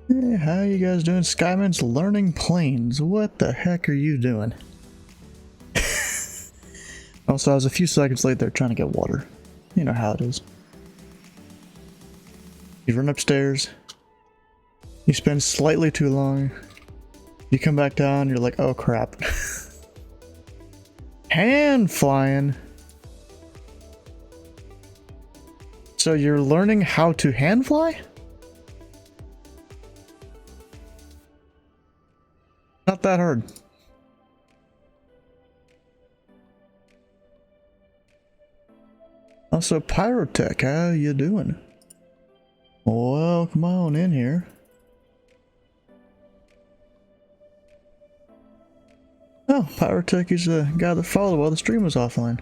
Hey, how you guys doing? Skyman's learning planes. What the heck are you doing? Also, I was a few seconds late there trying to get water. You know how it is. You run upstairs. You spend slightly too long. You come back down, you're like, oh crap. Hand flying. So you're learning how to hand fly? Not that hard. Also, Pyrotech, how you doing? Well, come on in here. Oh, Pyrotech is a guy that followed while the stream was offline.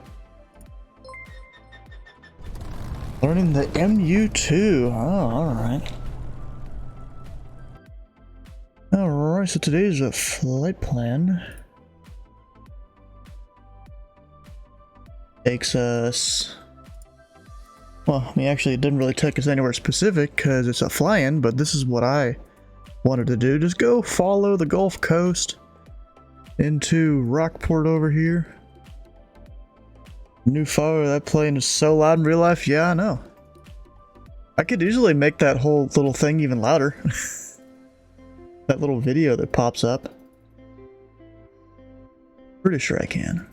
Learning the MU2. Oh, alright. Alright, so today's a flight plan. Takes us... Well, I mean, actually, it didn't really take us anywhere specific because it's a fly-in, but this is what I wanted to do. Just go follow the Gulf Coast into Rockport over here. New follower, that plane is so loud in real life. Yeah, I know. I could easily make that whole little thing even louder. That little video that pops up. Pretty sure I can.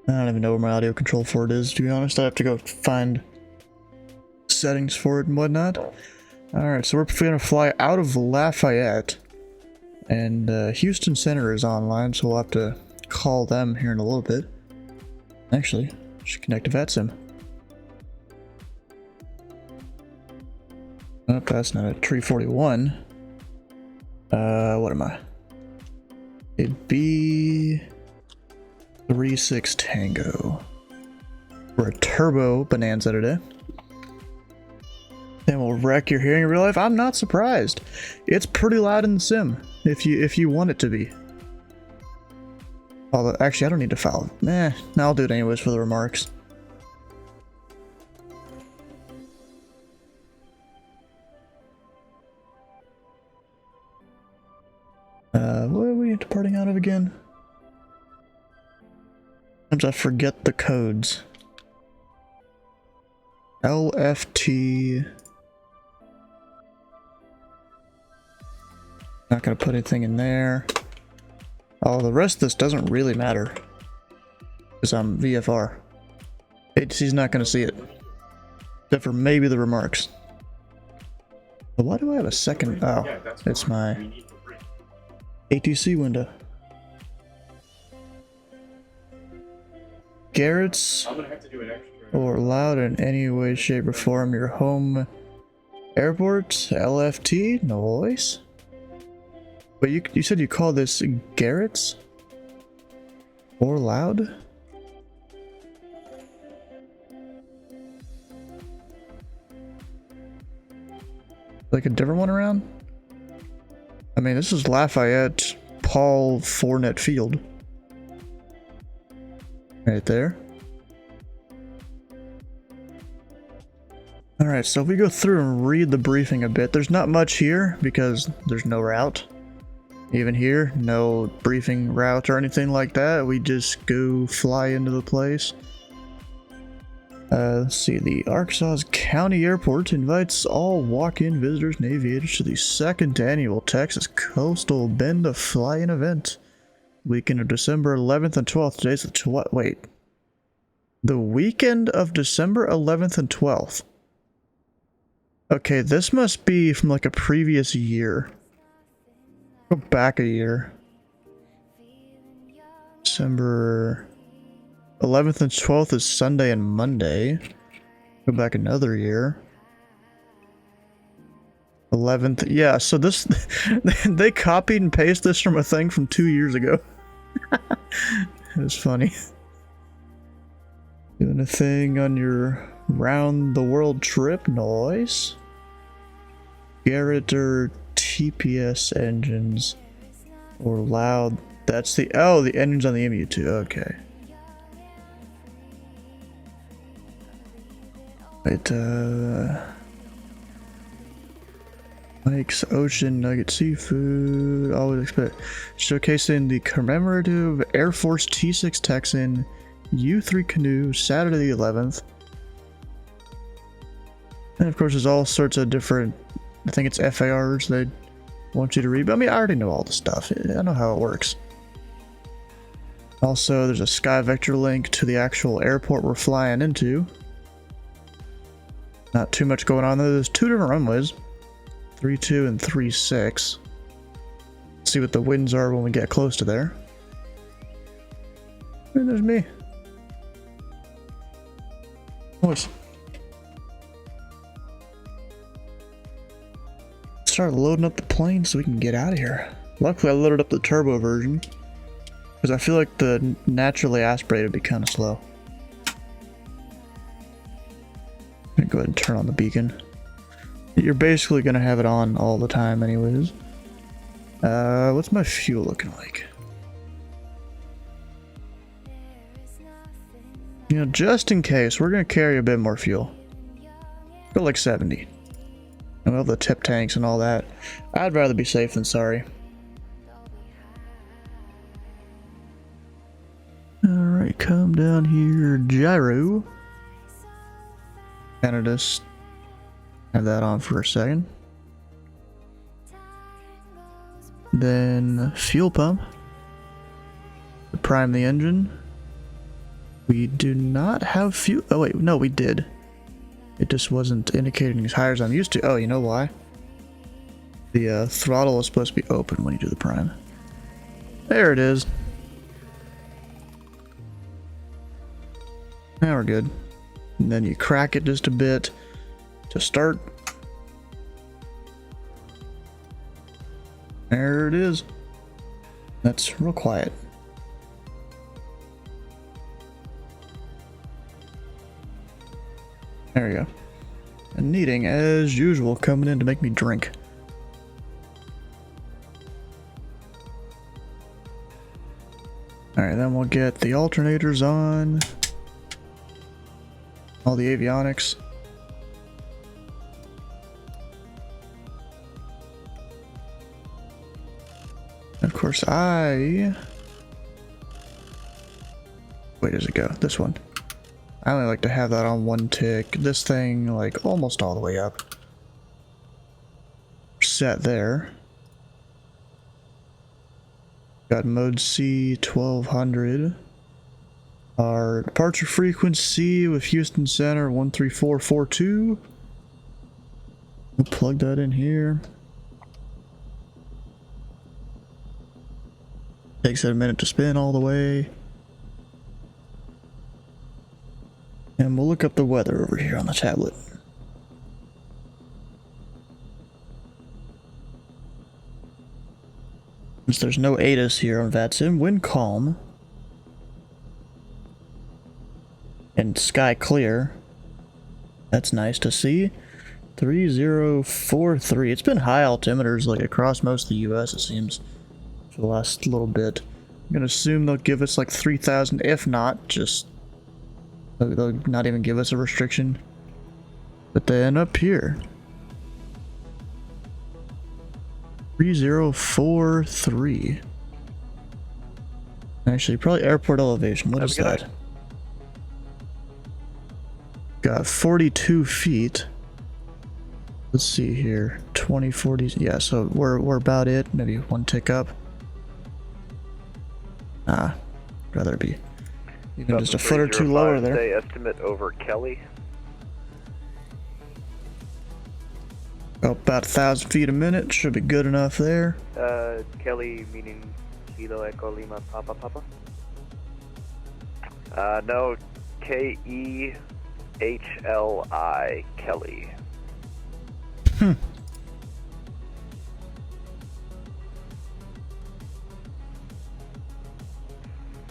I don't even know where my audio control for it is, to be honest. I have to go find settings for it and whatnot. Alright, so we're gonna fly out of Lafayette. And Houston Center is online, so we'll have to call them here in a little bit. Actually, should connect to VATSIM. Oh, that's not a 341. What am I? A B36 Tango. We're a turbo bonanza today. And we'll wreck your hearing in real life. I'm not surprised. It's pretty loud in the sim, if you want it to be. Although, actually, I don't need to file. No, I'll do it anyways for the remarks. What are we departing out of again? Sometimes I forget the codes. LFT. Not gonna put anything in there. Oh, the rest of this doesn't really matter. Because I'm VFR. HC's not gonna see it. Except for maybe the remarks. But why do I have a second? Oh, it's my ATC window. Garrett's or loud in any way, shape, or form. Your home airport, LFT, noise. But you said you call this Garrett's or loud? Like a different one around? I mean, this is Lafayette Paul Fournette Field. Right there. Alright, so if we go through and read the briefing a bit, there's not much here because there's no route. Even here, no briefing route or anything like that. We just go fly into the place. Let's see, the Arkansas County Airport invites all walk-in visitors and aviators to the second annual Texas Coastal Bend a Fly-In event. Weekend of December 11th and 12th. Today's the wait. The weekend of December 11th and 12th. Okay, this must be from like a previous year. Go back a year. December 11th and 12th is Sunday and Monday. Go back another year. 11th, yeah, so this, they copied and pasted this from a thing from 2 years ago. It was funny. Doing a thing on your round the world trip, noise. Garrett or TPS engines or loud. That's the the engines on the MU2. Okay. Wait, Mike's Ocean Nugget Seafood. Always expect. Showcasing the commemorative Air Force T6 Texan U3 canoe Saturday the 11th. And of course, there's all sorts of different. I think it's FARs they want you to read. But I mean, I already know all the stuff. I know how it works. Also, there's a Sky Vector link to the actual airport we're flying into. Not too much going on there. There's two different runways. 3-2 and 3-6. See what the winds are when we get close to there. And there's me. Nice. Start loading up the plane so we can get out of here. Luckily, I loaded up the turbo version because I feel like the naturally aspirated would be kind of slow. I'm gonna go ahead and turn on the beacon. You're basically gonna have it on all the time anyways. What's my fuel looking like? You know, just in case, we're gonna carry a bit more fuel. Go like 70. And we'll have the tip tanks and all that. I'd rather be safe than sorry. Alright, come down here, gyro. Kinda just have that on for a second. Then fuel pump. Prime the engine. We do not have fuel. Oh wait, no, we did. It just wasn't indicating as high as I'm used to. Oh, you know why? The throttle is supposed to be open when you do the prime. There it is. Now we're good. And then you crack it just a bit to start. There it is. That's real quiet. There we go. And needing, as usual, coming in to make me drink. Alright, then we'll get the alternators on. All the avionics. Of course, where does it go? This one. I only like to have that on one tick. This thing, like, almost all the way up. Set there. Got mode C 1200. Our departure frequency with Houston Center 13442. We'll plug that in here. Takes it a minute to spin all the way. And we'll look up the weather over here on the tablet. Since there's no ATIS here on VATSIM, wind calm. And sky clear. That's nice to see. 3043. It's been high altimeters like across most of the US, it seems, for the last little bit. I'm gonna assume they'll give us like 3,000. If not, just they'll not even give us a restriction. But then up here, 3043. Actually, probably airport elevation. What is that? Got 42 feet. Let's see here. 2040. Yeah, so we're about it. Maybe one tick up. Rather be even just a foot or two lower there. Day estimate over Kelly. About 1,000 feet a minute. Should be good enough there. Kelly meaning Kilo Echo Lima Papa Papa. No, KEHLI Kelly.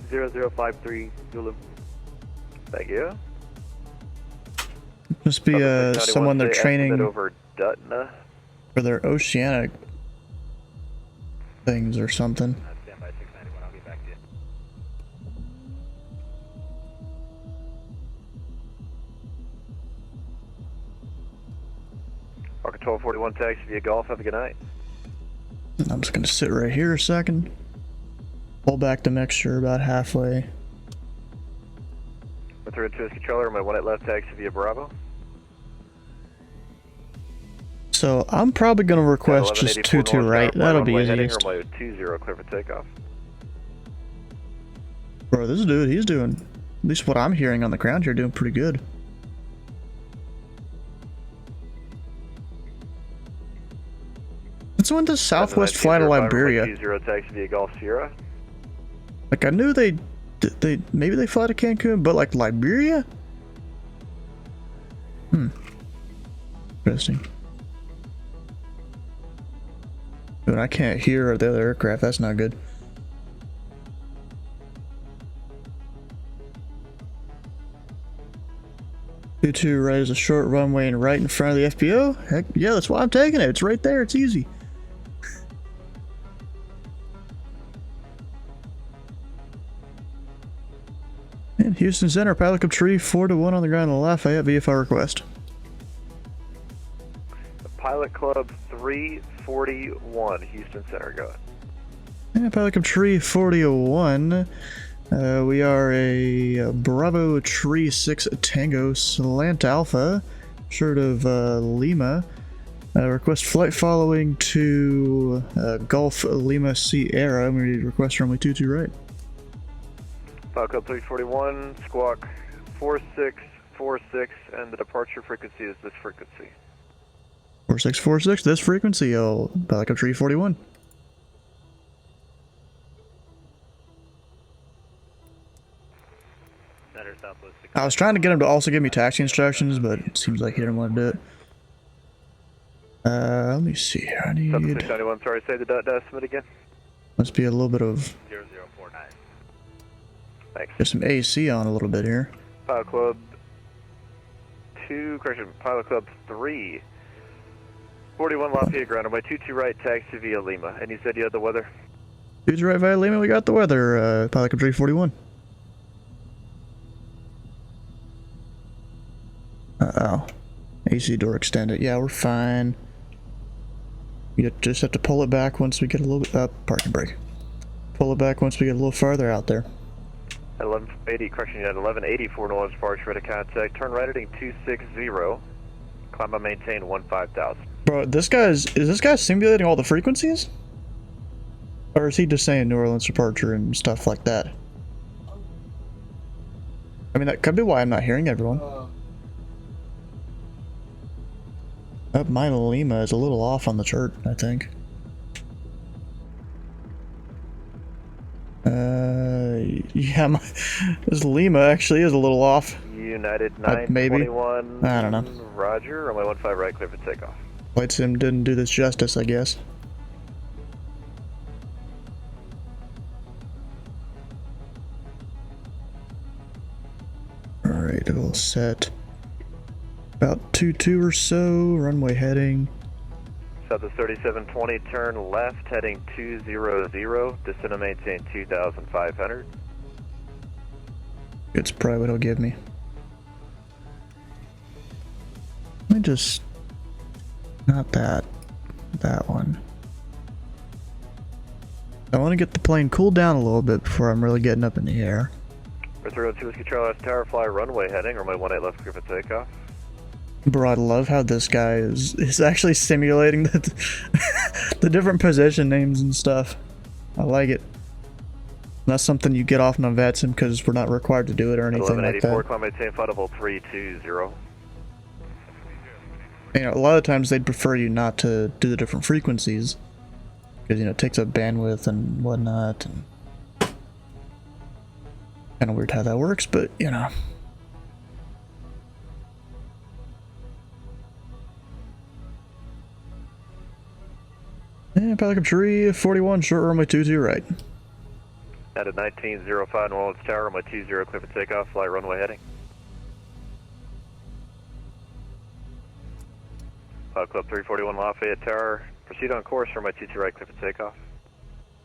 0053 Zulu. Thank you. Must be someone they're training over Dutna for their oceanic things or something. Stand by 691. I'll get back to you. Falcon 1241 taxi via Golf. Have a good night. I'm just gonna sit right here a second. Pull back the mixture about halfway. With through to his controller, my 1 at left taxi via Bravo. So I'm probably gonna request just 22 right. That'll be easiest. Or my 20 clear for takeoff. Bro, this dude, he's doing, at least what I'm hearing on the ground here, doing pretty good. Let's win the Southwest flight of Liberia. 20 taxi via Golf Sierra. Like I knew they maybe they fly to Cancun, but like Liberia? Interesting. Dude, I can't hear the other aircraft. That's not good. Two right is a short runway and right in front of the FBO. Heck yeah, that's why I'm taking it. It's right there. It's easy. And Houston Center, pilot Club Tree 4-1 on the ground in Lafayette VFR request. Pilot Club 341, Houston Center, go ahead. And pilot Club Tree 40-1. We are a Bravo Tree 6 Tango Slant Alpha, short of Lima. Request flight following to Gulf Lima Sierra. We request runway 22 right. Pilot Club 341, squawk 4646, and the departure frequency is this frequency. 4646, this frequency, pilot Club Tree 41. I was trying to get him to also give me taxi instructions, but it seems like he didn't want to do it. Let me see here. I need... 691, sorry, say the estimate again. Must be a little bit of... 0049. Thanks. Get some AC on a little bit here. Pilot Club 2, correction, Pilot Club 3. 41 Lafayette ground, runway 22 right, taxi via Lima. And you said you had the weather? 22 right via Lima, we got the weather, Pilot Club 341. Uh-oh. AC door extended. Yeah, we're fine. You just have to pull it back once we get a little bit up. Parking brake. Pull it back once we get a little farther out there. At 1180, correction, you had 1184 noise departure, ready to contact. Turn right heading 260. Climb and maintain 15,000. Bro, is this guy simulating all the frequencies? Or is he just saying New Orleans departure and stuff like that? I mean, that could be why I'm not hearing everyone. My Lima is a little off on the chart, I think. Yeah, this Lima actually is a little off. United 921. Maybe. I don't know. Roger, runway 15 right, clear for takeoff. Flight Sim didn't do this justice, I guess. Alright, all set. About 22 or so, runway heading. Southwest 3720, turn left, heading 200, descend and maintain 2,500. It's probably what he'll give me. Let me just... Not that. That one. I want to get the plane cooled down a little bit before I'm really getting up in the air. For 302 Whiskey Charlie Tower, fly runway heading, runway 18 left, clear for takeoff. Bro, I love how this guy is actually simulating the different position names and stuff. I like it. That's something you get off on VETSIM because we're not required to do it or anything like that. 1184, climb maintain flight level 320. You know, a lot of times they'd prefer you not to do the different frequencies because, you know, it takes up bandwidth and whatnot. And kind of weird how that works, but, you know. And Pelican Tree 41, short runway 22 right. At 1905 New Orleans Tower, runway 20, clear for takeoff, fly runway heading. Club 341 Lafayette Tower, proceed on course, runway 22 right, clear for takeoff.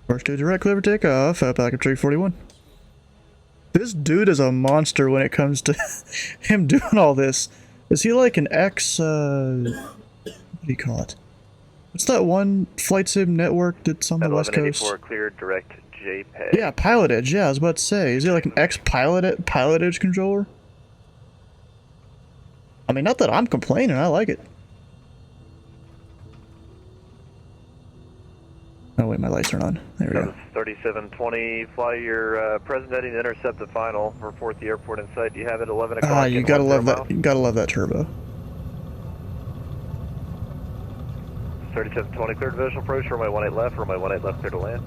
Course 22 right, clear for takeoff, Pelican Tree 41. This dude is a monster when it comes to him doing all this. Is he like an What do you call it? What's that one flight sim network that's on the West Coast? 1184 cleared direct JPEG. Yeah, Pilot Edge. Yeah, I was about to say. Is it like an Pilot Edge controller? I mean, not that I'm complaining. I like it. Oh wait, my lights are on. There we go. 3720, fly your present heading to intercept the final. Report the airport in sight. You have it 11 o'clock. Ah, you gotta love that. Miles. You gotta love that turbo. 3720, cleared visual approach. Runway 18 left. Runway 18 left, clear to land.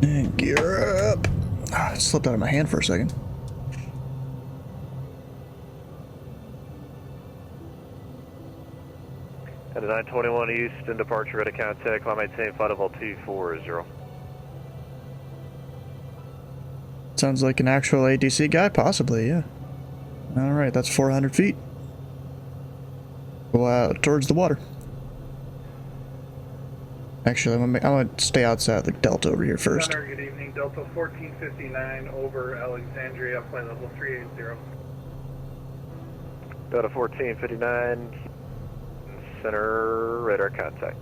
And gear up. Ah, it slipped out of my hand for a second. At 921 east and departure at a contact. Climb maintain flight level 240. Sounds like an actual ADC guy, possibly, yeah. Alright, that's 400 feet. Go out towards the water. Actually, I'm gonna stay outside the Delta over here first. Center, good evening. Delta 1459 over Alexandria, flight level 380. Delta 1459, center radar contact.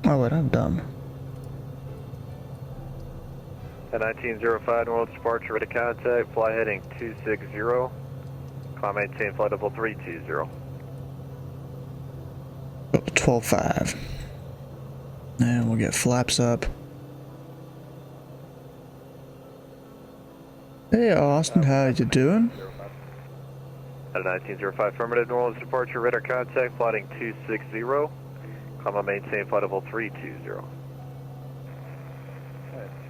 Oh wait, I'm dumb. At 1905 North departure radar contact. Fly heading 260. Climb maintain flight level 320. 12.5. And we'll get flaps up. Hey Austin, how you doing? At 1905 affirmative, New Orleans departure, radar contact, flighting 260. Climb on maintain flight level 320.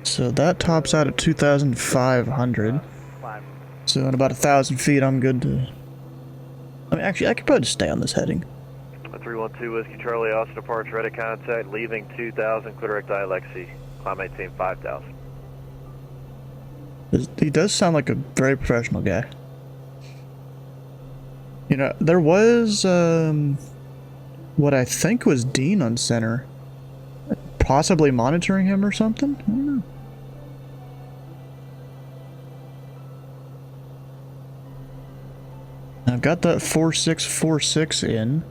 So that tops out at 2,500. So at about 1,000 feet, I'm good to... I mean, actually, I could probably just stay on this heading. 312 Whiskey Charlie, Austin departure, radar contact, leaving 2,000, clear direct Alexi. Climb maintain 5,000. He does sound like a very professional guy. You know, there was, what I think was Dean on center. Possibly monitoring him or something? I don't know. I've got that 4646 in.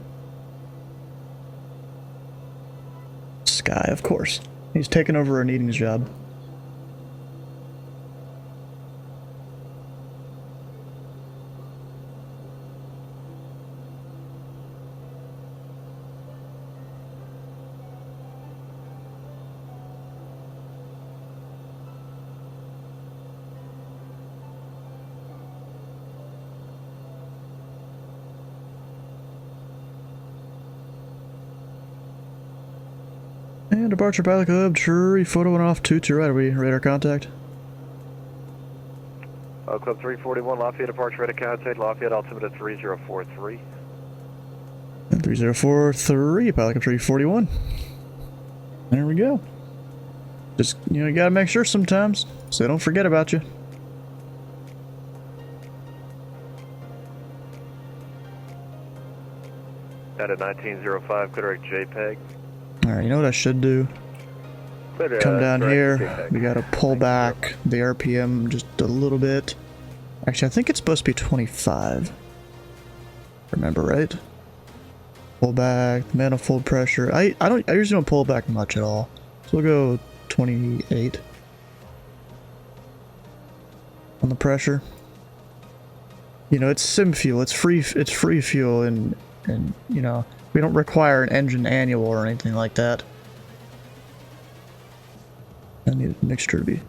Sky, of course. He's taken over an eating's job. And departure pilot club, Tree photo went off 22 right. Are we radar contact? Club 341, Lafayette departure, radar contact, Lafayette altimeter 3043. And 3043, pilot club 341. There we go. Just, you know, you gotta make sure sometimes, so they don't forget about you. At 1905, clear direct JPEG. Alright, you know what I should do? Come down here, we gotta pull back the RPM just a little bit. Actually, I think it's supposed to be 25. Remember, right? Pull back, manifold pressure. I usually don't pull back much at all. So we'll go 28 on the pressure. You know, it's sim fuel, it's free fuel, and you know, we don't require an engine annual or anything like that. I need a mixture to be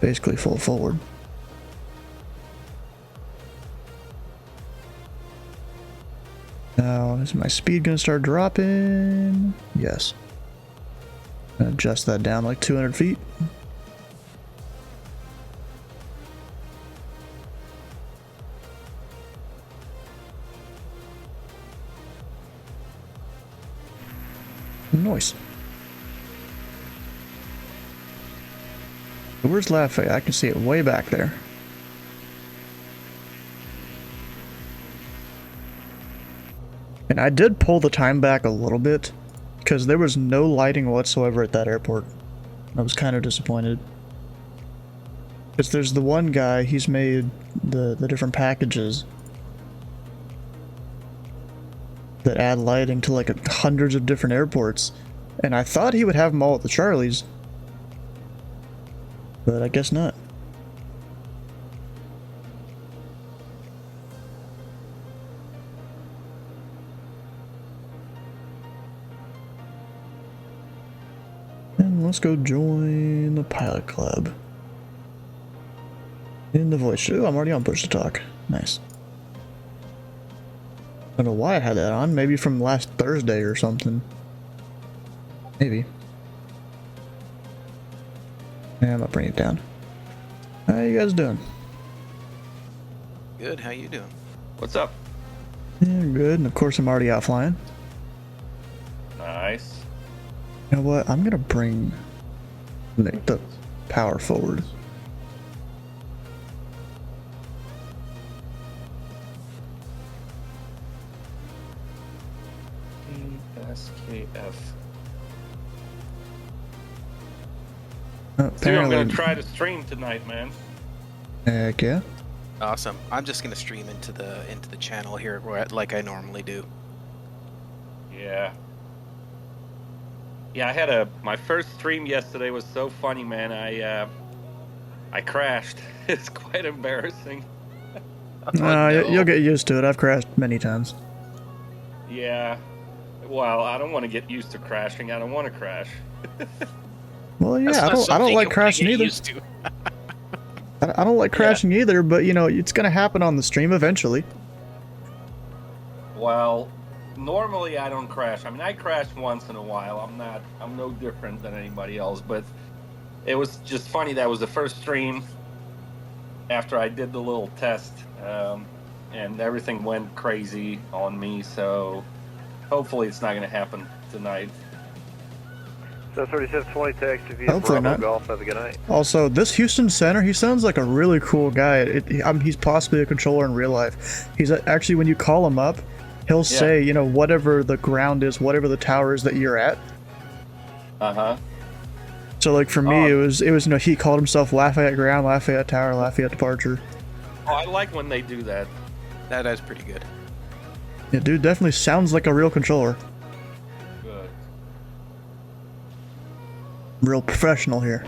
basically full forward. Now, is my speed gonna start dropping? Yes. Adjust that down like 200 feet. Nice. Where's Lafayette? I can see it way back there. And I did pull the time back a little bit, because there was no lighting whatsoever at that airport. I was kind of disappointed. Because there's the one guy, he's made the different packages that add lighting to like hundreds of different airports. And I thought he would have them all at the Charlies. But I guess not. And let's go join the pilot club. In the voice. Ooh, I'm already on push to talk. Nice. I don't know why I had that on. Maybe from last Thursday or something. Maybe. Yeah, I'm gonna bring it down. How you guys doing? Good, how you doing? What's up? Yeah, good. And of course I'm already out flying. Nice. You know what? I'm gonna bring the power forward. SKF. Dude, I'm Apparently, gonna try to stream tonight, man. heck yeah. Awesome. I'm just gonna stream into the channel here like I normally do. Yeah. Yeah, I had my first stream yesterday was so funny, man. I crashed. It's quite embarrassing. No. You'll get used to it. I've crashed many times. Yeah. Well, I don't want to get used to crashing. I don't want to crash. Well, yeah, That's not I don't something like you wanna crashing get either. used to. I don't like crashing either, but you know, it's gonna happen on the stream eventually. Well, normally I don't crash. I mean, I crash once in a while. I'm no different than anybody else, but it was just funny. That was the first stream after I did the little test, and everything went crazy on me, so hopefully it's not going to happen tonight. So 3720 taxi via Hopefully Bravo not. Golf. Have a good night. Also, this Houston center, he sounds like a really cool guy. He's possibly a controller in real life. He's actually, when you call him up, he'll say, you know, whatever the ground is, whatever the tower is that you're at. Uh-huh. So, like, for me, it was, you know, he called himself Lafayette Ground, Lafayette Tower, Lafayette Departure. Oh, I like when they do that. That is pretty good. Yeah, dude definitely sounds like a real controller. Good. Real professional here.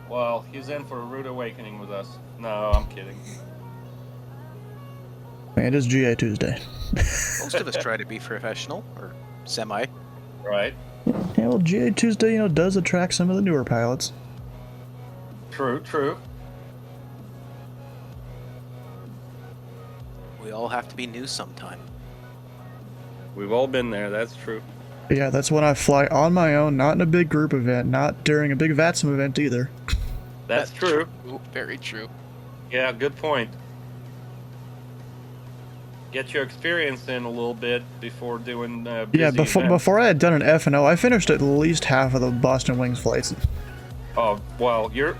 Well, he's in for a rude awakening with us. No, I'm kidding. Man, it is GA Tuesday. Most of us try to be professional, or semi. Right? Yeah, well, GA Tuesday, you know, does attract some of the newer pilots. True, true. We all have to be new sometime. We've all been there, that's true. But yeah, that's when I fly on my own, not in a big group event, not during a big VATSIM event either. That's true. Very true. Yeah, good point. Get your experience in a little bit before doing busy Yeah, events. before I had done an F&O, I finished at least half of the Boston Wings flights. Oh, well, you're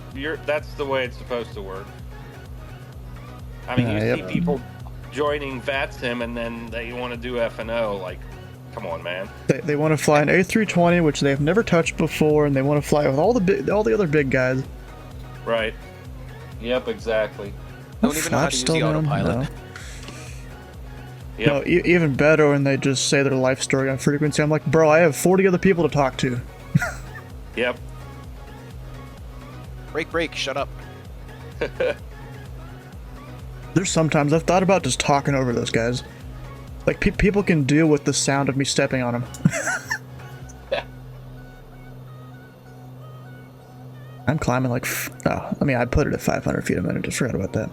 that's the way it's supposed to work. I mean, you see people joining VATSIM and then they want to do F&O, like, come on, man. They want to fly an A320, which they've never touched before, and they want to fly with all the other big guys. Right. Yep, exactly. Don't even know how to use the autopilot. No. Yep. No, even better when they just say their life story on frequency. I'm like, bro, I have 40 other people to talk to. Yep. Break, shut up. There's sometimes I've thought about just talking over those guys. Like, people can deal with the sound of me stepping on them. I'm climbing like, I put it at 500 feet a minute. Just forgot about that.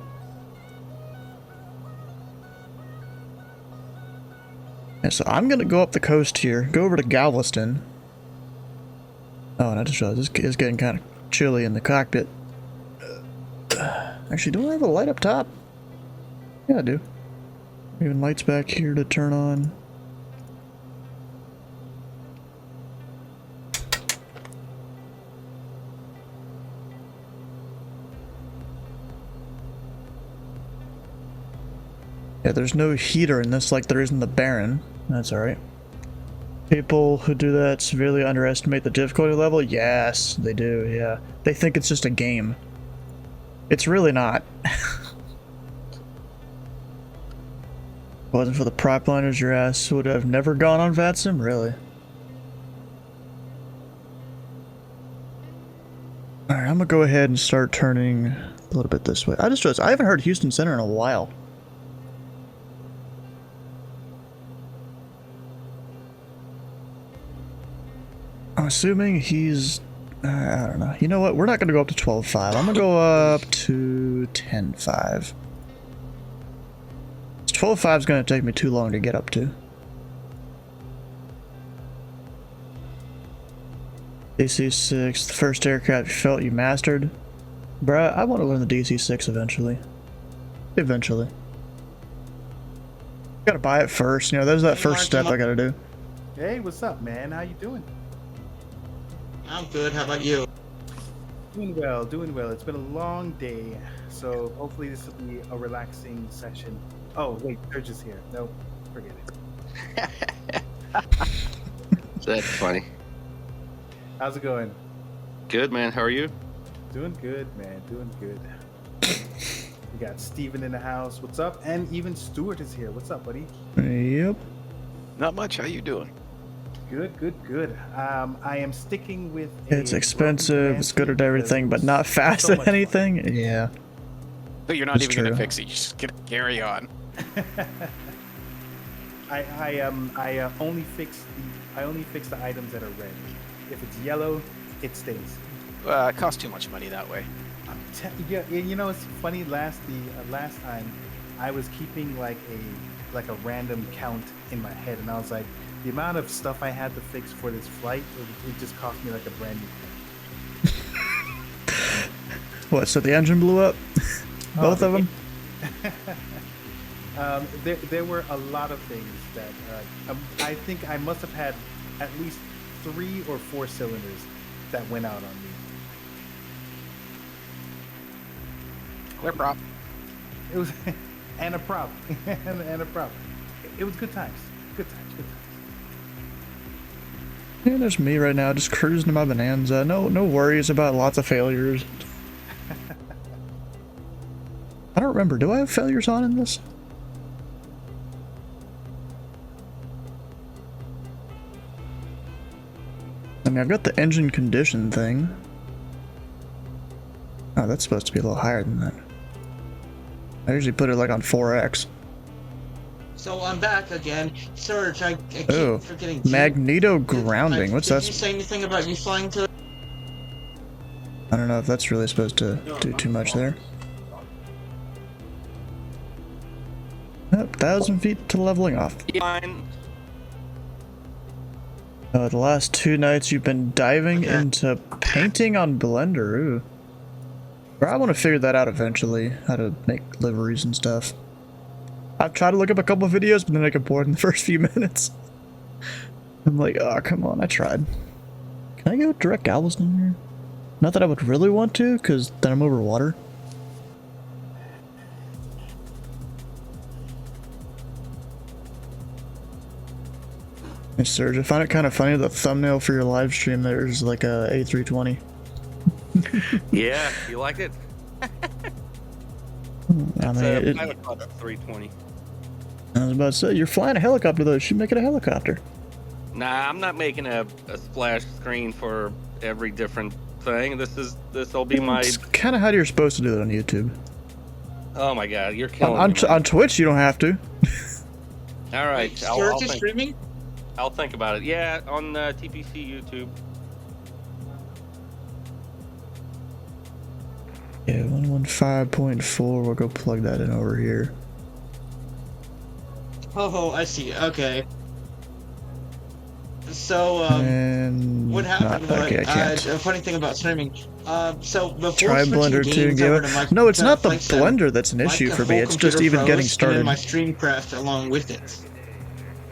And so I'm gonna go up the coast here, go over to Galveston. Oh, and I just realized it's getting kind of chilly in the cockpit. Actually, do I have a light up top? Yeah, I do. Even lights back here to turn on. Yeah, there's no heater in this like there is in the Baron. That's alright. People who do that severely underestimate the difficulty level? Yes, they do, yeah. They think it's just a game. It's really not. If it wasn't for the prop liners, your ass would have never gone on VATSIM? Really? Alright, I'm gonna go ahead and start turning a little bit this way. I just realized I haven't heard Houston Center in a while. I'm assuming he's... I don't know. You know what? We're not going to go up to 12.5. I'm going to go up to 10.5. 12.5 is going to take me too long to get up to. DC-6, the first aircraft you felt you mastered. Bruh, I want to learn the DC-6 eventually. Eventually. Gotta buy it first. You know, there's that first step I gotta do. Hey, what's up, man? How you doing? I'm good. How about you? Doing well, doing well. It's been a long day, so hopefully this will be a relaxing session. Oh, wait, they're just here. Nope, forget it. That's funny. How's it going? Good, man. How are you? Doing good, man. Doing good. We got Steven in the house. What's up? And even Stuart is here. What's up, buddy? Yep. Not much. How you doing? Good, good, good. I am sticking with. It's expensive, it's good at everything, but not fast at anything. Yeah. But you're not even gonna fix it. You're just gonna carry on. I only fix the items that are red. If it's yellow, it stays. It costs too much money that way. Yeah, you know it's funny. Last time, I was keeping like a random count in my head, and I was like, the amount of stuff I had to fix for this flight, it just cost me like a brand new thing. What? So the engine blew up? Both of them? There were a lot of things that I think I must have had at least 3 or 4 cylinders that went out on me. Clear prop. It was and a prop and a prop. It was good times. Good times. Good times. Yeah, there's me right now, just cruising to my Bonanza. No worries about lots of failures. I don't remember. Do I have failures on in this? I mean, I've got the engine condition thing. Oh, that's supposed to be a little higher than that. I usually put it like on 4x. So I'm back again. Serge, I keep Oh, forgetting. magneto grounding. What's that? Did you say anything about you flying to? I don't know if that's really supposed to do too much there. Yep, 1,000 feet to leveling off. Fine. The last 2 nights you've been diving into painting on Blender. Ooh. Bro, I want to figure that out eventually, how to make liveries and stuff. I've tried to look up a couple of videos, but then I get bored in the first few minutes. I'm like, oh, come on, I tried. Can I go direct Galveston here? Not that I would really want to, because then I'm over water. Hey, Serge, I find it kind of funny the thumbnail for your live stream there's like a A320. Yeah, you like it? I mean, pilot pod 320. I was about to say, you're flying a helicopter though, you should make it a helicopter. Nah, I'm not making a splash screen for every different thing. This'll be my. It's kind of how you're supposed to do it on YouTube. Oh my god, you're killing me. On Twitch, you don't have to. All right, Wait, Serge is streaming? I'll think about it. Yeah, on TPC YouTube. Yeah, 115.4, we'll go plug that in over here. Oh, I see. Okay. So, And what happened was, okay, I can't. a funny thing about streaming, so before Try switching Blender 2 games and give over to it. my No, it's not the Flight Sim, Blender that's an issue for me, whole it's just computer even getting froze, started. And then my stream crashed along with it.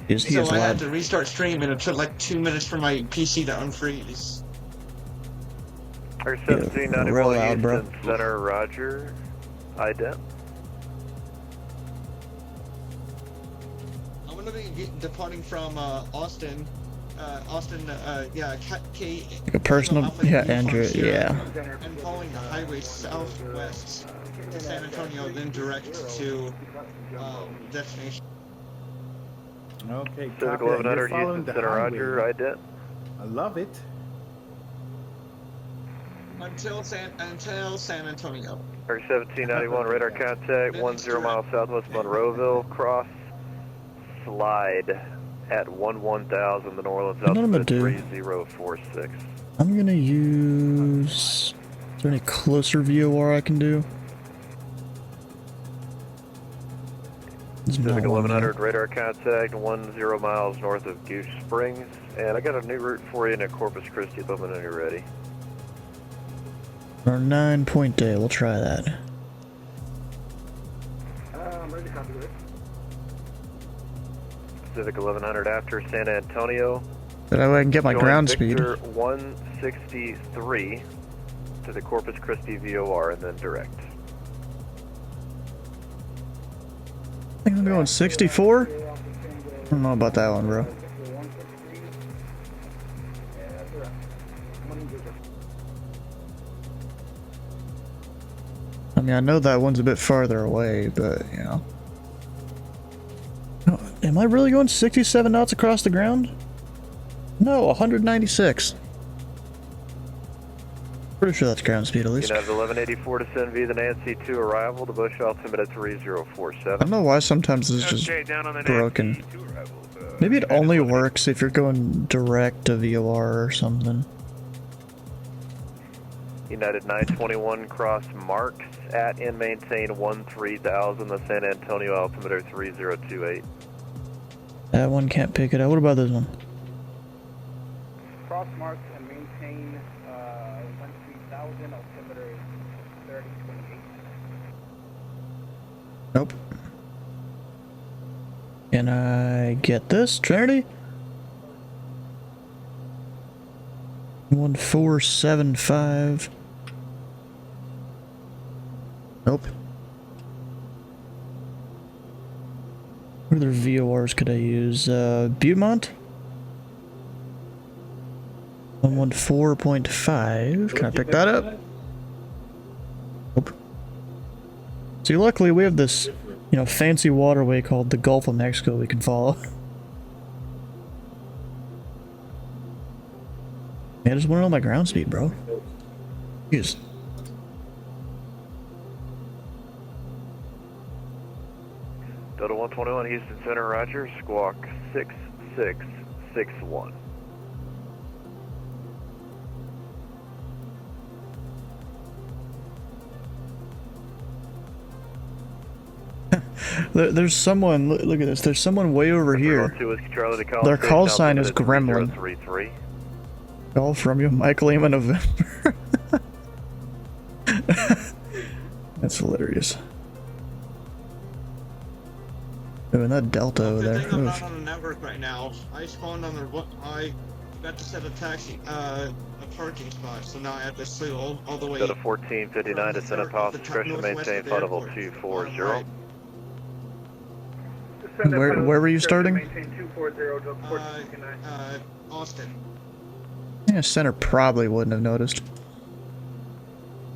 He So is I had loud. to restart stream, and it took like 2 minutes for my PC to unfreeze. Our 1791 real loud, bro. Houston Center, Roger. IDEP. I'm gonna be departing from Austin Austin, yeah, K. Like a personal, yeah, Andrew, yeah. And following the highway southwest to San Antonio, then direct to destination. Okay, Civic copy that. 1100, You're following Houston the Center, highway. Roger, ident. I love it. Until San Antonio. Mark 1791, radar contact, 10 miles southwest Monroeville, cross, slide at 11,000, the New Orleans You know what I'm gonna altitude do? 3046. I'm gonna use... Is there any closer VOR I can do? There's Civic no one 1100, radar contact, 10 miles north of Goose Springs, and I got a new route for you in Corpus Christi, let me know you're ready. there. Our 9-point day, we'll try that. I'm ready to copy this. Civic 1100 after San Antonio. That way I can get my Showing ground speed. Victor 163 to the Corpus Christi VOR and then direct. I think I'm going 64? I don't know about that one, bro. I mean, I know that one's a bit farther away, but, you know. Oh, am I really going 67 knots across the ground? No, 196. Pretty sure that's ground speed at least. United 1184 descend via the Nancy 2 arrival to Bush altimeter 3047. I don't know why sometimes this is just broken. Maybe it only works if you're going direct to VOR or something. United 921 cross marks at and maintain 13,000, the San Antonio altimeter 3028. That one can't pick it up. What about this one? Cross marks and maintain 13,000, altimeter 3028. Nope. Can I get this, Trinity? 1475. Nope. What other VORs could I use? Butemont? 114.5. Can I pick that up? Nope. See, luckily we have this, you know, fancy waterway called the Gulf of Mexico we can follow. Man, I just want to know my ground speed, bro. Jeez. Delta 121 Houston Center, Roger, squawk 6661. There's someone, look at this, there's someone way over here. Their call sign is Gremlin. 3033. Call from you, Michael Lima November. That's hilarious. Oh, and that Delta over there. Good thing I'm Oof. not on the network right now. I spawned on the I got to set a taxi, a parking spot, so now I have to sleep all the way. Delta 1459 descend at Paul's discretion, maintain flight level 240. Where were you starting? Maintain 240, Delta 1459. Austin. Yeah, center probably wouldn't have noticed.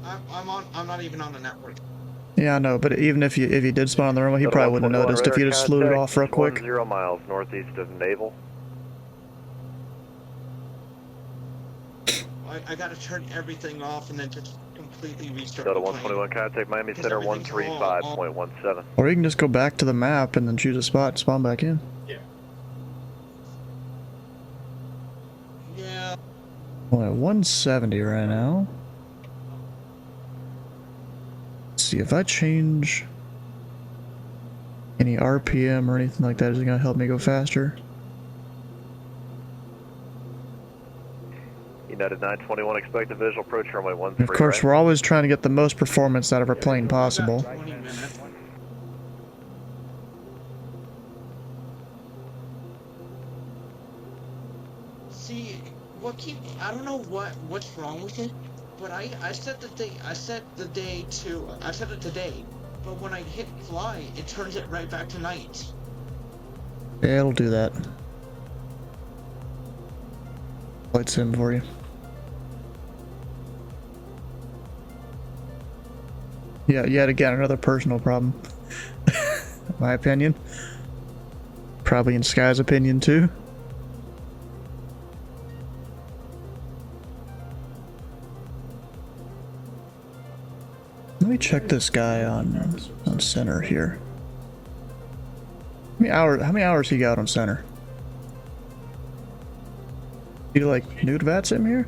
I'm not even on the network. Yeah, I know, but even if you did spawn on the runway, he probably wouldn't have noticed if you just slewed it off real quick. 10 miles northeast of Naval. I gotta turn everything off and then just completely restart. Delta the plane. 121 contact Miami Because Center everything's 135.17. Or you can just go back to the map and then choose a spot and spawn back in. Yeah. Well, at 170 right now. Let's see, if I change any RPM or anything like that, is it going to help me go faster? United 921 expect a visual approach runway 13. Of course, we're always trying to get the most performance out of our plane possible. 20 minutes. See, I don't know what's wrong with it, but I set it to day, but when I hit fly, it turns it right back to night. Yeah, it'll do that. Flight sim for you. Yeah, yet again, another personal problem. My opinion. Probably in Sky's opinion too. Let me check this guy on center here. How many hours he got on center? Do you like nude VATS him here?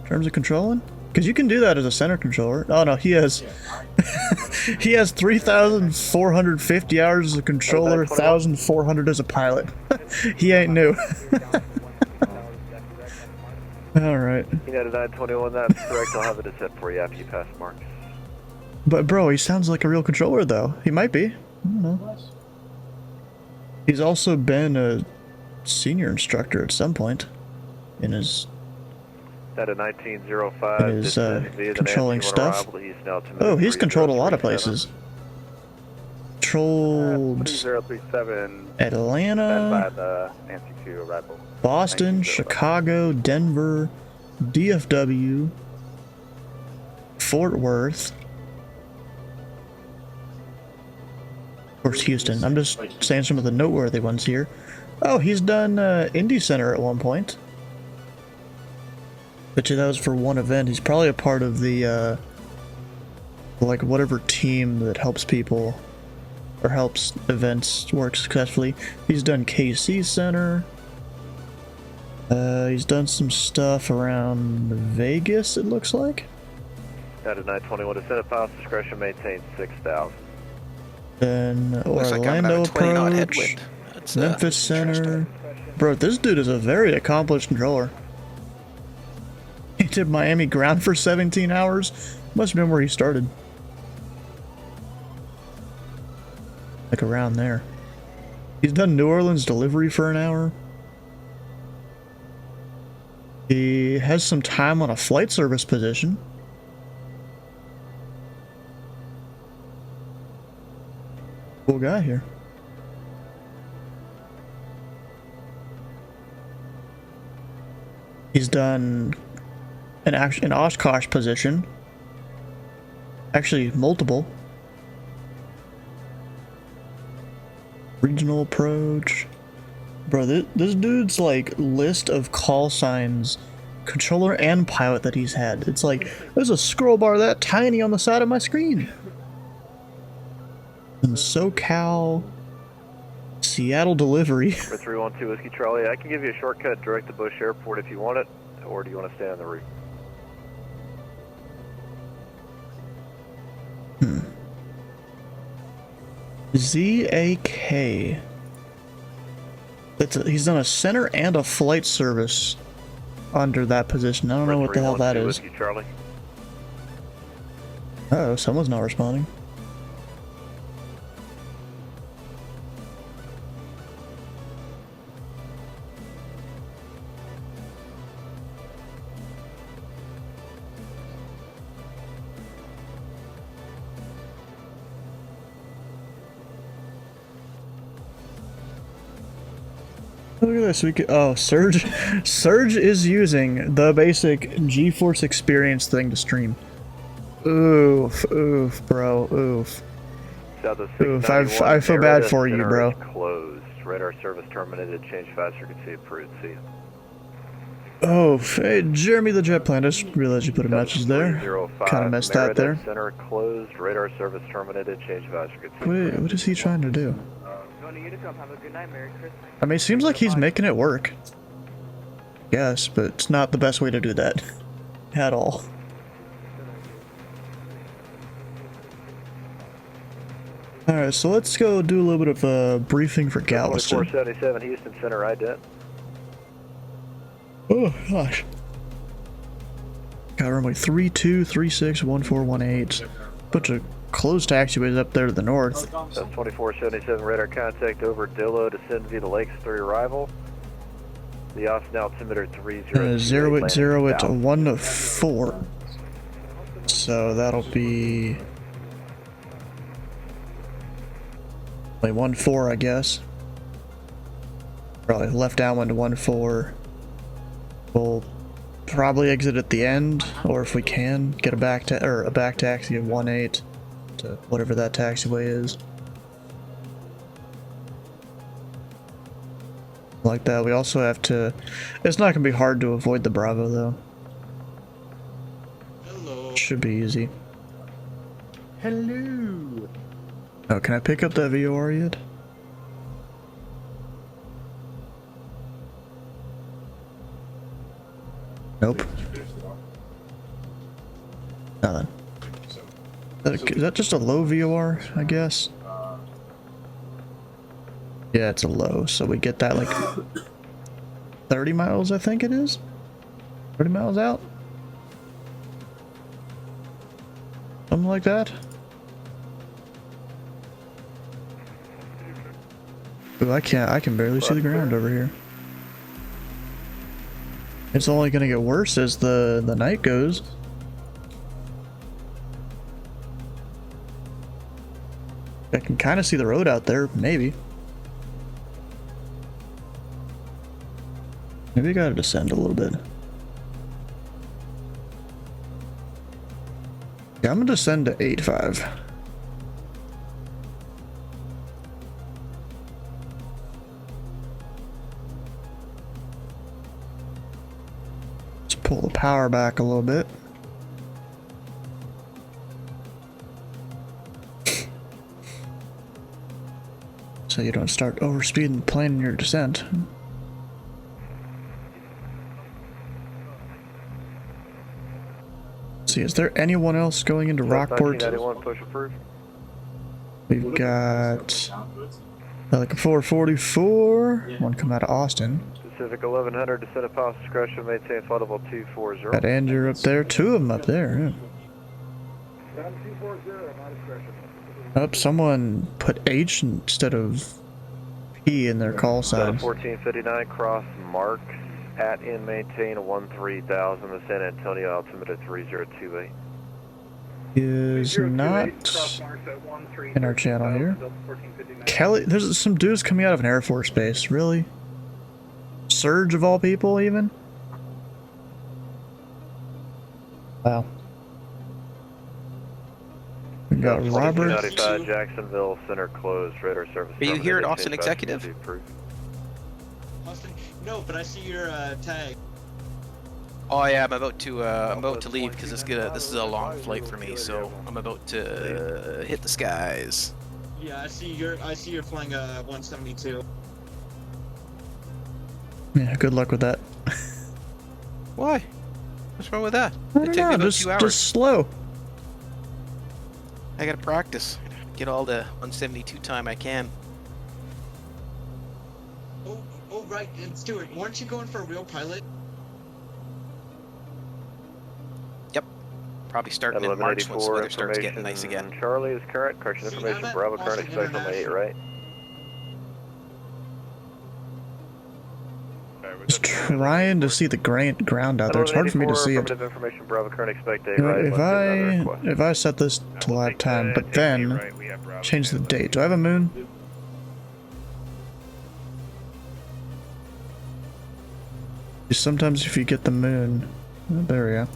In terms of controlling? Because you can do that as a center controller. Oh no, he has he has 3,450 hours as a controller, 1,400 as a pilot. He ain't new. Alright. United 921, that's correct. I'll have it set for you after you pass marks. But bro, he sounds like a real controller though. He might be. I don't know. He's also been a senior instructor at some point in his At a 1905, controlling stuff. Oh, he's controlled a lot of places. Controlled 3037 Atlanta, by the Nancy 2 arrival. Boston, Chicago, Denver, DFW, Fort Worth. Of course, Houston. I'm just saying some of the noteworthy ones here. Oh, he's done Indy Center at one point. Bet you that was for one event. He's probably a part of the, like, whatever team that helps people, or helps events work successfully. He's done KC Center. He's done some stuff around Vegas, it looks like. United 921, descendant pilot's discretion maintains 6,000. Then Looks like I'm Orlando having 20 knot approach, headwind. That's Memphis Center. Bro, this dude is a very accomplished controller. He did Miami ground for 17 hours. Must have been where he started. Like around there. He's done New Orleans delivery for an hour. He has some time on a flight service position. Cool guy here. He's done an Oshkosh position. Actually, multiple. Regional approach. Bro, this dude's like list of call signs, controller and pilot that he's had. It's like, there's a scroll bar that tiny on the side of my screen. And SoCal, Seattle delivery. For 312 Whiskey Charlie, I can give you a shortcut direct to Bush Airport if you want it, or do you want to stay on the route? ZAK. He's done a center and a flight service under that position. I don't know what the hell that is. Whiskey Charlie. Uh-oh, someone's not responding. Look at this. Surge is using the basic GeForce Experience thing to stream. Oof, bro, oof. Oof, I feel bad for you, bro. Closed. Radar service terminated. Change fast frequency approved. See ya. Oh, hey, Jeremy the Jet Plane. I just realized you put a message there. Kind of messed out there. Center closed. Radar service terminated. Change fast frequency. What is he trying to do? Have a good night, Merry Christmas. I mean, it seems like he's making it work. Yes, but it's not the best way to do that. At all. Alright, so let's go do a little bit of a briefing for Galveston. 2477 Houston Center ident. Oh, gosh. Got runway 32, 36, 1418. Bunch of closed taxiways up there to the north. That's 2477 radar contact over Dillo. Descend via the lakes 3 arrival. The ops now altimeter 30. 080 at 14. So that'll be like 14, I guess. Probably left downwind to 14. We'll probably exit at the end, or if we can, get a back taxi of 1-8 to whatever that taxiway is. Like that. We also have to. It's not gonna be hard to avoid the Bravo though. Hello. Should be easy. Hello. Oh, can I pick up that VOR yet? Nope. Nothing. Is that just a low VOR, I guess? Yeah, it's a low, so we get that like 30 miles, I think it is? 30 miles out? Something like that? Ooh, I can barely see the ground over here. It's only gonna get worse as the night goes. I can kind of see the road out there, maybe. Maybe I gotta descend a little bit. Yeah, I'm gonna descend to 8.5. Let's pull the power back a little bit. So you don't start overspeeding the plane in your descent. See, is there anyone else going into Rockport? 1991, push approved. We've got like a 444. One come out of Austin. Pacific 1100, descend at Palace discretion, maintain flight level 240. Got Andrew up there. Two of them up there. Yeah. 240, my discretion. Oh, someone put H instead of P in their call sign. 1459, cross Marks at and maintain 13,000, the San Antonio altimeter 3028. Is not in our channel here. Kelly, there's some dudes coming out of an Air Force base. Really? Surge of all people, even? Wow. We got Robert. 295, Jacksonville Center closed, radar service. Are you here at Austin Executive? Austin? No, but I see your tag. Oh yeah, I'm about to leave because this is a long flight for me, so I'm about to hit the skies. Yeah, I see you're flying 172. Yeah, good luck with that. Why? What's wrong with that? I don't know, just slow. I gotta practice. Get all the 172 time I can. Oh right, and Stuart, weren't you going for a real pilot? Yep. Probably starting in March once the weather starts getting nice again. Charlie is current. Correction information. Bravo current expect on my 8 right. Just trying to see the ground out there. It's hard for me to see it. Information. Bravo current expect 8 You know, right. if I set this to live time, but then change the date. Do I have a moon? Sometimes if you get the moon, oh, there we go.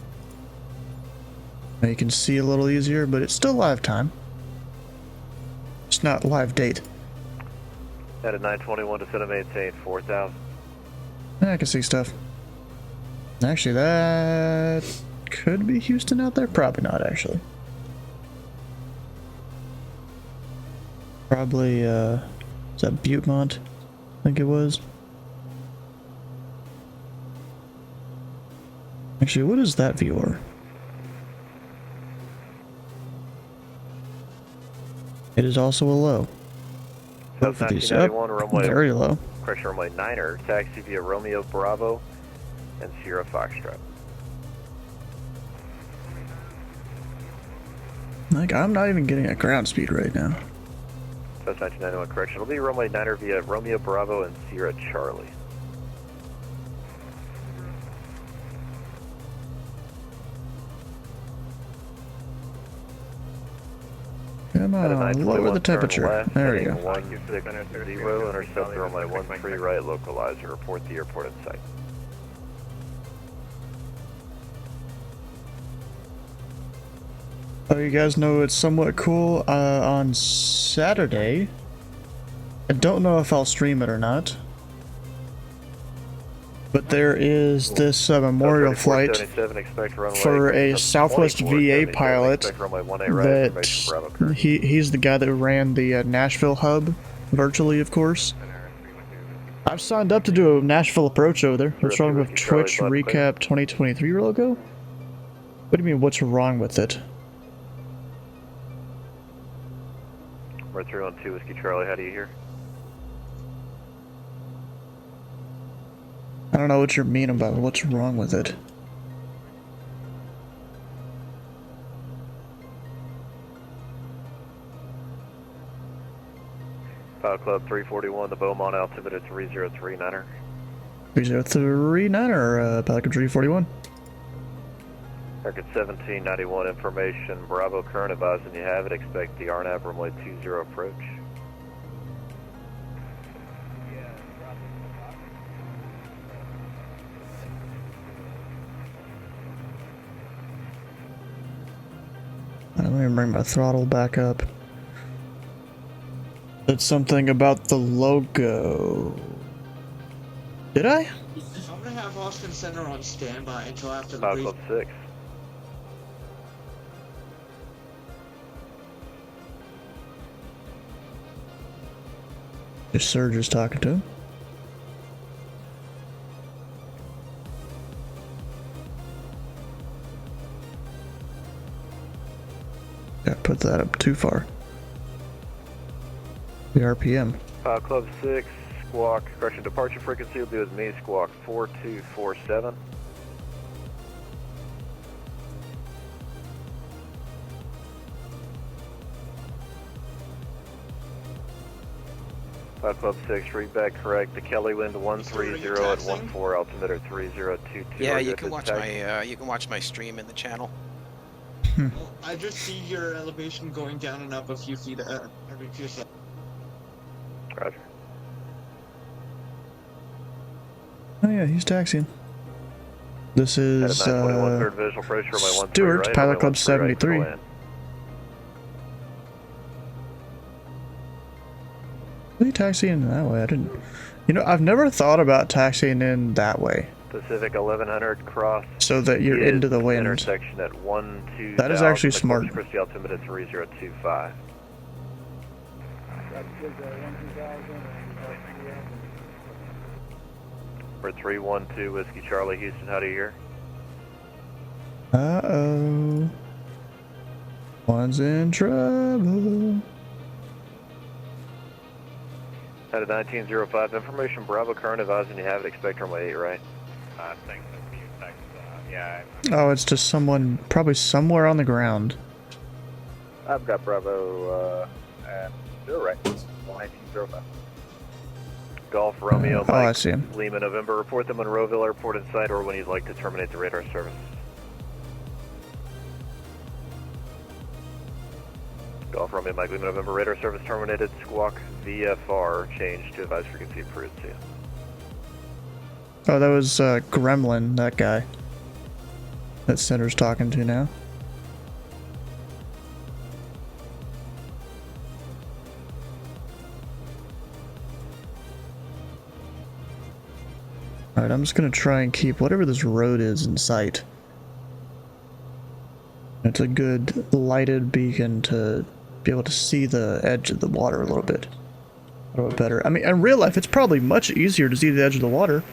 Now you can see a little easier, but it's still live time. It's not live date. At 921 to center maintain 4,000. I can see stuff. Actually, that could be Houston out there. Probably not, actually. Probably, is that Butemont? I think it was. Actually, what is that viewer? It is also a low. Both of these up, very low. Correction, runway 9er, taxi via Romeo Bravo and Sierra Foxtrot. Like, I'm not even getting at ground speed right now. That's 1991, correction. It'll be runway 9er via Romeo Bravo and Sierra Charlie. Come on, lower the temperature. There we go. 160, intercept runway 13 right, localizer, report the airport in sight. Oh, you guys know it's somewhat cool. On Saturday, I don't know if I'll stream it or not, but there is this memorial flight for a Southwest VA pilot that he's the guy that ran the Nashville hub, virtually, of course. I've signed up to do a Nashville approach over there. What's wrong with Twitch Recap 2023 logo? What do you mean, what's wrong with it? We're 312 Whiskey Charlie, how do you hear? I don't know what you're meaning about what's wrong with it. Pilot Club 341, the Beaumont altimeter 3039er. 3039er, Pelican 341. Record 1791 information, Bravo current advising you have it, expect the RNAV runway 20 approach. Let me bring my throttle back up. Said something about the logo. Did I? I'm gonna have Austin Center on standby until after the Pilot brief. Club 6. If Serge is talking to him. Yeah, put that up too far. The RPM. Pilot Club 6, squawk, correction, departure frequency will be with me, squawk 4247. Pilot Club 6, read back correct, the Kelly wind 130 at 14, altimeter 3022. Yeah, you can watch my stream in the channel. Well, I just see your elevation going down and up a few feet every few seconds. Roger. Oh yeah, he's taxiing. This is Stewart, Pilot Club 73. Are you taxiing that way? I didn't. You know, I've never thought about taxiing in that way. Pacific 1100 cross. So that you're into the wind. Intersection at 12. That is actually smart. Christie altimeter 3025. For 312 Whiskey Charlie, Houston, how do you hear? Uh-oh. One's in trouble. Out of 1905, information Bravo current advising you have it, expect runway 8 right. Thanks, thanks, yeah. Oh, it's just someone, probably somewhere on the ground. I've got Bravo, and you're right, 1905. Golf Romeo, Mike, I see him. Lima, November, report the Monroeville Airport in sight or when you'd like to terminate the radar service. Golf Romeo, Mike, Lima, November, radar service terminated, squawk VFR, change to advise frequency approved, see ya. Oh, that was Gremlin, that guy. That Center's talking to now. Alright, I'm just gonna try and keep whatever this road is in sight. It's a good lighted beacon to be able to see the edge of the water a little bit better. I mean, in real life, it's probably much easier to see the edge of the water.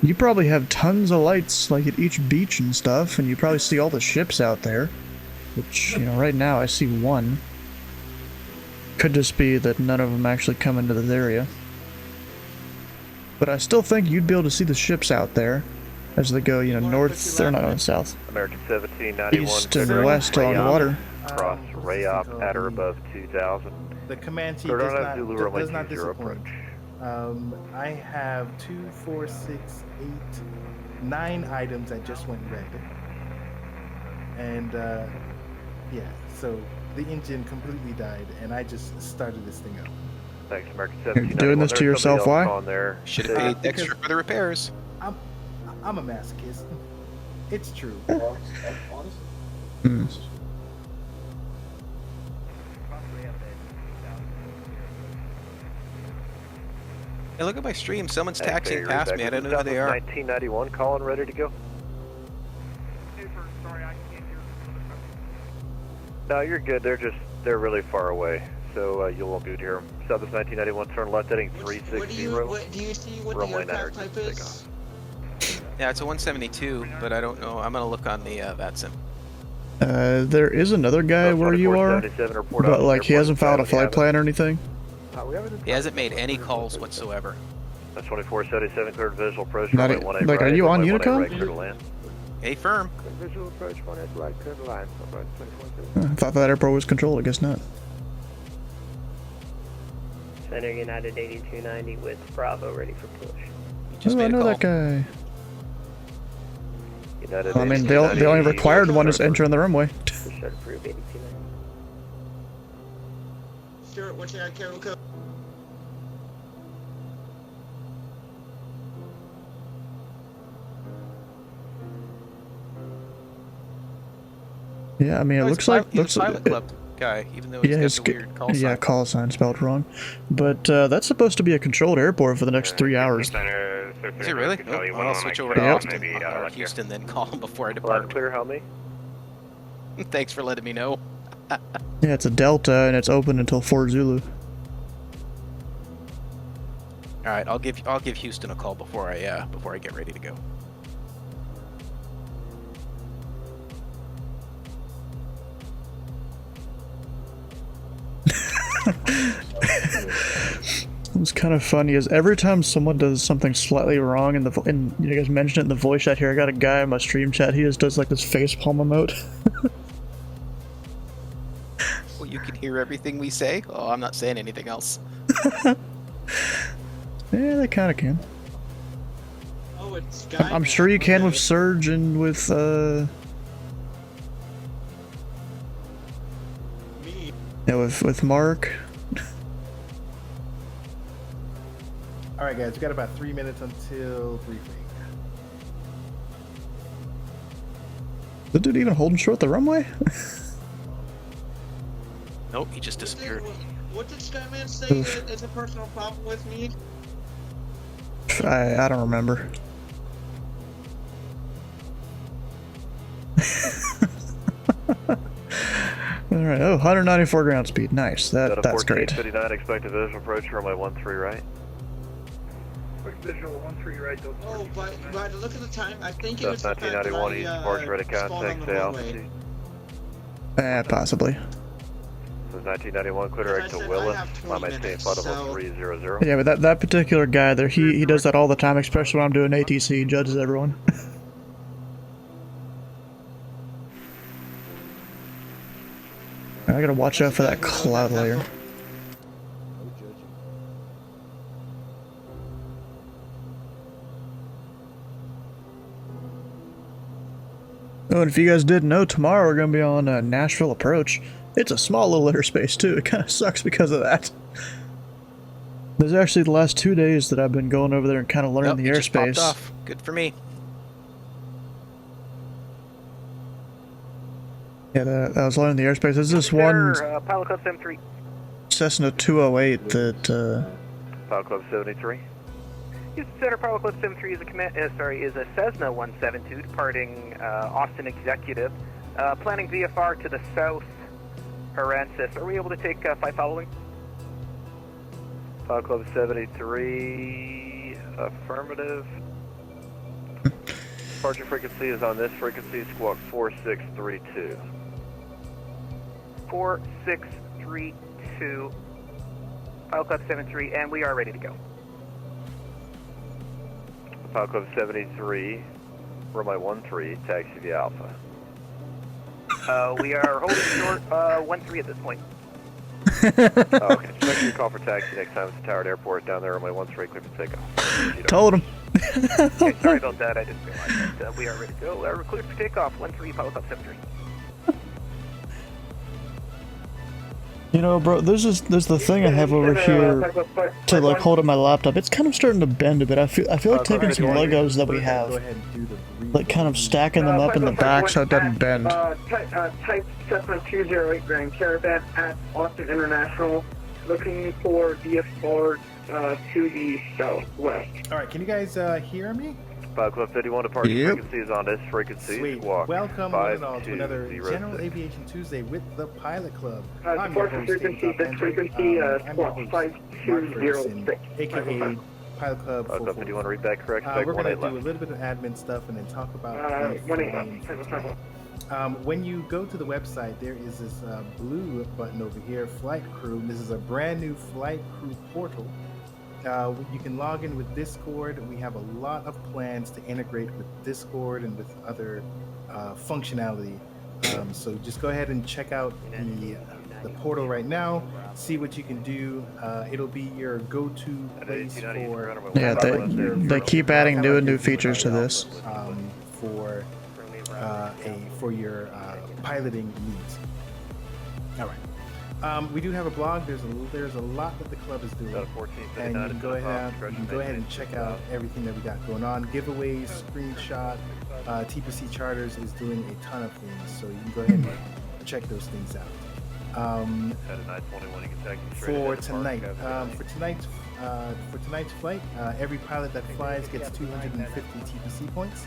You probably have tons of lights, like at each beach and stuff, and you probably see all the ships out there. Which, you know, right now I see one. Could just be that none of them actually come into this area. But I still think you'd be able to see the ships out there as they go, you know, north, they're not on south. American 1791, east and west on the water. Cross Rayop at or above 2000. The Comanche Zulu does not 20 disappoint. approach. I have 2, 4, 6, 8, 9 items that just went red. And yeah, so the engine completely died, and I just started this thing up. Thanks, American You're 1791. doing this to yourself, why? Should have paid extra for the repairs. I'm a masochist. It's true. Hey, look at my stream. Someone's Hey, taxiing Barry, past me. I don't know who they are. 1991 calling, ready to go. Hey, sir, sorry, I can't hear. No, you're good. They're really far away, so you won't be able to hear them. Southwest 1991, turn left heading 360. What do you see what the Runway aircraft 9 type take is? off. Yeah, it's a 172, but I don't know. I'm gonna look on the VATSIM. There is another guy where you are, 2477, report but out like he airport hasn't filed a inside when you flight have plan or anything. He hasn't made any calls whatsoever. it. 2477, cleared visual approach. Not runway 18 like, are right, you on runway 18 Unicom? right, clear to land. Hey, firm. Visual approach 1 at right, clear the line. I thought that airport was controlled. I guess not. Center United 8290 with Bravo ready for push. You just Oh, I made a know call. that guy. United I mean, the only required one is entering the runway. Push out approved 8290. Stuart, what's your carry code? Yeah, I mean, it Oh, looks he's a like he's a Pilot Club guy, even though he's got the weird call sign. call sign spelled wrong. But that's supposed to be a controlled airport for the next 3 hours. Is it really? Oh, I'll switch over to Houston, or Houston, then call him before I Line depart. clear, help me. Thanks for letting me know. Yeah, it's a Delta and it's open until 4 Zulu. All right, I'll give Houston a call before I get ready to go. What's kind of funny is every time someone does something slightly wrong and you guys mentioned it in the voice chat here, I got a guy in my stream chat, he just does like this facepalm emote. Well, you can hear everything we say. Oh, I'm not saying anything else. Yeah, they kind of can. Oh, it's Sky. I'm sure you can with Surge and with Me. yeah, with Mark. All right, guys, we got about 3 minutes until briefing. The dude even holding short the runway? Nope, he just disappeared. What did Skyman say is a personal problem with me? I don't remember. All right. Oh, 194 ground speed. Nice. That's great. 1459, expect a visual approach, runway 13 right. Quick visual 13 right, those Oh, by the look of the time, I think it was That's the fact that 1991, east departure, ready to spawned on contact, the stay runway. altitude. Possibly. This is 1991, clear direct to I Willis, have 20 climb maintain minutes, flight so- level 300. Yeah, but that particular guy there, he does that all the time, especially when I'm doing ATC. He judges everyone. I gotta watch out for that cloud layer. Oh, and if you guys didn't know, tomorrow we're gonna be on Nashville Approach. It's a small little airspace too. It kind of sucks because of that. There's actually the last 2 days that I've been going over there and kind of learning Nope, the he just popped airspace. off. Good for me. Yeah, I was learning the airspace. There's this one Pilot Club 73. Cessna 208 that Pilot Club 73. Houston Center, Pilot Club 73 is a Cessna 172 departing Austin Executive. Planning VFR to the south, Aransas. Are we able to take 5 following? Pilot Club 73, affirmative. Departure frequency is on this frequency, squawk 4632. 4632. Pilot Club 73, and we are ready to go. Pilot Club 73, runway 13, taxi via Alpha. We are holding short 13 at this point. Okay, just make sure you call for taxi next time it's a Towered Airport down there, runway 13, clear for takeoff. told him. Okay, sorry about that. I didn't realize that. We are ready to go. We're cleared for takeoff. 13, Pilot Club 73. You know, bro, there's the thing I have over here to like hold up my laptop. It's kind of starting to bend a bit. I feel like taking some Legos that we Go have, ahead and do the like kind of stacking them up in the back so it doesn't bend. Type Cessna 208 Grand Caravan at Austin International, looking for VFR to the southwest. All right, can you guys hear me? Pilot Club 51, departure Yep. frequency is on this frequency. Sweet. Squawk Welcome one and all to another 5206. General Aviation Tuesday with the Pilot Club. I'm your Departure host, frequency, Dave this Andrew. frequency, I'm your squawk host, Mark Ferguson, 5206. aka Pilot Club Pilot Club 51, read back correct. We're Expect going to 18 do a left. little bit of admin stuff and then talk about when you go to the website, there is this blue button over here, Flight Crew. This is a brand new Flight Crew portal. You can log in with Discord. We have a lot of plans to integrate with Discord and with other functionality. So just go ahead and check out the portal right now. See what you can do. It'll be your go-to place for. Yeah, they keep adding new and new features to this. For your piloting needs. All right. We do have a blog. There's a lot that the club is doing, and you can go ahead and check out everything that we got going on. Giveaways, screenshot. TPC Charters is doing a ton of things, so you can go ahead and check those things out. For tonight's flight, every pilot that flies gets 250 TPC points.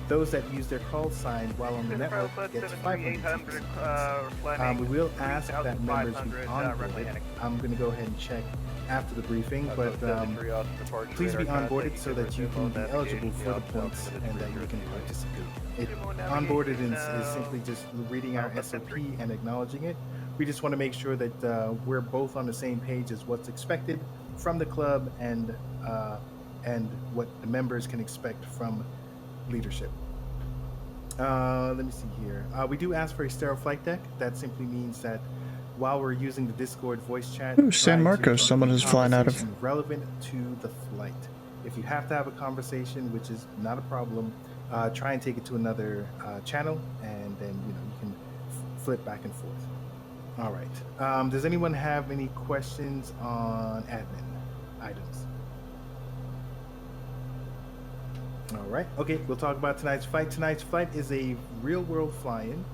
Those that use their call sign while on the network gets 500 TPC points. We will ask that members be onboarded. I'm going to go ahead and check after the briefing, but please be onboarded so that you can be eligible for the points and that you can participate. Onboarded is simply just reading our SOP and acknowledging it. We just want to make sure that we're both on the same page as what's expected from the club and what the members can expect from leadership. Let me see here. We do ask for a stereo flight deck. That simply means that while we're using the Discord voice chat, Ooh, San Marcos, someone is flying out of. Relevant to the flight. If you have to have a conversation, which is not a problem, try and take it to another channel, and then you can flip back and forth. All right. Does anyone have any questions on admin items? All right. Okay, we'll talk about tonight's flight. Tonight's flight is a real-world fly-in.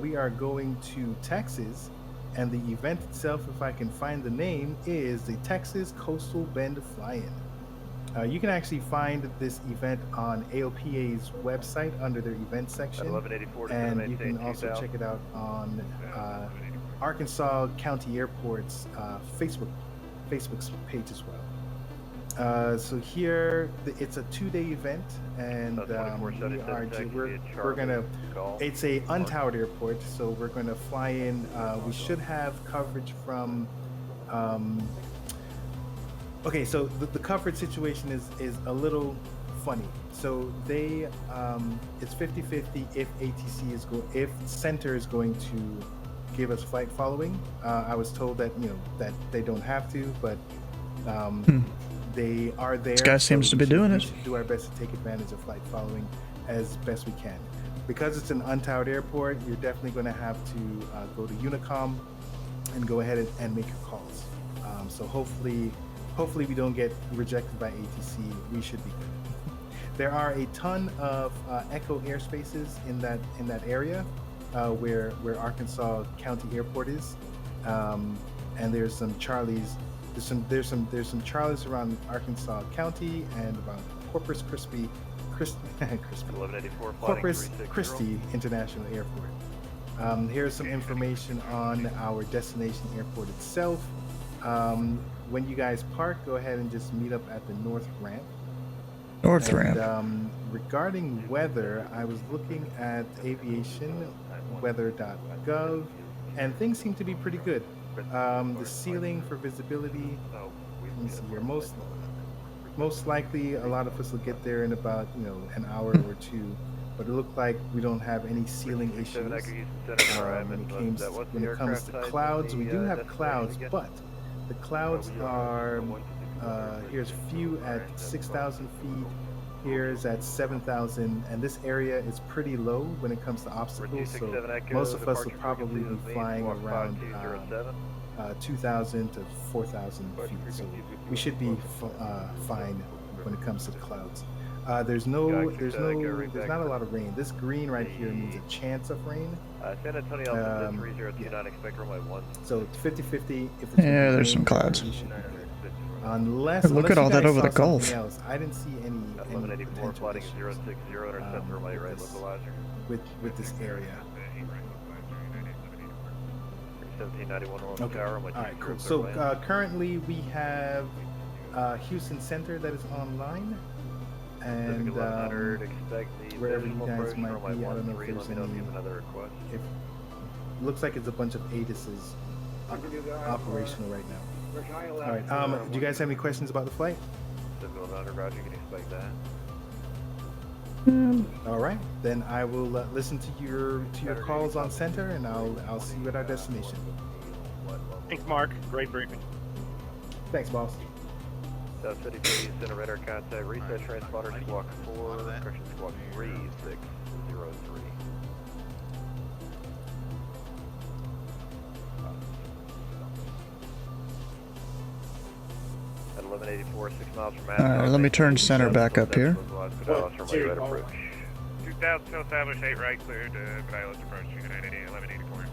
We are going to Texas, and the event itself, if I can find the name, is the Texas Coastal Bend Fly-In. You can actually find this event on AOPA's website under their event section, and you can also check it out on Arkansas County Airport's Facebook page as well. So here, it's a 2-day event, and we're gonna. It's a untowered airport, so we're gonna fly in. We should have coverage from. Okay, so the coverage situation is a little funny. So they, it's 50-50 if Center is going to give us flight following. I was told that that they don't have to, but. They are there. This guy seems to be doing it. We should do our best to take advantage of flight following as best we can. Because it's an untowered airport, you're definitely going to have to go to Unicom and go ahead and make your calls. So hopefully we don't get rejected by ATC. We should be good. There are a ton of Echo airspaces in that area where Arkansas County Airport is, and there's some Charlies. There's some Charlies around Arkansas County and around Corpus Christi International Airport. Here's some information on our destination airport itself. When you guys park, go ahead and just meet up at the North Ramp. Regarding weather, I was looking at aviation, weather.gov, and things seem to be pretty good. The ceiling for visibility, let me see here, most likely a lot of us will get there in about an hour or two, but it looked like we don't have any ceiling issues. When it comes to clouds, we do have clouds, but the clouds are here's few at 6,000 feet, here's at 7,000, and this area is pretty low when it comes to obstacles, so most of us will probably be flying around 2,000 to 4,000 feet, so we should be fine when it comes to the clouds. There's not a lot of rain. This green right here means a chance of rain. San Antonio Alpha 3029, expect runway 1. So 50-50. Yeah, there's some clouds. Unless Look at you all that guys over the saw something Gulf. else. I didn't see any 1184, potential flighting issues, 060, intercept runway right localizer. with this area. 1791 Orange Okay. Tower. All right, cool. So currently we have Houston Center that is online, and 1100, expect the wherever you visual guys approach, might runway be, I don't know if 13, there's let me know if you any. have another request. If looks like it's a bunch of ATIS's operational right now. All right. Do you guys have any questions about the flight? 1100, roger, you can expect that. All right, then I will listen to your calls on center, and I'll see you at our destination. Thanks, Mark. Great briefing. Thanks, boss. South City Police, center radar contact, reset transponder, squawk 4, correction, squawk 3603. At 1184, 6 miles from Alright, let me turn center back up here. 2000 establish 8 right, cleared pilot approach, United 1184.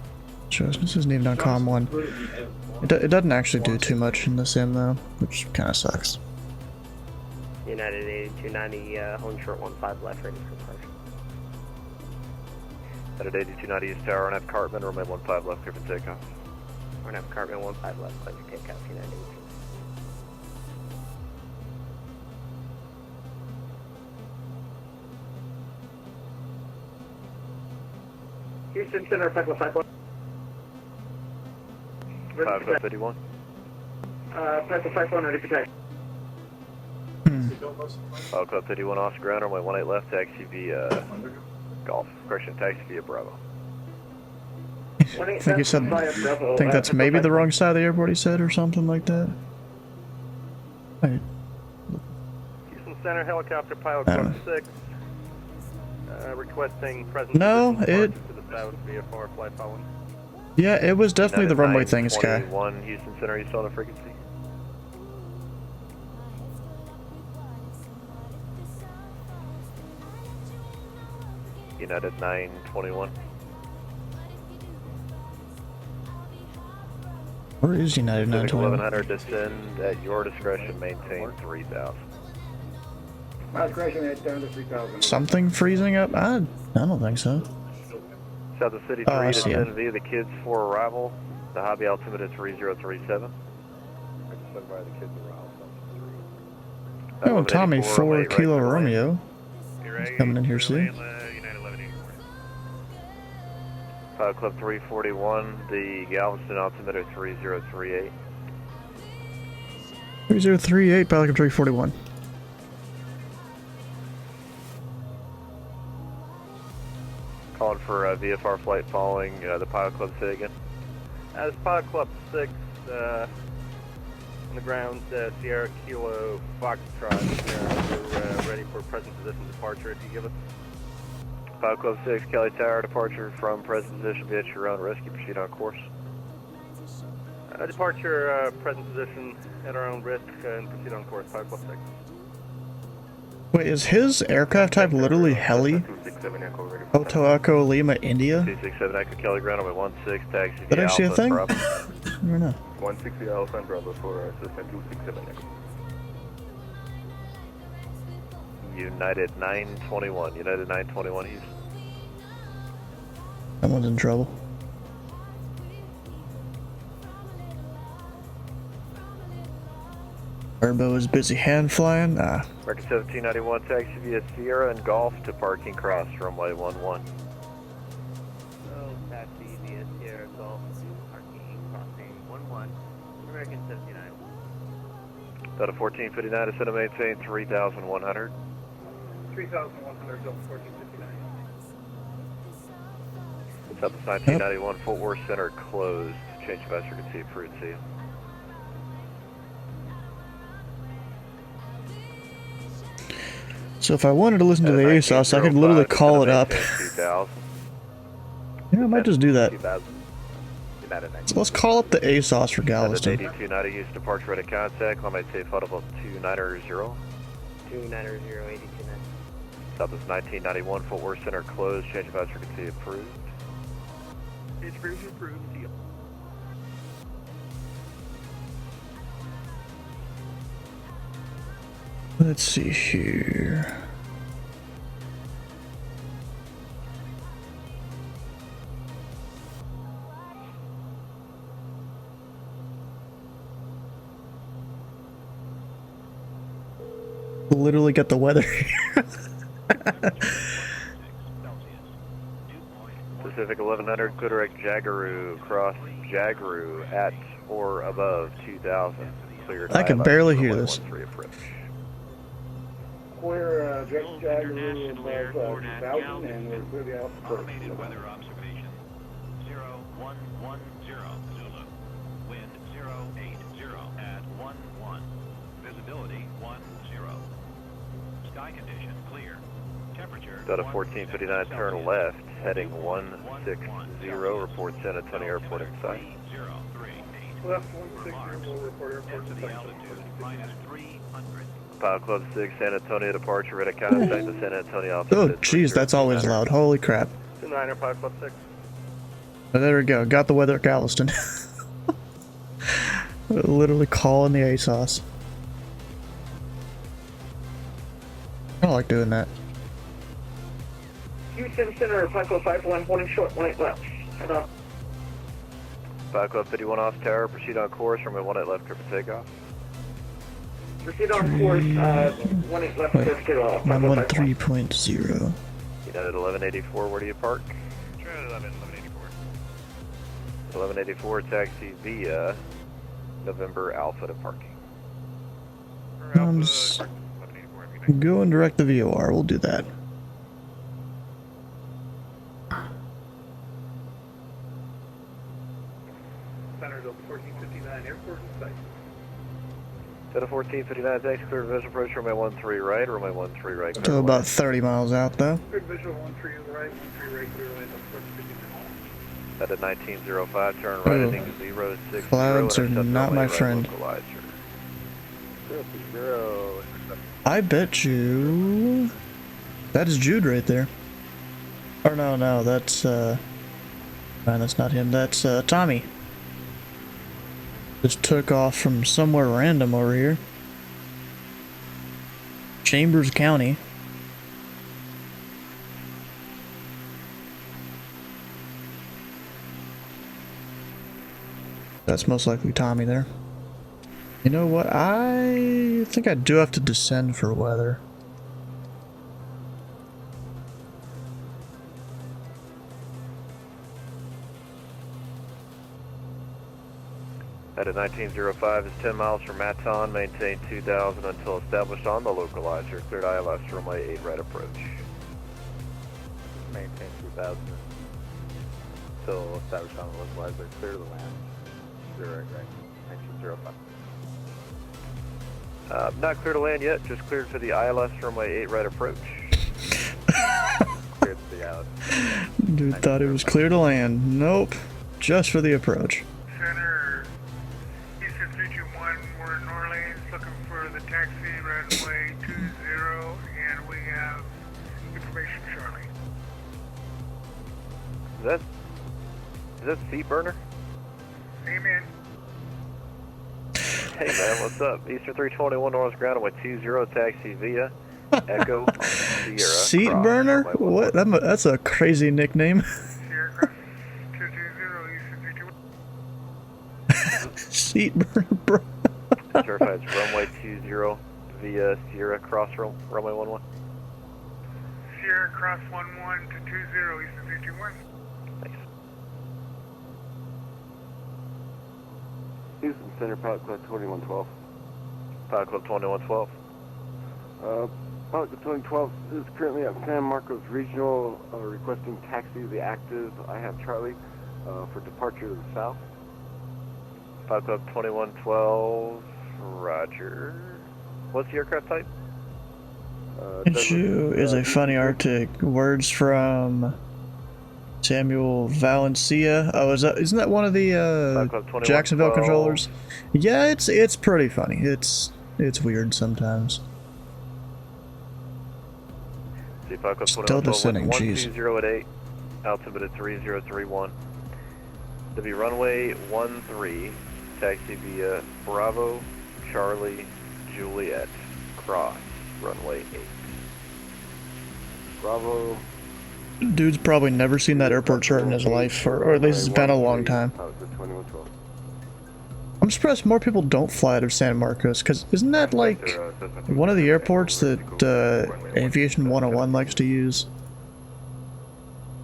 Just, this isn't even on COM 1. It doesn't actually do too much in the sim though, which kind of sucks. United 8290, home short 15 left, ready for departure. At 8290 East Tower, RNF Cartman, runway 15 left, clear for takeoff. RNF Cartman 15 left, clear for takeoff, United 82. Houston Center, 551. 551. 551, ready for taxi. Club 51 off ground, runway 18 left, taxi via Golf. Correction, taxi via Bravo. I think he said, I think that's maybe the wrong side of the airport he said, or something like that. Right. Houston Center, helicopter pilot I don't Club 6. Requesting presence No, to the south via far flight following. Yeah, it was definitely the runway thing, Sky. 21 Houston Center, you saw the frequency. United 921. Where is United Pacific 921? 1100, descend at your discretion, maintain 3000. My discretion is down to 3,000. Something freezing up? I don't think so. South of City 3, Oh, I see descend him. via the kids for arrival. The hobby altimeter 3037. I just sent by the kids arrival. Oh, Tommy, 4 Kilo Romeo. He's coming in here soon. United 1184. Pilot Club 341, the Galveston altimeter 3038. 3038, Pilot Club 341. Calling for VFR flight following the Pilot Club, say again. As Pilot Club 6, on the ground, Sierra Kilo Foxtrot, we're ready for present position departure if you give us. Pilot Club 6, Kelly Tower, departure from present position via your own risk. You proceed on course. Departure, present position at our own risk, and proceed on course, Pilot Club 6. Wait, is his aircraft type literally heli? 267 Echo, ready for Hotel Echo Lima, India? 267 Echo Kelly ground over 16, taxi That via actually a Alpha thing? Bravo. I don't know. 160 Alpha and Bravo for assistant 267 Echo. United 921, United 921 Houston. Someone's in trouble. Turbo is busy hand flying. American 1791, taxi via Sierra and Golf to parking cross, runway 11. So, taxi via Sierra Golf to parking crossing 11, American 79. Delta 1459, descend and maintain 3100. 3,100, Delta 1459. Southwest 1991, Fort Worth Center closed. Change of vector, can see approved, see you. So if I wanted to listen to the ASOS, I could literally call it up. 2000. Yeah, I might just do that. 2000. So let's call up the ASOS for Galveston. 8290, use departure ready contact. Climb safe audible 290. 290, 8290. Southwest 1991, Fort Worth Center closed. Change of vector, can see approved. It's approved, see you. Let's see here. Literally got the weather here. Pacific 1100, Kudirect Jagaru, cross Jagaru at or above 2000. Cleared. I can barely hear this. Approach. Clear, Jagger above 2000, and we're clearly out first. Weather observation 0110 Zulu. Wind 080 at 11. Visibility 10. Sky condition clear. Temperature. Got a 1459 turn left, heading 160. Report San Antonio Airport in sight. Left 160, we'll report airport in sight. Pilot Club 6, San Antonio departure, ready to contact the San Antonio office. Oh, jeez, that's always loud. Holy crap. 29er, Pilot Club 6. Oh, there we go. Got the weather at Galveston. Literally calling the ASOS. I don't like doing that. Houston Center, Pilot Club 51, holding short, 18 left. Head up. Pilot Club 51 off tower, proceed on course, runway 18 left, clear for takeoff. Proceed on course, 18 left, clear for takeoff. 113.0. United 1184, where do you park? United 1184. 1184, taxi via November Alpha to parking. Go and direct the VOR. We'll do that. Centerville 1459, airport in sight. Delta 1459, thanks, clear visual approach, runway 13 right, runway 13 right. So about 30 miles out, though. Clear visual 13 right, 13 right, clear land on 1459. At a 1905, turn right, Oh. heading 060. Clouds are intercept not runway my right, friend. localizer. 060. I bet you... That is Jude right there. Or no, that's, Man, that's not him. That's, Tommy. Just took off from somewhere random over here. Chambers County. That's most likely Tommy there. You know what? I think I do have to descend for weather. At a 1905 is 10 miles from Maton, maintain 2000 until established on the localizer, cleared ILS runway 8 right approach. Maintain 2000 until established on the localizer, clear to the land. 0 right, 1905. Not clear to land yet, just cleared for the ILS runway 8 right approach. Cleared to the ILS. Dude thought it was clear to land. Nope. Just for the approach. Center, Eastern 321, we're in Orleans, looking for the taxi, runway 20, and we have information shortly. Is that seat burner? Amen. Hey man, what's up? Eastern 321 North Ground, runway 20, taxi via Echo Sierra. Seat cross burner? runway What? That's a crazy nickname. Sierra Cross 220, Eastern 321. Seat burner, bro. Certified it's runway 20 via Sierra Cross runway 11. Sierra Cross 11 to 20, Eastern 321. Thanks. Houston Center, Pilot Club 2112. Pilot Club 2112. Pilot Club 2012 is currently at San Marcos Regional, requesting taxi to the active. I have Charlie for departure to the south. Pilot Club 2112, roger. What's the aircraft type? Issue is a funny Arctic. Words from Samuel Valencia. Oh, isn't that one of the Jacksonville controllers? Yeah, it's pretty funny. It's weird sometimes. Still descending, jeez. 120 at 8, altimeter at 3031. To be runway 13, taxi via Bravo, Charlie, Juliet, cross, runway 8. Bravo. Dude's probably never seen that airport chart in his life, or at least it's been a long time. I'm surprised more people don't fly out of San Marcos, because isn't that like one of the airports that Aviation 101 likes to use?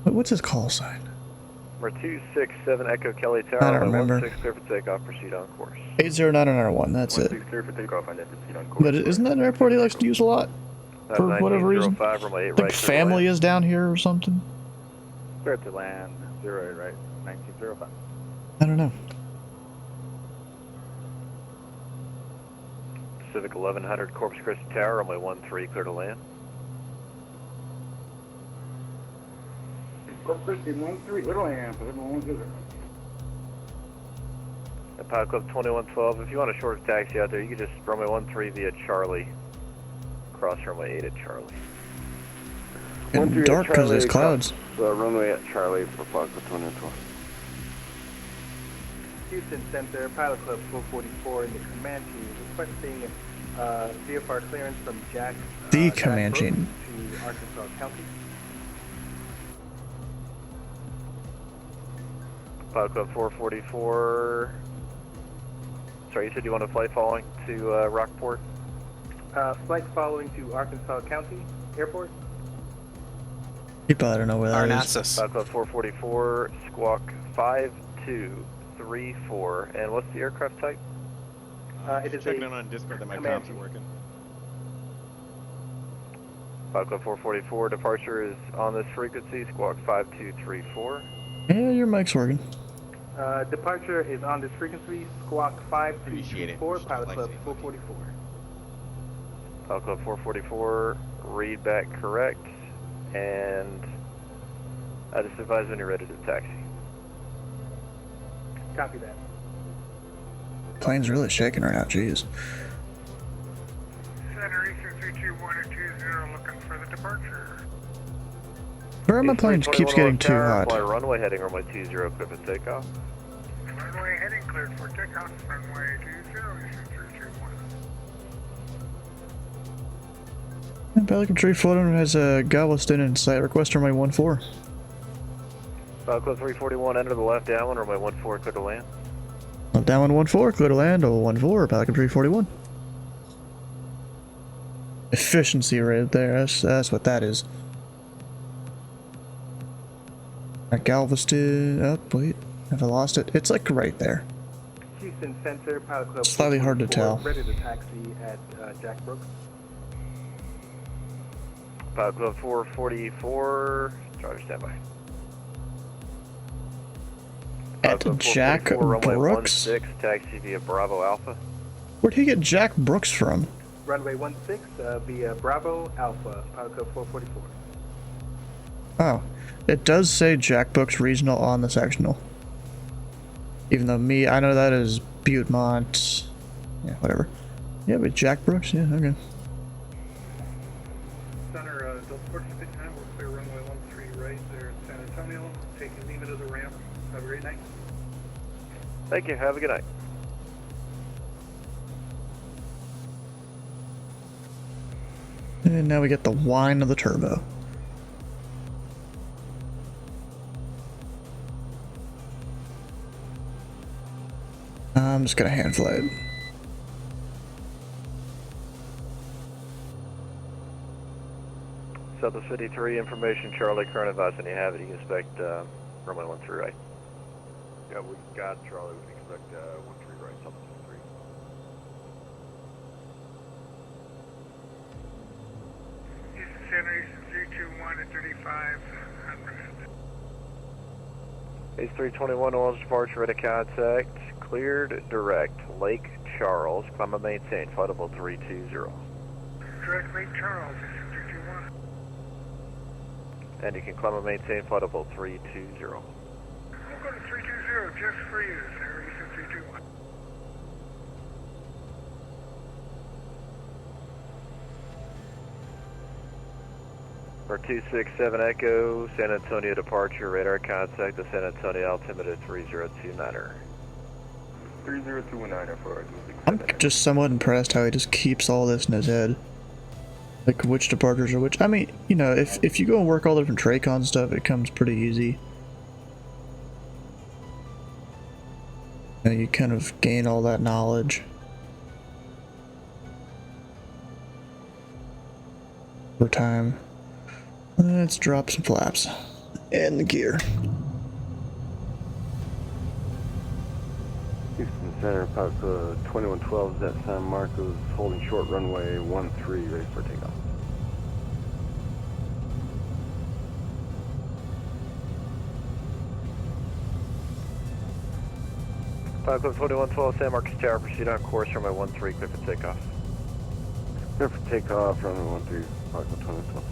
What's his call sign? Number 267 Echo Kelly Tower. I don't remember. 16 clear for takeoff, proceed on course. 80991, that's it. Clear for takeoff, and proceed on course. But isn't that an airport he likes to use a lot? For whatever reason? Runway 8 The right, family is down here or something? Clear to land, 08 right, 1905. I don't know. Pacific 1100 Corpus Christi Tower, runway 13, clear to land. Corpus Christi 13, little land, Pacific 110. At Pilot Club 2112, if you want a short taxi out there, you can just runway 13 via Charlie. Cross runway 8 at Charlie. Getting dark because there's clouds. Runway at Charlie for Pilot Club 2112. Houston Center, Pilot Club 444 in the Comanche, requesting VFR clearance from Jack. The Jack Comanche. Brooks to Arkansas County. Pilot Club 444. Sorry, you said you want a flight following to Rockport? Flight following to Arkansas County Airport. You probably don't know where that is. Parnassus. Pilot Club 444, squawk 5234. And what's the aircraft type? It is Checking a in on Discord that my Comanche. comps are working. Pilot Club 444, departure is on this frequency, squawk 5234. Yeah, your mic's working. Departure is on this frequency, squawk 5234, Pilot Club 444. Pilot Club 444, read back correct, and I just advise when you're ready to taxi. Copy that. Plane's really shaking right now, jeez. Center Eastern 321 and 20, looking for the departure. Where are my planes keeps getting too hot. Fly runway heading runway 20, clear for takeoff. Runway heading cleared for takeoff, runway 20, Eastern 321. Pelican Tree Floating has a Galveston in sight. Request runway 14. Pilot Club 341, enter the left downwind, runway 14, clear to land. Left downwind 14, clear to land, 14, Pelican Tree 41. Efficiency right there, that's what that is. Galveston, oh wait, have I lost it? It's like right there. Houston Center, Pilot Club Slightly hard to 444, tell. ready to taxi at Jack Brooks. Pilot Club 444, Charger standby. At Jack 444, runway Brooks? 16, taxi via Bravo Alpha. Where'd he get Jack Brooks from? Runway 16 via Bravo Alpha, Pilot Club 444. Oh, it does say Jack Brooks Regional on the sectional. Even though I know that is Butte-Mont. Yeah, whatever. Yeah, but Jack Brooks, yeah, okay. Center, don't port at this time. We'll clear runway 13 right there at San Antonio. Taking Lima to the ramp. Have a great night. Thank you, have a good night. And now we get the whine of the turbo. I'm just gonna hand fly it. Southwest 53, information, Charlie, current advice, and you have it. You can expect runway 13 right. Yeah, we got Charlie. We can expect 13 right, Southwest 53. Houston Center, Eastern 321 at 3500. Ace 321, oils departure, ready to contact. Cleared direct, Lake Charles, climb and maintain, flightable 320. Direct Lake Charles, Eastern 321. And you can climb and maintain, flightable 320. We'll go to 320 just for you, Center Eastern 321. For 267 Echo, San Antonio departure, radar contact the San Antonio altimeter 3029er. 3029er for I'm just somewhat impressed how he just keeps all this in his head. Like which departures are which. I mean, you know, if you go and work all the different Tracon stuff, it comes pretty easy. And you kind of gain all that knowledge over time. Let's drop some flaps and the gear. Houston Center, Pilot 2112 is at San Marcos, holding short runway 13, ready for takeoff. Pilot Club 2112, San Marcos Tower, proceed on course from my 13, clear for takeoff. Clear for takeoff, runway 13, Pilot Club 2112.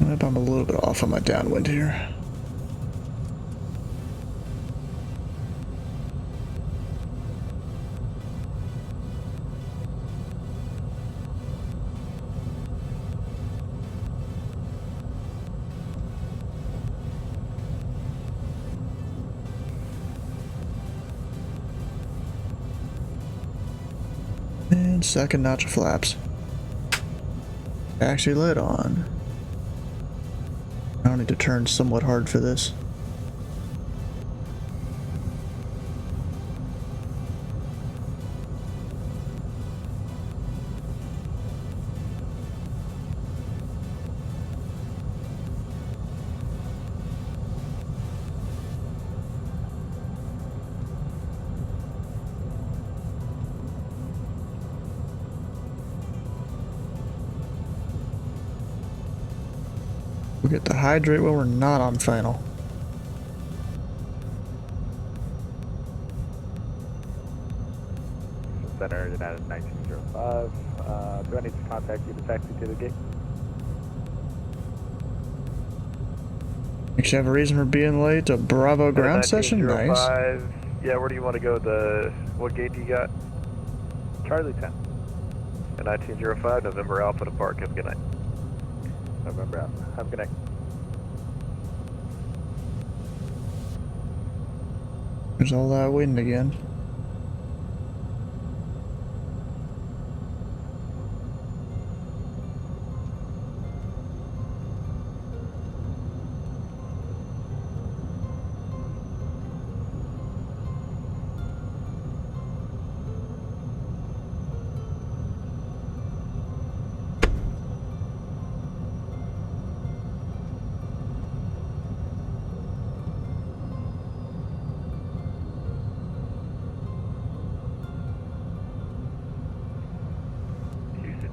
Yep, I'm a little bit off on my downwind here. And second notch of flaps. Taxi lid on. I need to turn somewhat hard for this. We get to hydrate when we're not on final. Center, United 1905. Do I need to contact you to taxi to the gate? Actually have a reason for being late. A Bravo ground session? Nice. Yeah, where do you want to go? What gate do you got? Charlie 10. And 1905, November Alpha to park. Have a good night. November Alpha. Have a good night. There's all that wind again.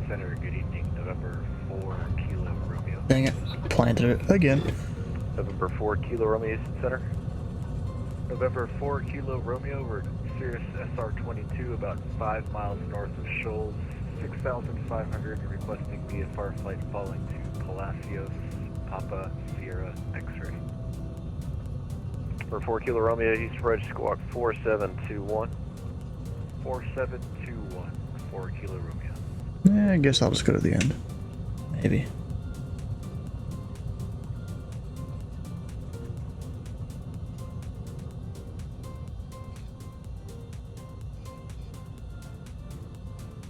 Center, good evening. November 4 Kilo Romeo. Dang it. Planted it again. November 4 Kilo Romeo, Houston Center. November 4 Kilo Romeo, we're Cirrus SR-22 about 5 miles north of Shoals, 6,500, requesting VFR flight following to Palacios, Papa, Sierra, X-ray. For 4 Kilo Romeo, Houston Approach Squawk 4721. 4721, 4 Kilo Romeo. Yeah, I guess I'll just go to the end. Maybe.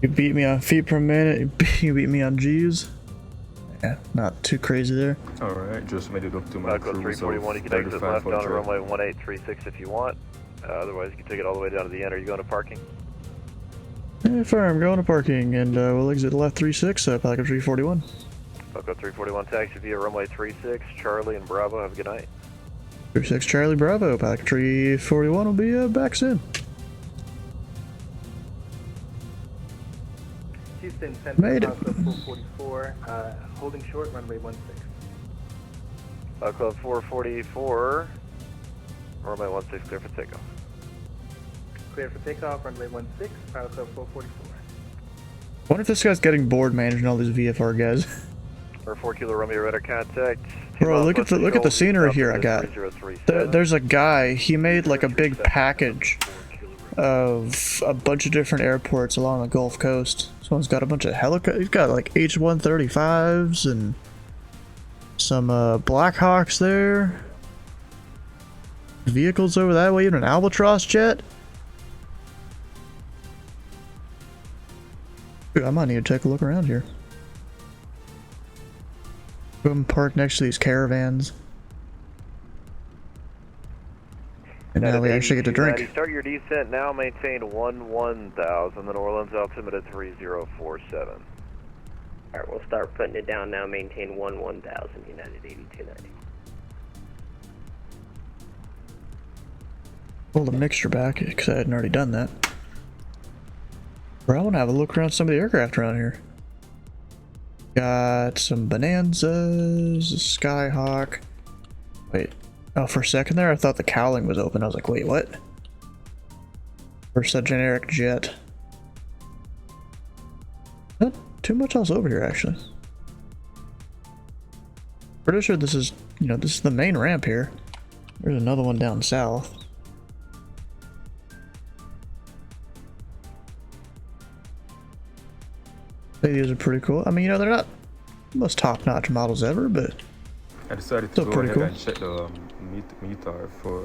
You beat me on feet per minute, you beat me on G's. Yeah, not too crazy there. Alright, just made it up to my Code 341, you can exit left on runway 1836 if you want. Otherwise, you can take it all the way down to the end. Are you going to parking? Yeah, firm, going to parking, and we'll exit left 36, Pelican 341. Code 341, taxi via runway 36, Charlie and Bravo, have a good night. 36 Charlie Bravo, Pelican 341 will be back soon. Houston Center, Made it. Club 444, holding short, runway 16. Club 444, runway 16, clear for takeoff. Clear for takeoff, runway 16, Pilot Club 444. Wonder if this guy's getting bored managing all these VFR guys. Or 4 Kilo Romeo radar contact. Bro, look at the scenery here I got. There's a guy, he made like a big package of a bunch of different airports along the Gulf Coast. This one's got a bunch of helicopters, he's got like H-135s and some Blackhawks there. Vehicles over that way, even an Albatross jet. Dude, I might need to take a look around here. Go and park next to these caravans. And now we actually get to drink. Start your descent now, maintain 11,000, then Orleans altimeter 3047. Alright, we'll start putting it down now, maintain 11,000, United 8290. Pull the mixture back, because I hadn't already done that. Bro, I want to have a look around some of the aircraft around here. Got some Bonanzas, a Skyhawk. Wait. Oh, for a second there, I thought the cowling was open. I was like, wait, what? First, a generic jet. Not too much else over here, actually. Pretty sure this is, you know, this is the main ramp here. There's another one down south. These are pretty cool. I mean, you know, they're not the most top-notch models ever, but I decided to still go pretty ahead cool. and check the meter for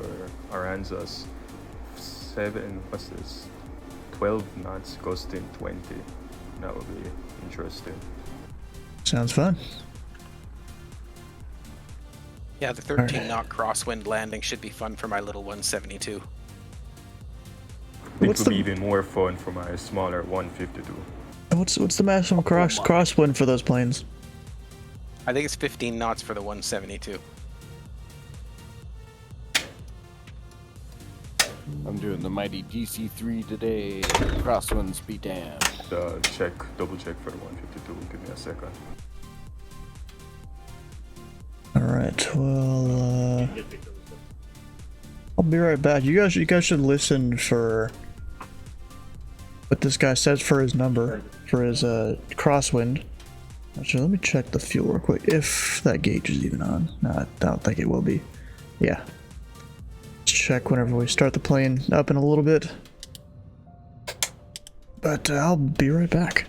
Aranza's 12 knots, gusting 20. That would be interesting. Sounds fun. Yeah, the 13-knot crosswind landing should be fun for my little 172. It would be even more fun for my smaller 152. What's the maximum crosswind for those planes? I think it's 15 knots for the 172. I'm doing the mighty DC-3 today. Crosswinds be damned. Double check for the 152. Give me a second. Alright, well, I'll be right back. You guys should listen for what this guy says for his number, for his crosswind. Actually, let me check the fuel real quick, if that gauge is even on. No, I don't think it will be. Yeah. Let's check whenever we start the plane up in a little bit. But I'll be right back.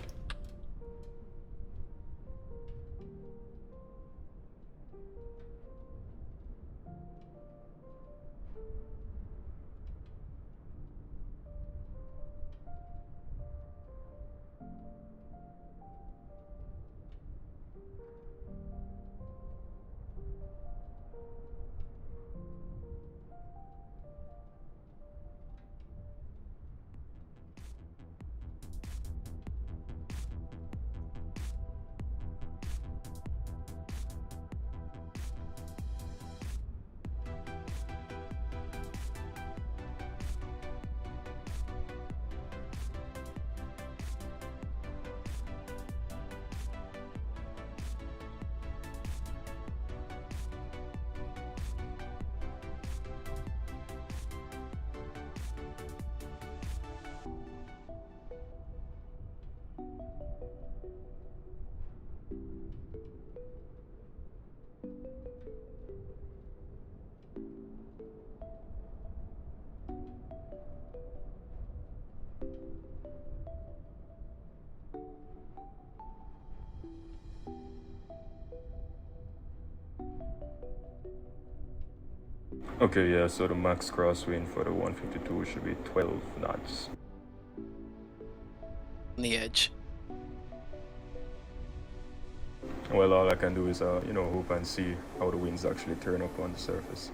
Okay, yeah, so the max crosswind for the 152 should be 12 knots. On the edge. Well, all I can do is, you know, hope and see how the winds actually turn up on the surface.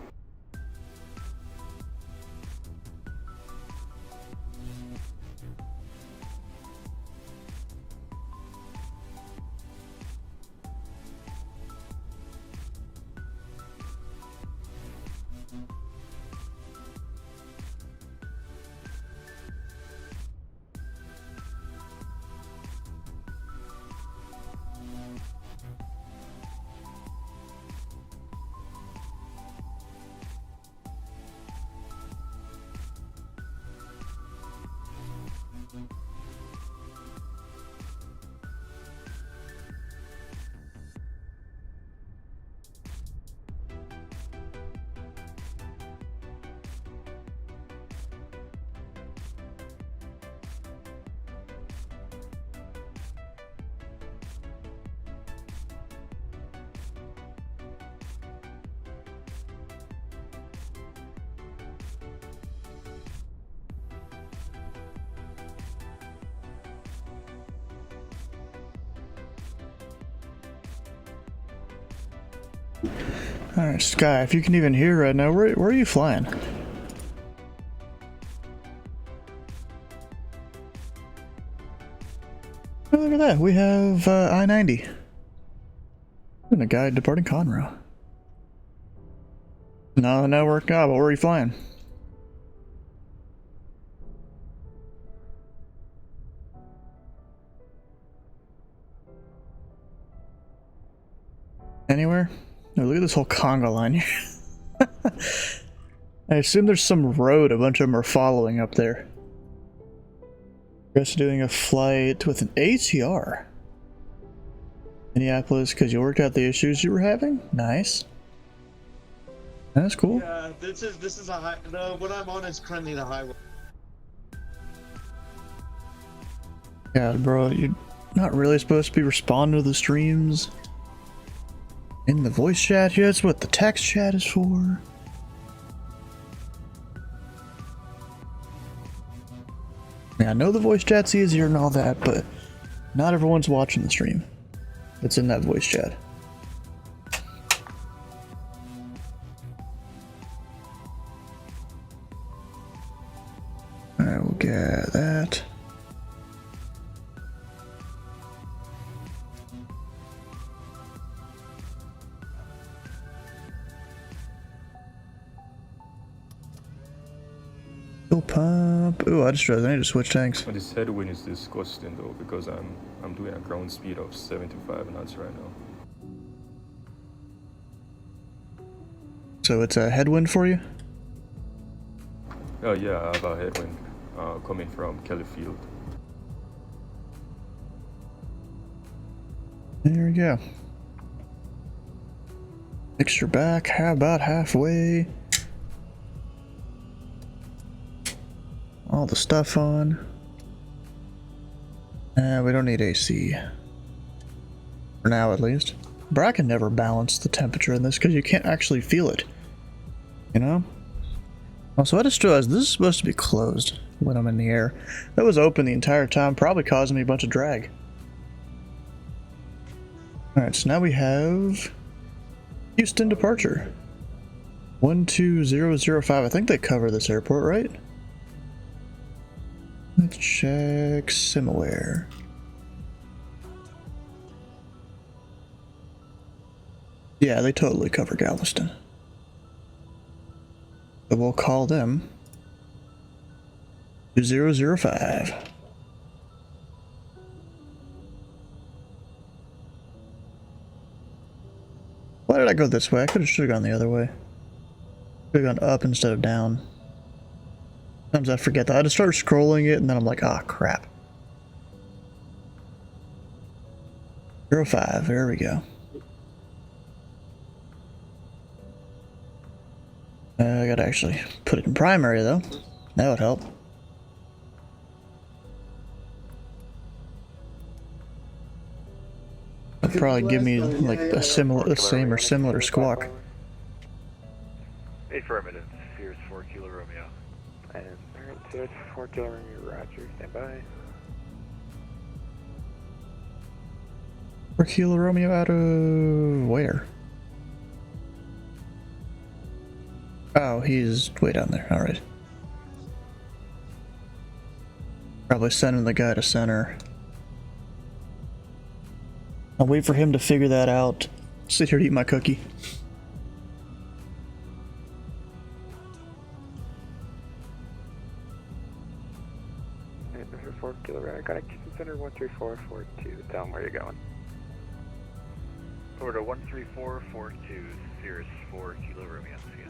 Alright, Sky, if you can even hear right now, where are you flying? Oh, look at that. We have I-90. And a guy departing Conroe. No, we're but where are you flying? Anywhere? No, look at this whole conga line here. I assume there's some road a bunch of them are following up there. Just doing a flight with an ATR. Minneapolis, because you worked out the issues you were having? Nice. That's cool. Yeah, this is a high. No, what I'm on is currently the highway. Yeah, bro, you're not really supposed to be responding to the streams in the voice chat here. That's what the text chat is for. Yeah, I know the voice chat's easier and all that, but not everyone's watching the stream. It's in that voice chat. Alright, we'll get that. Fuel pump. Ooh, I just realized I need to switch tanks. This headwind is disgusting though, because I'm doing a ground speed of 75 knots right now. So it's a headwind for you? Oh yeah, I have a headwind coming from Kelly Field. There we go. Mixture back, how about halfway? All the stuff on. We don't need AC. For now, at least. But I can never balance the temperature in this because you can't actually feel it. You know? Also, I just realized this is supposed to be closed when I'm in the air. That was open the entire time, probably causing me a bunch of drag. Alright, so now we have Houston departure. 12005. I think they cover this airport, right? Let's check Simaware. Yeah, they totally cover Galveston. So we'll call them 2005. Why did I go this way? I should have gone the other way. Should have gone up instead of down. Sometimes I forget that. I just start scrolling it and then I'm like, ah, crap. 05, there we go. I gotta actually put it in primary though. That would help. It'd probably give me like the same or similar squawk. Affirmative. Here's 4 Kilo Romeo. And alright, so it's 4 Kilo Romeo, roger, stand by. 4 Kilo Romeo out of where? Oh, he's way down there, alright. Probably sending the guy to center. I'll wait for him to figure that out. Sit here to eat my cookie. And this is 4 Kilo Romeo, got a Houston Center 13442, tell him where you're going. Order 13442, Cirrus 4 Kilo Romeo. See ya.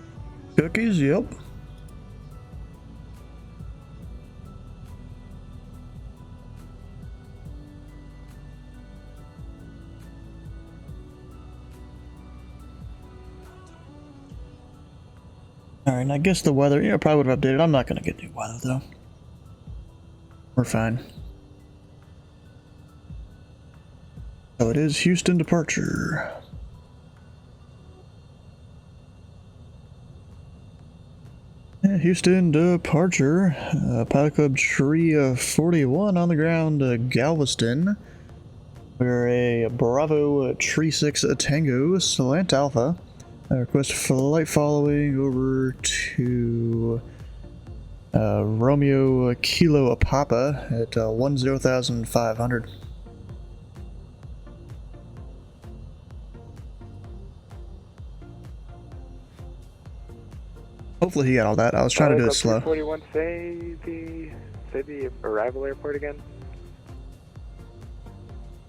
Cookies, yep. Alright, and I guess the weather, you know, probably would have updated. I'm not going to get new weather, though. We're fine. So it is Houston departure. Yeah, Houston departure. Pilot Club Tree 41 on the ground, Galveston. We're a Bravo Tree 6 Tango Slant Alpha. Request flight following over to Romeo Kilo Papa at 10,500. Hopefully he got all that. I was trying to do it slow. 41, say the arrival airport again.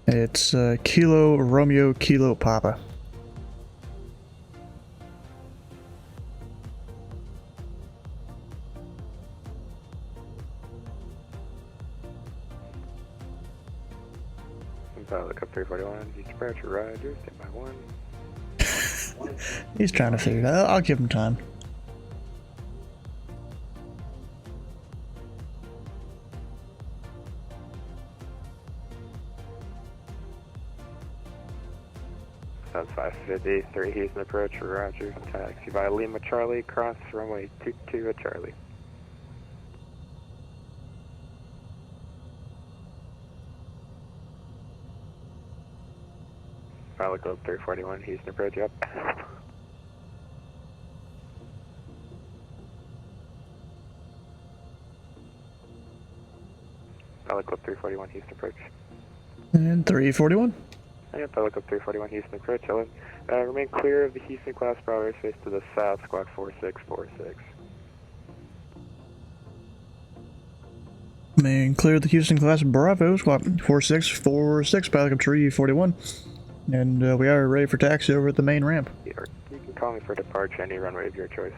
It's Kilo Romeo Kilo Papa. Look up 341, each departure, Roger, stand by 1. He's trying to figure it out. I'll give him time. Sounds 553, Houston approach, Roger, taxi by Lima Charlie, cross runway 22 at Charlie. Pilot Club 341, Houston approach, yep. Pilot Club 341, Houston approach. And 341. Yeah, Pilot Club 341, Houston approach, Ellen. Remain clear of the Houston class Bravo airspace to the south, squawk 4646. Remain clear of the Houston class Bravo, squawk 4646, Pilot Club 341. And we are ready for taxi over at the main ramp. You can call me for departure, any runway of your choice.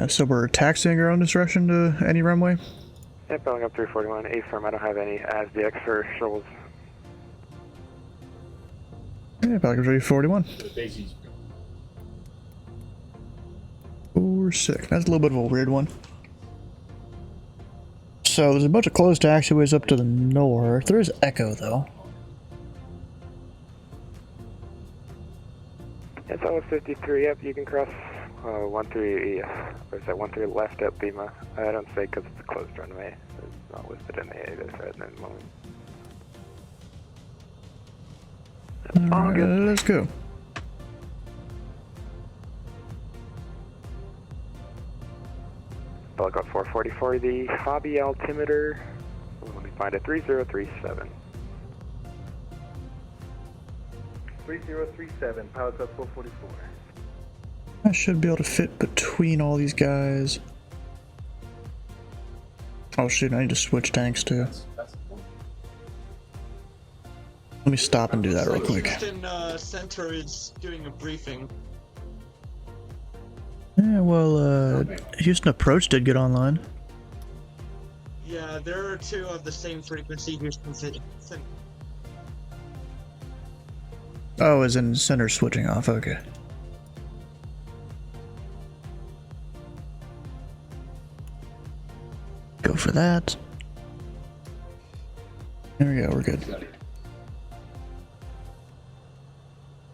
So we're taxiing our own discretion to any runway? Yeah, Pilot Club 341, A-firm, I don't have any ASDX for Shoals. Yeah, Pilot Club 341. 46. That's a little bit of a weird one. So there's a bunch of closed taxiways up to the north. There is Echo though. It's almost 53, yep, you can cross 13, or is that 13 left at Lima? I don't say because it's a closed runway. It's not listed in the AVIS at the moment. Alright, let's go. Pilot Club 444, the hobby altimeter, let me find it, 3037. 3037, Pilot Club 444. I should be able to fit between all these guys. Oh shoot, I need to switch tanks too. Let me stop and do that real quick. Houston Center is doing a briefing. Yeah, well, Houston Approach did get online. Yeah, there are two of the same frequency Houston City. Oh, as in center switching off, okay. Go for that. There we go, we're good.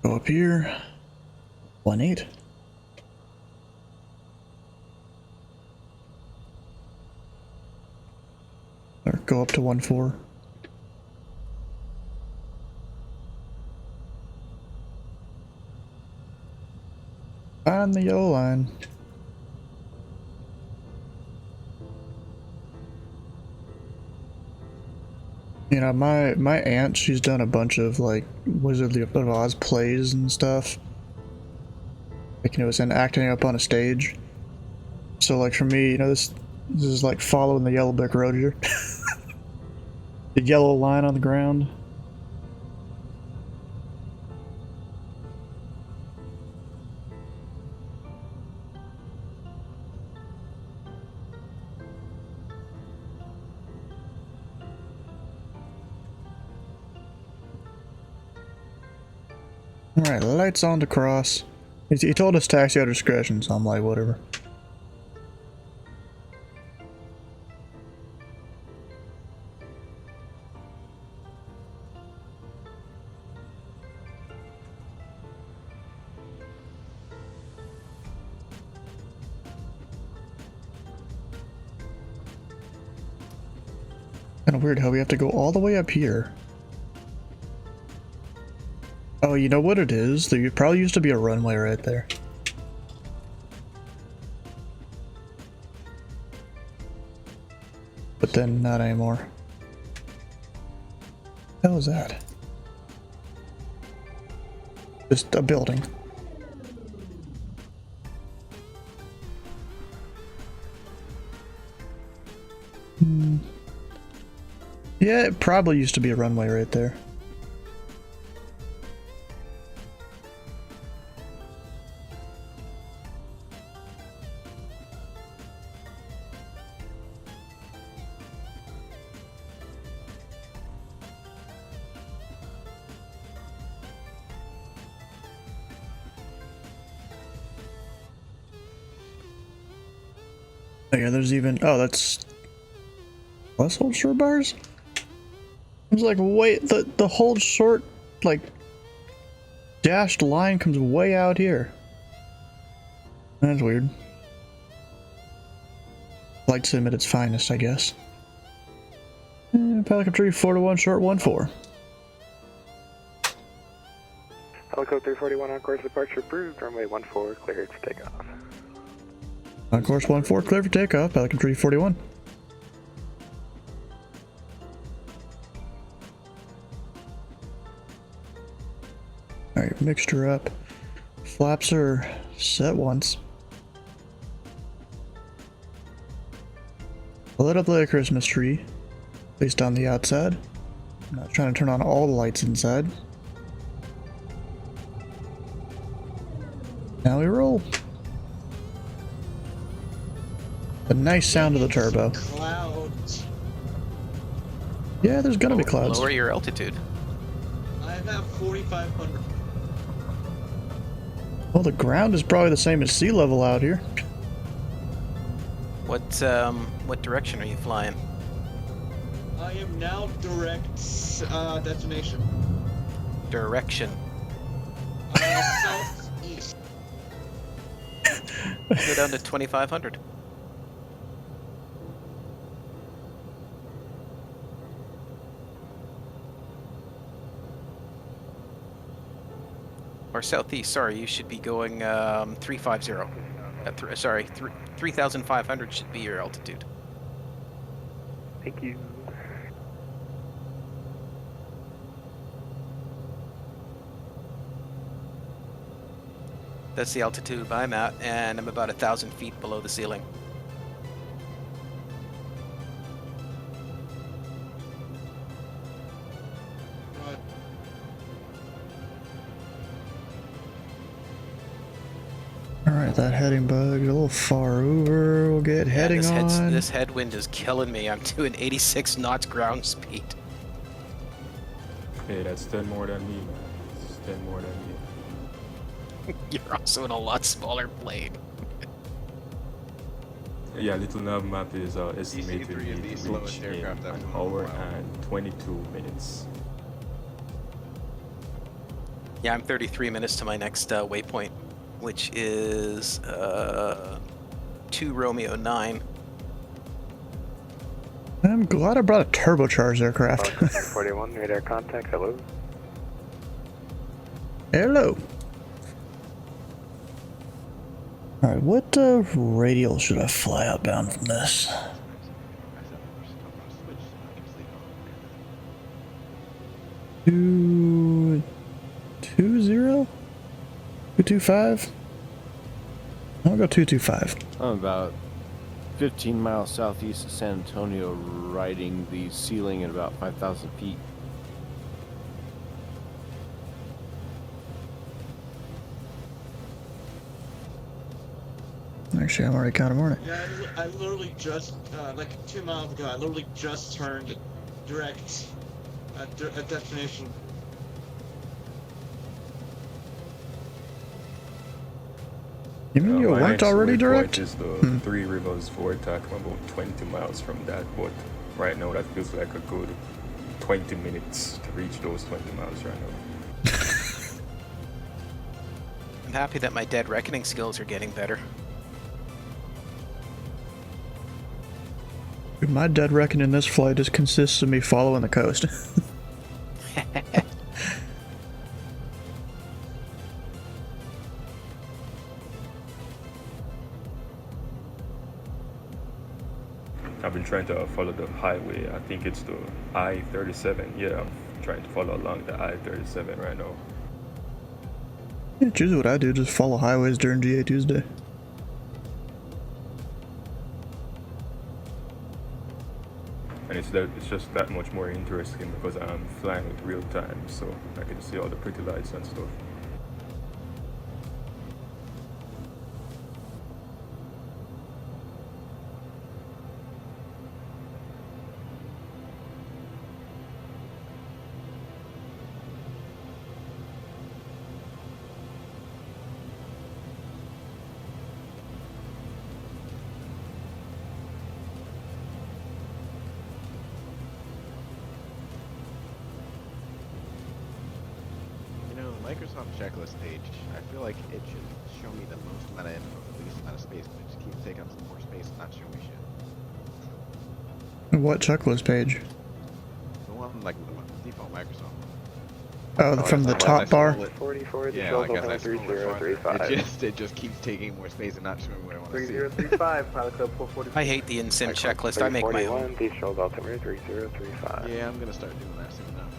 Go up here. 1-8. Or go up to 1-4. Find the yellow line. You know, my aunt, she's done a bunch of like Wizard of Oz plays and stuff. Like, you know, it's in acting up on a stage. So like for me, you know, this is like following the yellow brick road here. The yellow line on the ground. Alright, lights on to cross. He told us taxi at discretion, so I'm like, whatever. Kind of weird how we have to go all the way up here. Oh, you know what it is? There probably used to be a runway right there. But then not anymore. What the hell is that? Just a building. Yeah, it probably used to be a runway right there. Oh yeah, there's even, oh, that's less hold short bars? It's like, wait, the hold short, like, dashed line comes way out here. That's weird. Flight sim at its finest, I guess. Pelican 341 short 14. Helico 341 on course departure approved, runway 14 cleared for takeoff. On course 14 clear for takeoff, Pelican 341. Alright, mixture up. Flaps are set once. Lit up like a Christmas tree. Placed on the outside. I'm not trying to turn on all the lights inside. Now we roll. The nice sound of the turbo. Clouds. Yeah, there's gonna be clouds. Lower your altitude. I have 4,500. Well, the ground is probably the same as sea level out here. What direction are you flying? I am now direct destination. Direction. Southeast. Go down to 2,500. Or southeast, sorry, you should be going 350. 3,500 should be your altitude. Thank you. That's the altitude I'm at, and I'm about 1,000 feet below the ceiling. Alright, that heading bug a little far over. We'll get heading on. This headwind is killing me. I'm doing 86 knots ground speed. Hey, that's 10 more than me, man. It's 10 more than me. You're also in a lot smaller plane. Yeah, Little Nav map is estimated me to reach in an hour and 22 minutes. Yeah, I'm 33 minutes to my next waypoint, which is 2 Romeo 9. I'm glad I brought a turbocharged aircraft. 41 radar contact, hello. Hello. Alright, what radial should I fly outbound from this? 220? 225? I'll go 225. I'm about 15 miles southeast of San Antonio, riding the ceiling at about 5,000 feet. Actually, I'm already kind of morning. Yeah, I literally just, like 2 miles ago, I literally just turned direct at destination. You mean you My went next already waypoint direct? is the Three Rivers Vortex. I'm about 20 miles from that, but right now that feels like a good 20 minutes to reach those 20 miles right now. I'm happy that my dead reckoning skills are getting better. My dead reckoning in this flight just consists of me following the coast. I've been trying to follow the highway. I think it's the I-37. Yeah, I'm trying to follow along the I-37 right now. Yeah, it's usually what I do, just follow highways during GA Tuesday. And it's just that much more interesting because I'm flying with real time, so I can see all the pretty lights and stuff. Microsoft checklist page, I feel like it should show me the most amount of info, the least amount of space, but it just keeps taking up some more space and not showing me shit. What checklist page? The one like the default Microsoft. Oh, from the top bar? 44, the Yeah, I guess I 3035. it just keeps taking more space and not showing me what I want to see. 3035, pilot code 440. I hate the in-sim checklist. I make my own. The Charles Altimeter 3035. Yeah, I'm gonna start doing that soon enough.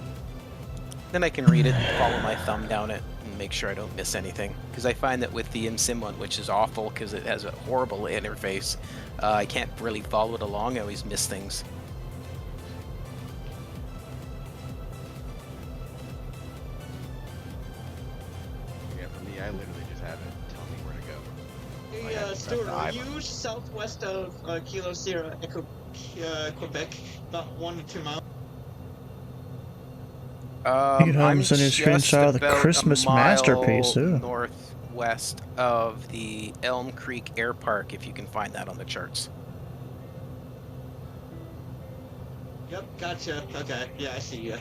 Then I can read it and follow my thumb down it and make sure I don't miss anything. Because I find that with the in-sim one, which is awful because it has a horrible interface, I can't really follow it along. I always miss things. Yeah, for me, I literally just have it tell me where to go. Hey, Stuart, are you southwest of Kilo Sierra, Quebec, about 1 to 2 miles? I'm send you a just screenshot of the about Christmas a mile masterpiece, ooh. northwest of the Elm Creek Air Park, if you can find that on the charts. Yep, gotcha. Okay, yeah, I see you.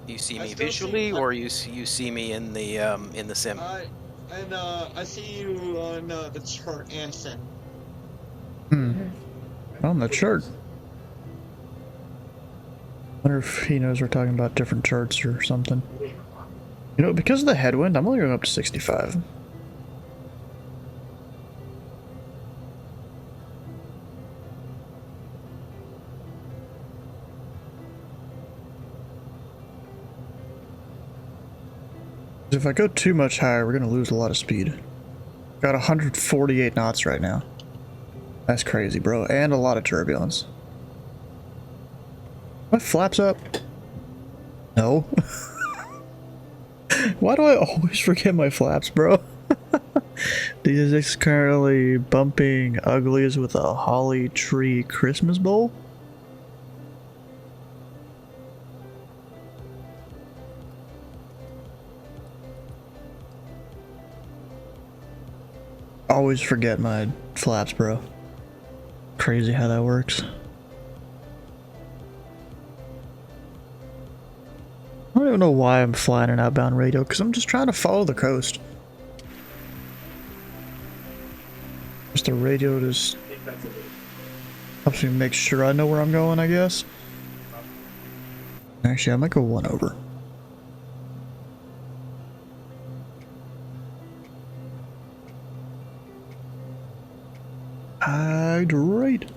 You see I me still visually, see- or you see me in the sim? I see you on the chart and sim. On the chart. Wonder if he knows we're talking about different charts or something. You know, because of the headwind, I'm only going up to 65. If I go too much higher, we're going to lose a lot of speed. Got 148 knots right now. That's crazy, bro. And a lot of turbulence. My flaps up? No. Why do I always forget my flaps, bro? These is currently bumping uglies with a holly tree Christmas bowl. Always forget my flaps, bro. Crazy how that works. I don't even know why I'm flying an outbound radio, because I'm just trying to follow the coast. Just the radio just helps me make sure I know where I'm going, I guess. Actually, I might go 1 over. Hydrate.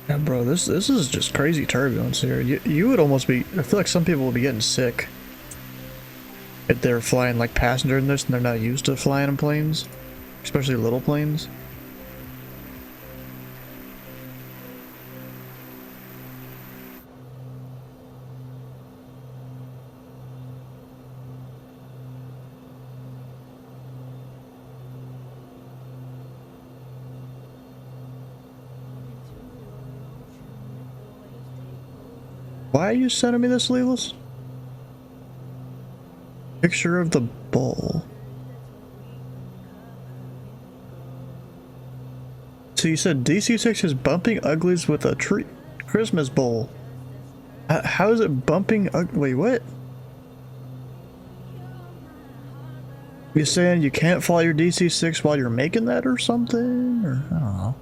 Yeah, bro, this is just crazy turbulence here. You would almost be. I feel like some people would be getting sick if they're flying like passenger in this and they're not used to flying in planes, especially little planes. Why are you sending me this, Leeless? Picture of the bowl. So you said DC-6 is bumping uglies with a tree Christmas bowl. How is it bumping wait, what? You saying you can't fly your DC-6 while you're making that or something? Or I don't know.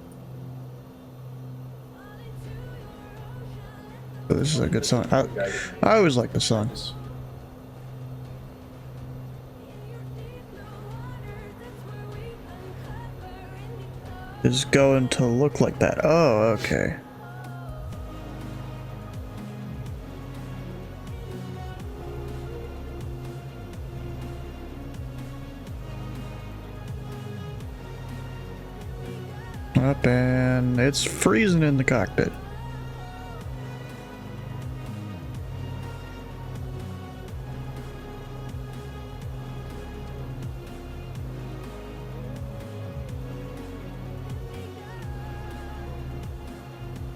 But this is a good song. I always like the songs. Is going to look like that. Oh, okay. Up, and it's freezing in the cockpit.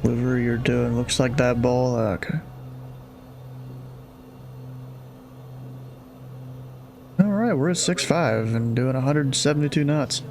Whatever you're doing looks like that ball. Okay. Alright, we're at 6.5 and doing 172 knots.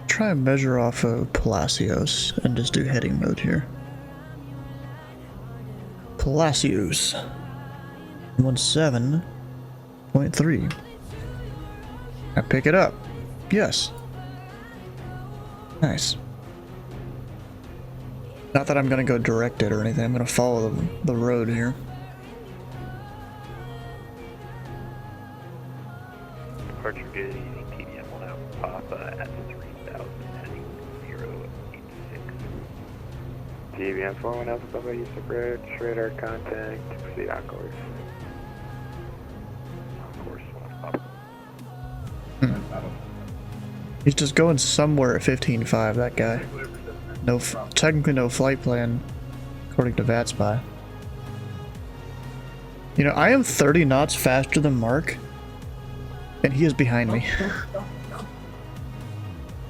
Try and measure off of Palacios and just do heading mode here. Palacios 17.3. I pick it up. Yes. Nice. Not that I'm gonna go direct it or anything. I'm gonna follow the road here. Departure good, easy TDM will now pop at 3000 heading 086. TBM 41 Alpha Papa, Yusuf Bridge, radar contact, proceed on course. On course, one pop. He's just going somewhere at 15.5, that guy. No, technically no flight plan, according to VATSPY. You know, I am 30 knots faster than Mark, and he is behind me.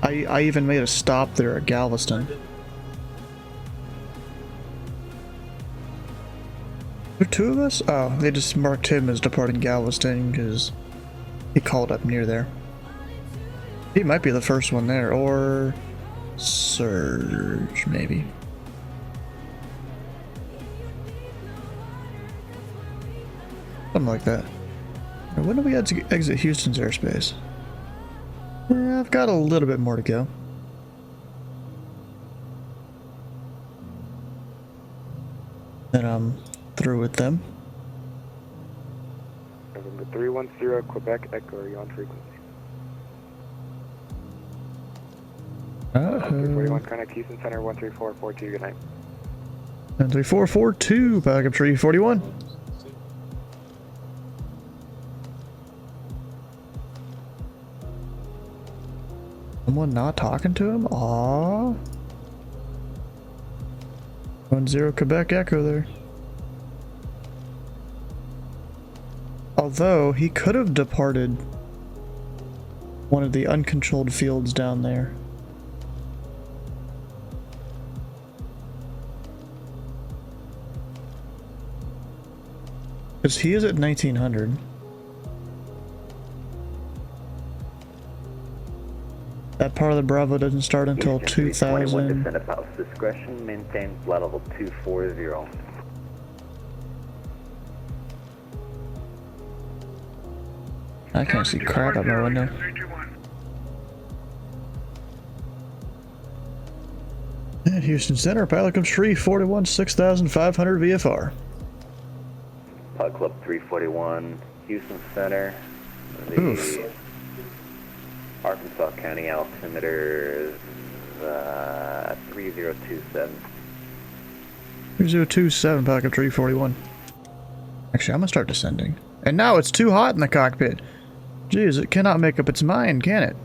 I even made a stop there at Galveston. There are two of us? Oh, they just marked him as departing Galveston because he called up near there. He might be the first one there, or Surge, maybe. Something like that. When do we exit Houston's airspace? Yeah, I've got a little bit more to go. Then I'm through with them. November 310 Quebec Echo, are you on frequency? 341 Connect Houston Center 13442, good night. 13442, back up tree 41. Someone not talking to him? Aww. 10 Quebec Echo there. Although, he could have departed one of the uncontrolled fields down there. Because he is at 1900. That part of the Bravo doesn't start until 2000. Descent of house discretion, maintain flight level 240. I can't see crap out my window. And Houston Center, pilot comes 341, 6,500 VFR. Pilot Club 341, Houston Center. The Oof. Arkansas County altimeter is 3027. 3027, pilot comes 341. Actually, I'm gonna start descending. And now it's too hot in the cockpit. Jeez, it cannot make up its mind, can it?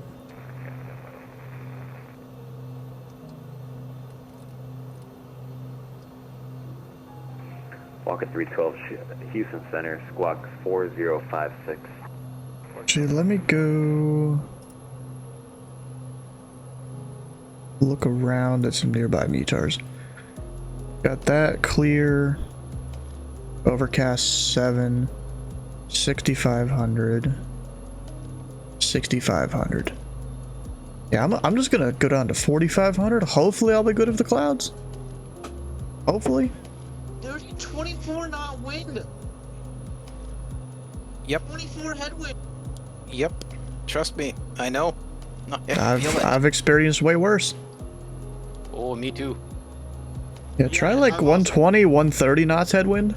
Falcon 312 Houston Center, squawk 4056. Actually, let me go look around at some nearby METARs. Got that clear. Overcast 7, 6,500, 6,500. Yeah, I'm just gonna go down to 4,500. Hopefully I'll be good with the clouds. Hopefully. There's 24 knot wind. Yep. 24 headwind. Yep. Trust me. I know. I feel it. I've experienced way worse. Oh, me too. Yeah, try like 120, 130 knots headwind.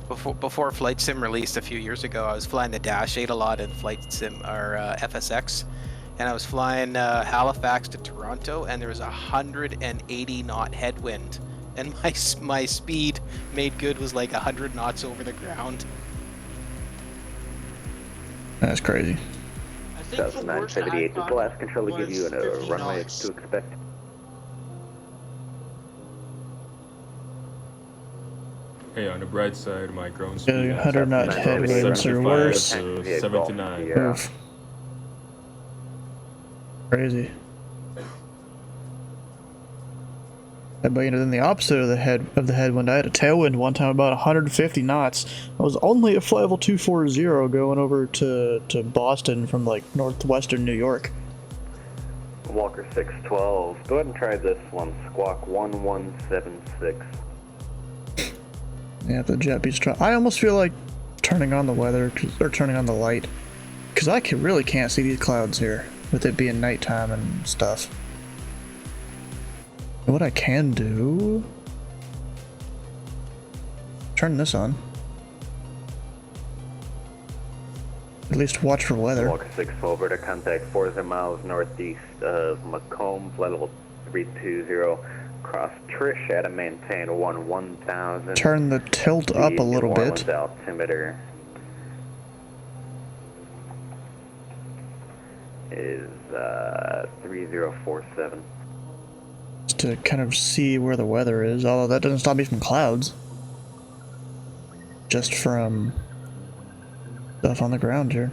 Before Flight Sim released a few years ago, I was flying the Dash 8 a lot in Flight Sim or FSX, and I was flying Halifax to Toronto, and there was 180 knot headwind, and my speed made good was like 100 knots over the ground. That's crazy. South 978, does the last controller give you a runway to expect? Hey, on the bright side, my ground speed Yeah, 100 knot headwinds are worse. 79. Oof. Crazy. But you know, then the opposite of the headwind, I had a tailwind one time about 150 knots. I was only at flight level 240 going over to Boston from like northwestern New York. Walker 612, go ahead and try this one, squawk 1176. Yeah, the jet beats try. I almost feel like turning on the weather or turning on the light, because I really can't see these clouds here with it being nighttime and stuff. What I can do, turn this on. At least watch for weather. Walker 612, over to contact 40 miles northeast of Macomb, flight level 320. Cross Trish at a maintain 1000. Turn the tilt up a little bit. Altimeter is 3047. Just to kind of see where the weather is, although that doesn't stop me from clouds. Just from stuff on the ground here.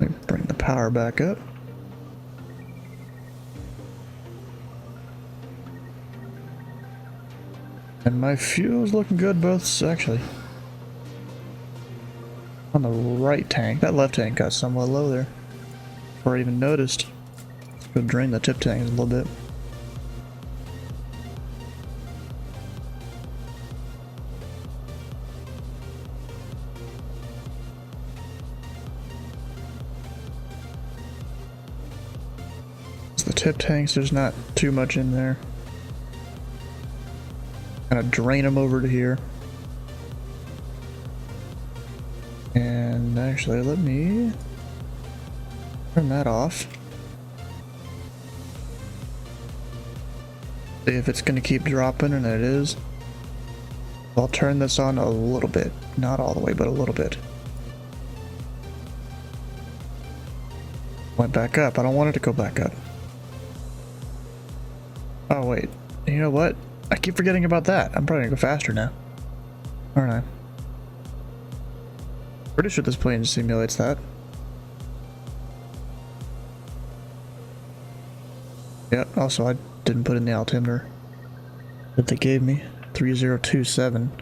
Let me bring the power back up. And my fuel's looking good both, actually. On the right tank. That left tank got somewhat low there. Before I even noticed. Let's go drain the tip tank a little bit. The tip tanks, there's not too much in there. Kind of drain them over to here. And actually, let me turn that off. See if it's going to keep dropping, and it is. I'll turn this on a little bit. Not all the way, but a little bit. Went back up. I don't want it to go back up. Oh wait, you know what? I keep forgetting about that. I'm probably gonna go faster now. Aren't I? Pretty sure this plane simulates that. Yep, also I didn't put in the altimeter that they gave me. 3027.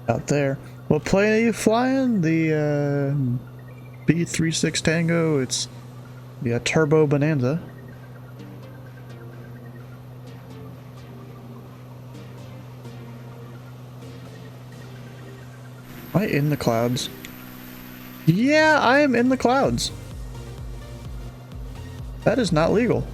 Out there. What plane are you flying? The B36 Tango. It's the Turbo Bonanza. Am I in the clouds? Yeah, I am in the clouds. That is not legal.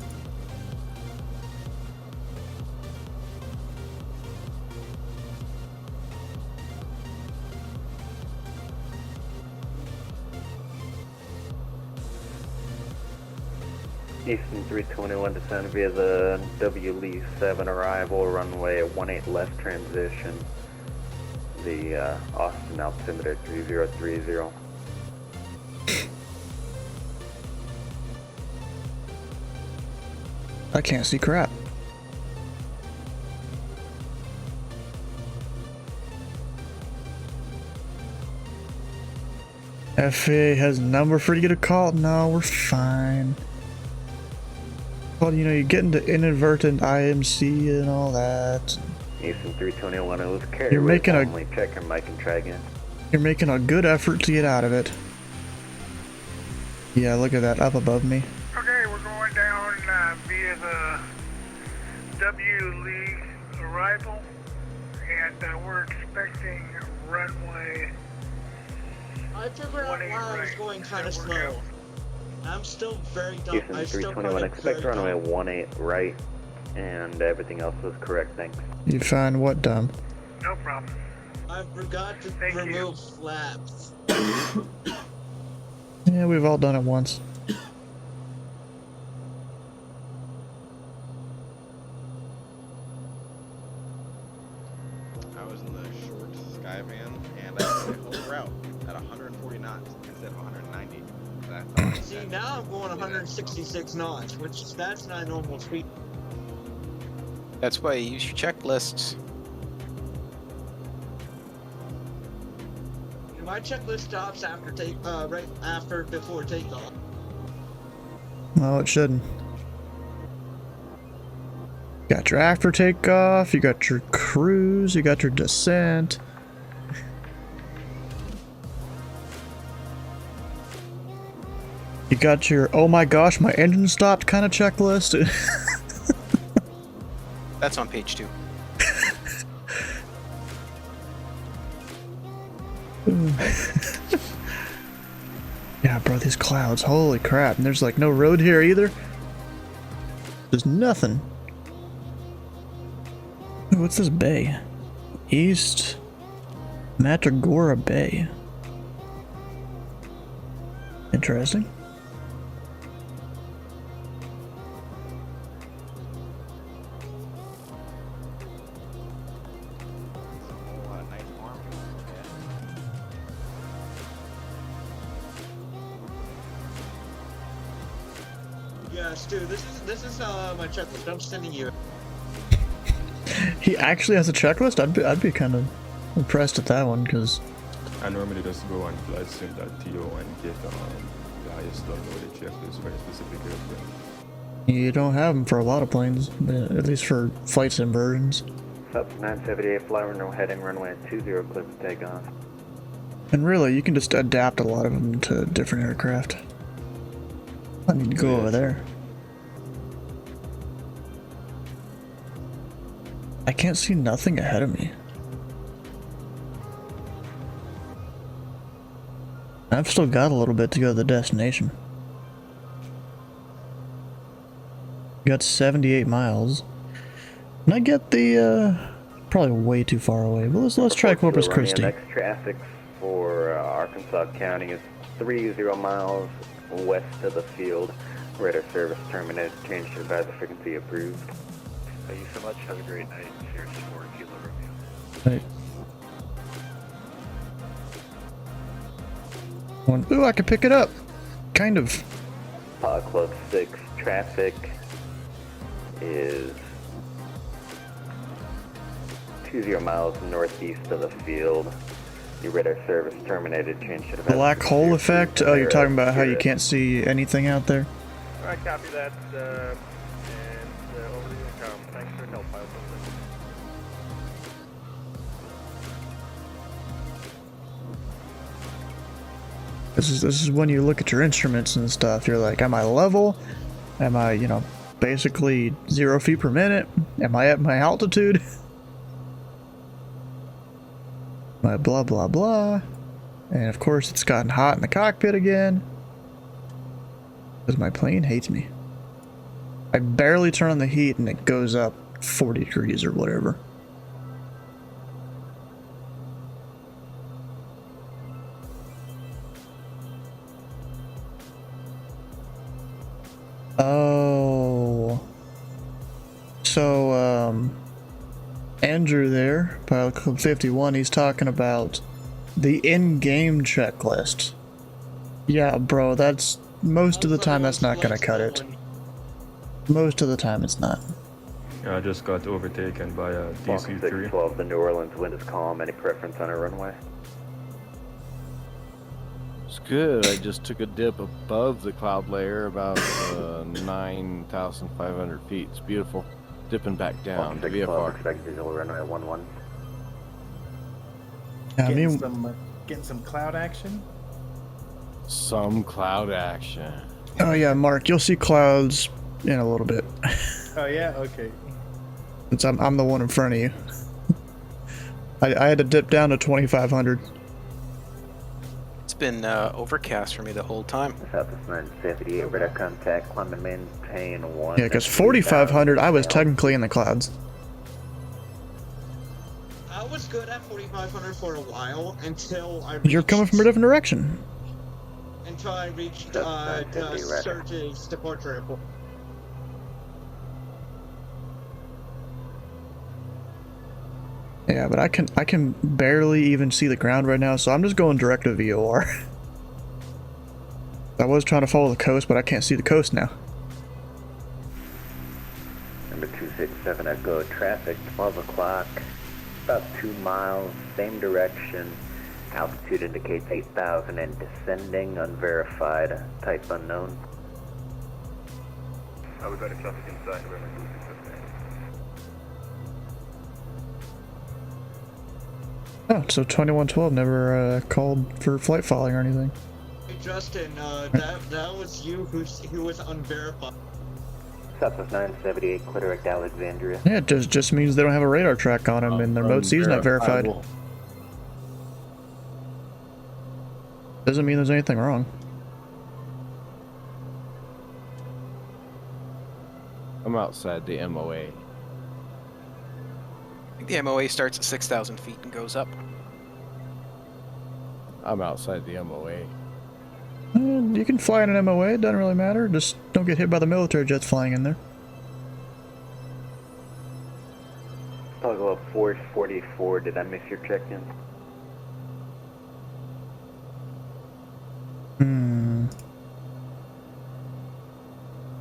Eastern 321 descend via the W-Lee 7 arrival, runway 18 left transition. The Austin altimeter 3030. I can't see crap. FAA has a number for you to call. No, we're fine. Well, you know, you get into inadvertent IMC and all that. Houston 321 is carry. You're making a only check your mic and try again. You're making a good effort to get out of it. Yeah, look at that up above me. Okay, we're going down via the W League arrival, and we're expecting runway. I figured out why I was going kind of slow. I'm still very dumb. Houston 321, expect runway 18 right, and everything else was correct, thanks. You find what dumb? No problem. I forgot to remove flaps. Yeah, we've all done it once. I was in the short sky van, and I did the whole route at 140 knots instead of 190. See, now I'm going 166 knots, which that's not normal speed. That's why you use your checklists. My checklist stops after before takeoff. No, it shouldn't. You got your after takeoff, you got your cruise, you got your descent. You got your, oh my gosh, my engine stopped kind of checklist. That's on page 2. Yeah, bro, these clouds, holy crap. And there's like no road here either. There's nothing. Ooh, what's this bay? East Matagora Bay. Interesting. Yeah, Stu, this is my checklist. I'm sending you. He actually has a checklist? I'd be kind of impressed at that one, because I normally just go on flightsim.to and get the highest downloaded checklist for a specific airplane. you don't have them for a lot of planes, at least for flight sim versions. Sub 978 fly no heading runway 20 clear for takeoff. And really, you can just adapt a lot of them to different aircraft. I need to go over there. I can't see nothing ahead of me. I've still got a little bit to go to the destination. Got 78 miles. And I get the, probably way too far away, but let's try Corpus Christi. Next traffic for Arkansas County is 30 miles west of the field. Radar service terminated. Change to advisor frequency approved. Thank you so much. Have a great night. Here's 4 Kilo Romeo. Right. Ooh, I can pick it up. Kind of. Club 6 traffic is 20 miles northeast of the field. Your radar service terminated. Change to advisor. Black hole effect? Oh, you're talking about how you can't see anything out there? Alright, copy that, and over to the intercom. Thanks for your help, pilot. This is when you look at your instruments and stuff. You're like, am I level? Am I, you know, basically 0 feet per minute? Am I at my altitude? My blah blah blah. And of course it's gotten hot in the cockpit again. Because my plane hates me. I barely turn on the heat and it goes up 40 degrees or whatever. Oh. So, Andrew there, Pilot Club 51, he's talking about the in-game checklist. Yeah, bro, that's most of the time that's not gonna cut it. Most of the time it's not. I just got overtaken by a Fox DC-3. 612, the New Orleans wind is calm. Any preference on a runway? It's good. I just took a dip above the cloud layer about 9,500 feet. It's beautiful. Dipping back down Fox to 612, VFR. expect visual runway 11. Yeah, I mean, Getting some cloud action. Some cloud action. oh yeah, Mark, you'll see clouds in a little bit. Oh yeah, okay. Since I'm the one in front of you. I had to dip down to 2,500. It's been overcast for me the whole time. Southwest 978, radar contact, climb and maintain 1. Yeah, because 4,500, I was technically in the clouds. I was good at 4,500 for a while until I You're coming from a different direction. reached the Surge's departure airport. Yeah, but I can barely even see the ground right now, so I'm just going direct to VOR. I was trying to follow the coast, but I can't see the coast now. Number 267 Echo, traffic 12 o'clock, about 2 miles, same direction. Altitude indicates 8,000 and descending, unverified, type unknown. We've got a traffic inside November 267. Oh, so 2112 never called for flight following or anything. Hey Justin, that was you who was unverified. Southwest 978, clear direct Alexandria. Yeah, it just means they don't have a radar track on them and their mode C is not verified. Doesn't mean there's anything wrong. I'm outside the MOA. I think the MOA starts at 6,000 feet and goes up. I'm outside the MOA. You can fly in an MOA, it doesn't really matter. Just don't get hit by the military jets flying in there. Toggle up 444, did I miss your check-in?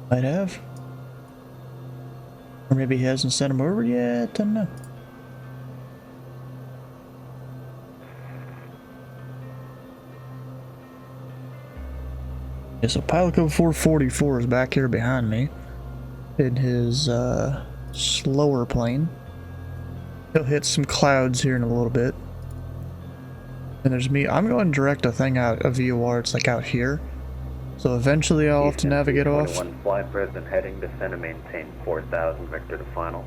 Might have. Or maybe he hasn't sent him over yet, I don't know. Yeah, so pilot code 444 is back here behind me in his slower plane. He'll hit some clouds here in a little bit. And there's me. I'm going direct a thing out of VOR. It's like out here. So eventually I'll have to navigate off. 21 fly present heading, descend and maintain 4,000 vector to final.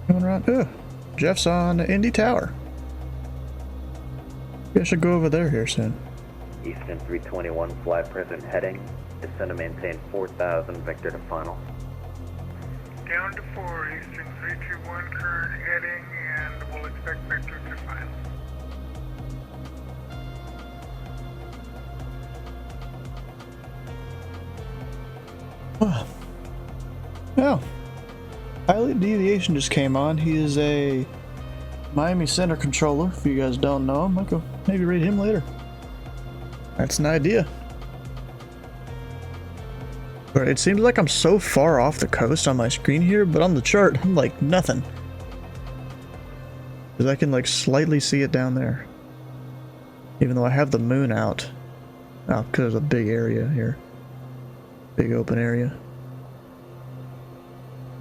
Going around. Oh, Jeff's on Indy Tower. Maybe I should go over there here soon. Eastern 321 fly present heading, descend and maintain 4,000 vector to final. Down to 4, Eastern 321 current heading, and we'll expect vector to final. Oh. Pilot Deviation just came on. He is a Miami Center controller. If you guys don't know him, I could maybe read him later. That's an idea. But it seems like I'm so far off the coast on my screen here, but on the chart, I'm like nothing. Because I can like slightly see it down there. Even though I have the moon out. Oh, because there's a big area here. Big open area.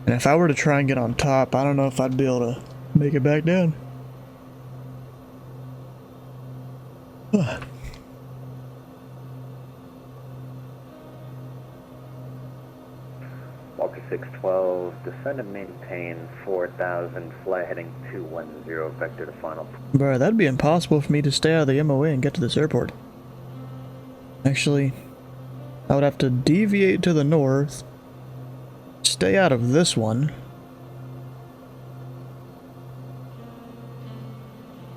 And if I were to try and get on top, I don't know if I'd be able to make it back down. Walker 612, descend and maintain 4,000, fly heading 210, vector to final. Bro, that'd be impossible for me to stay out of the MOA and get to this airport. Actually, I would have to deviate to the north, stay out of this one,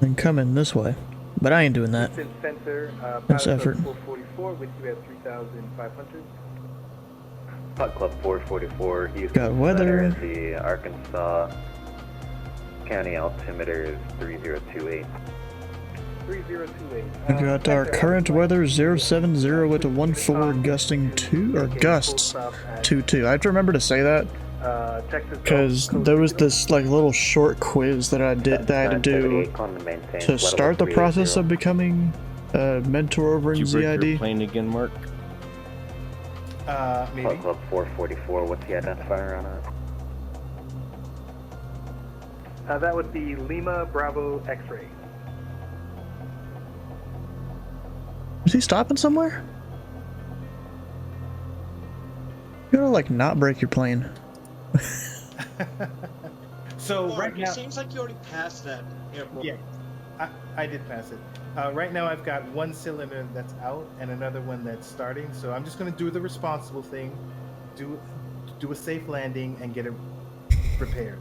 and come in this way. But I ain't doing that. Center, That's effort. 444 with you at 3,500. Putt Club 444, Houston Got weather. Center, the Arkansas County altimeter is 3028. 3028. We got our current weather 070 with a 14 gusting 2 or gusts 22. I have to remember to say that because there was this like little short quiz that I had to do to start the process of becoming a mentor over in Did you break ZID. your plane again, Mark? Maybe. Club 444, what's the identifier on it? That would be Lima Bravo X-ray. Is he stopping somewhere? You gotta like not break your plane. So Mark, right now, it seems like you already passed that airport. yeah, I did pass it. Right now, I've got one cylinder that's out and another one that's starting. So I'm just going to do the responsible thing, do a safe landing, and get it repaired.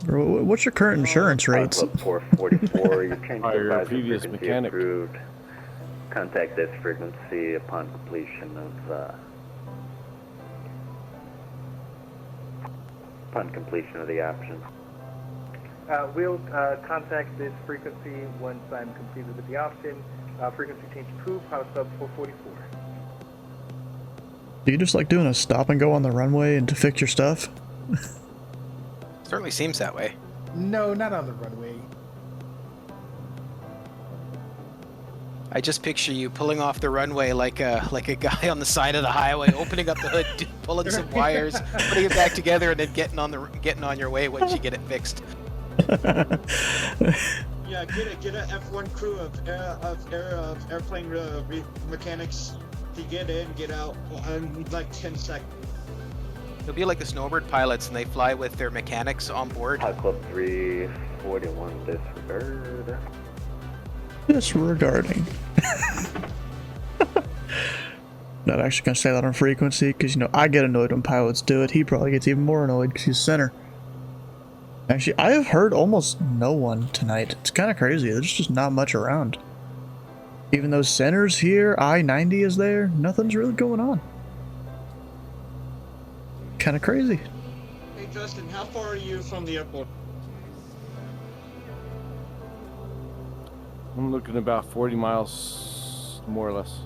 What's your current insurance rates? Club 444, your change Your supervisor previous frequency mechanic. approved. Contact this frequency upon completion of the option. We'll contact this frequency once I'm completed with the option. Frequency change approved, Pilot Club 444. Do you just like doing a stop and go on the runway and to fix your stuff? Certainly seems that way. No, not on the runway. I just picture you pulling off the runway like a guy on the side of the highway, opening up the hood, pulling some wires, putting it back together, and then getting on your way once you get it fixed. Yeah, get a F1 crew of airplane mechanics to get in, get out in like 10 seconds. It'll be like the snowbird pilots, and they fly with their mechanics on board. Hot Club 341 disregard. Disregarding. Not actually gonna say that on frequency because you know I get annoyed when pilots do it. He probably gets even more annoyed because he's center. Actually, I have heard almost no one tonight. It's kind of crazy. There's just not much around. Even though center's here, I-90 is there, nothing's really going on. Kind of crazy. Hey Justin, how far are you from the airport? I'm looking about 40 miles, more or less.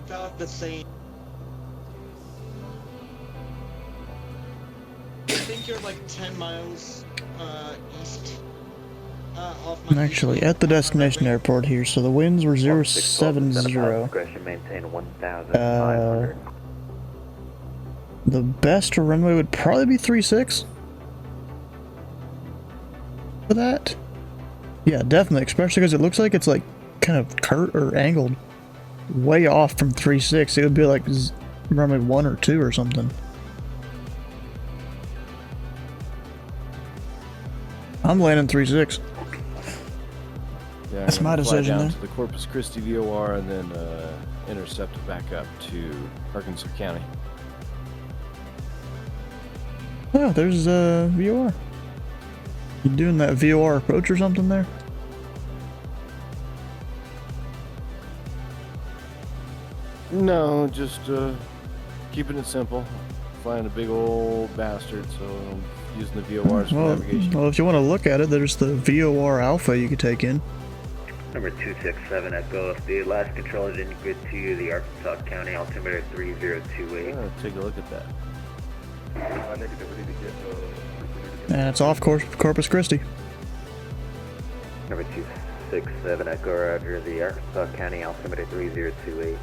About the same. I think you're like 10 miles east off my. I'm actually at the destination airport here, so the winds were 070. Maintain 1,500. The best runway would probably be 36. For that? Yeah, definitely, especially because it looks like it's like kind of curt or angled way off from 36. It would be like runway 1 or 2 or something. I'm landing 36. Yeah, That's I'm my gonna fly decision down there. to the Corpus Christi VOR and then intercept it back up to Arkansas County. Oh, there's VOR. You doing that VOR approach or something there? No, just keeping it simple. Flying a big old bastard, so I'm using the VORs for navigation. Well, if you want to look at it, there's the VOR Alpha you could take in. Number 267 Echo, if the last controller didn't get to you, the Arkansas County altimeter 3028. Yeah, take a look at that. And it's off Corpus Christi. Number 267 Echo, roger, the Arkansas County altimeter 3028.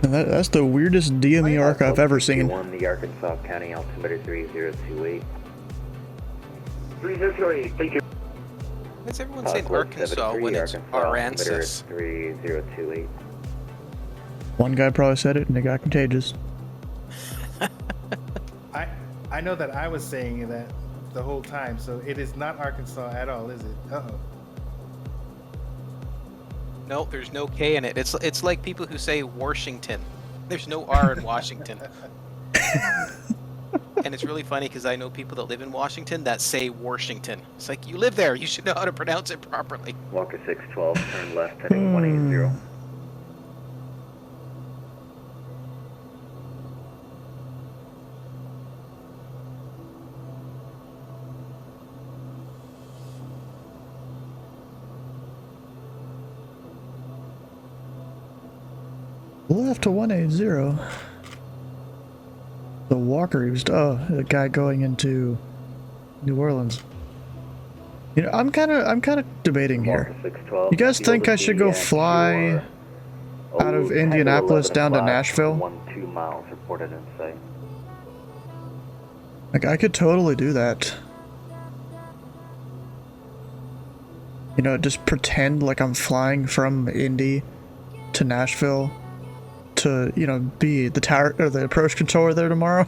And that's the weirdest DME arc I've ever seen. The Arkansas County altimeter 3028. 3028, thank you. Why does everyone say Arkansas when it's Aransas? 3028. One guy probably said it and it got contagious. I know that I was saying that the whole time, so it is not Arkansas at all, is it? Uh-oh. No, there's no K in it. It's like people who say Washington. There's no R in Washington. And it's really funny because I know people that live in Washington that say Washington. It's like, you live there. You should know how to pronounce it properly. Walker 612, turn left heading 180. Left to 180. The Walker, he was, oh, the guy going into New Orleans. You know, I'm kind of debating here. You guys think I should go fly out of Indianapolis down to Nashville? 2 miles reported in sight. Like, I could totally do that. You know, just pretend like I'm flying from Indy to Nashville to, you know, be the tower or the approach controller there tomorrow.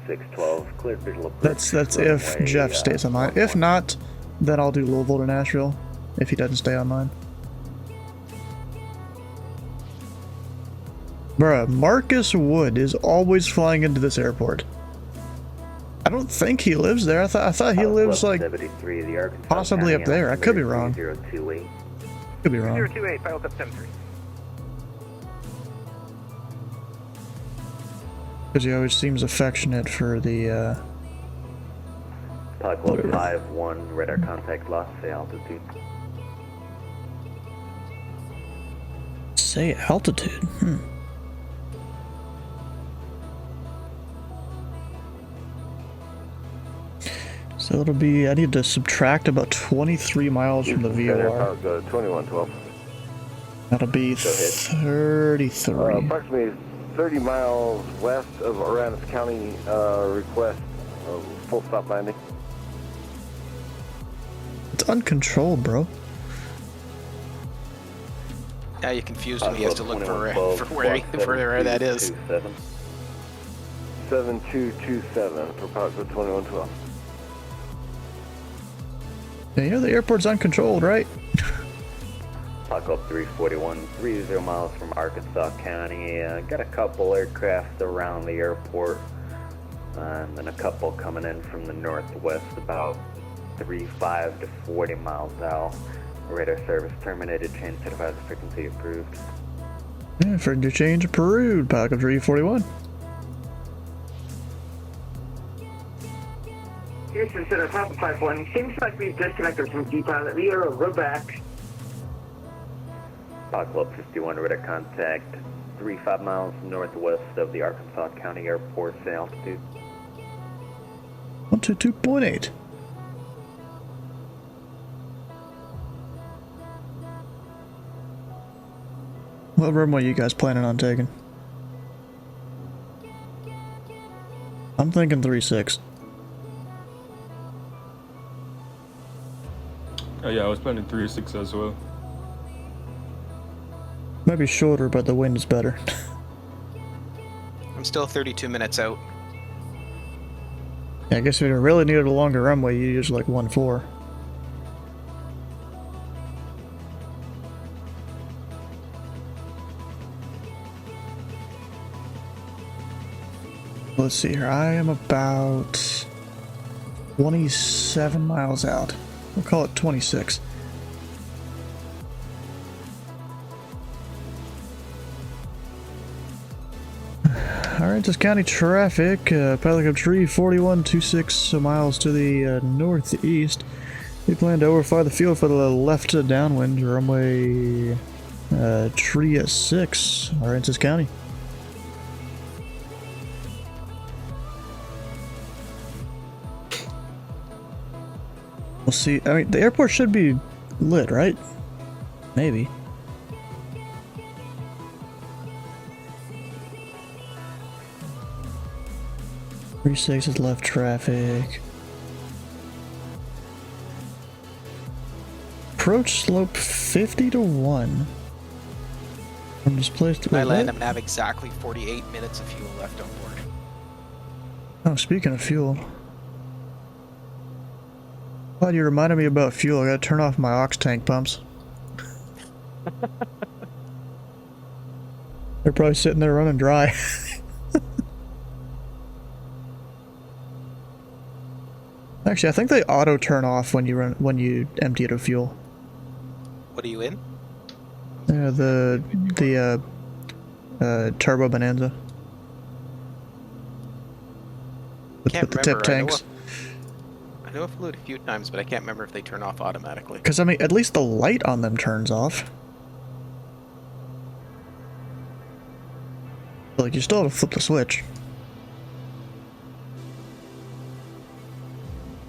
612, clear visual approach. That's if Jeff stays on mine. If not, then I'll do Louisville to Nashville if he doesn't stay on mine. Bruh, Marcus Wood is always flying into this airport. I don't think he lives there. I thought he lives like possibly up there. I could be wrong. Could be wrong. 028, file up 73. Because he always seems affectionate for the Pilot Club 5-1, radar contact lost, say altitude. Say altitude. So it'll be, I need to subtract about 23 miles from the VOR. 2112. That'll be 33. Approximately 30 miles west of Aranis County, request of full stop landing. It's uncontrolled, bro. Now you confused me. He has to look for where that is. 7227 for Pilot Club 2112. Yeah, you know the airport's uncontrolled, right? Pilot Club 341, 30 miles from Arkansas County. Got a couple aircraft around the airport, and then a couple coming in from the northwest, about 35 to 40 miles out. Radar service terminated. Change supervisor frequency approved. Yeah, for your change approved. Pilot Club 341. Houston Center, Papa 51. Seems like we've disconnected from D-Pilot. We're back. Pilot Club 51, radar contact 35 miles northwest of the Arkansas County Airport, say altitude. 122.8. What runway are you guys planning on taking? I'm thinking 36. Oh yeah, I was planning 36 as well. Might be shorter, but the wind is better. I'm still 32 minutes out. Yeah, I guess if you really needed a longer runway, you use like 1.4. Let's see here. I am about 27 miles out. We'll call it 26. Alright, this county traffic. Pilot Club 341, 26 miles to the northeast. We plan to overfly the field for the left downwind, runway Tria 6, Aransas County. We'll see. I mean, the airport should be lit, right? Maybe. Three 6 is left traffic. Approach slope 50 to 1. From this place to When I land, I'm gonna have exactly 48 minutes of fuel left on board. Oh, speaking of fuel. Glad you reminded me about fuel. I gotta turn off my ox tank pumps. They're probably sitting there running dry. Actually, I think they auto turn off when you empty it of fuel. What are you in? Yeah, the Turbo Bonanza. With the tip tanks. I know I've flew it a few times, but I can't remember if they turn off automatically. Because, I mean, at least the light on them turns off. Like, you still have to flip the switch.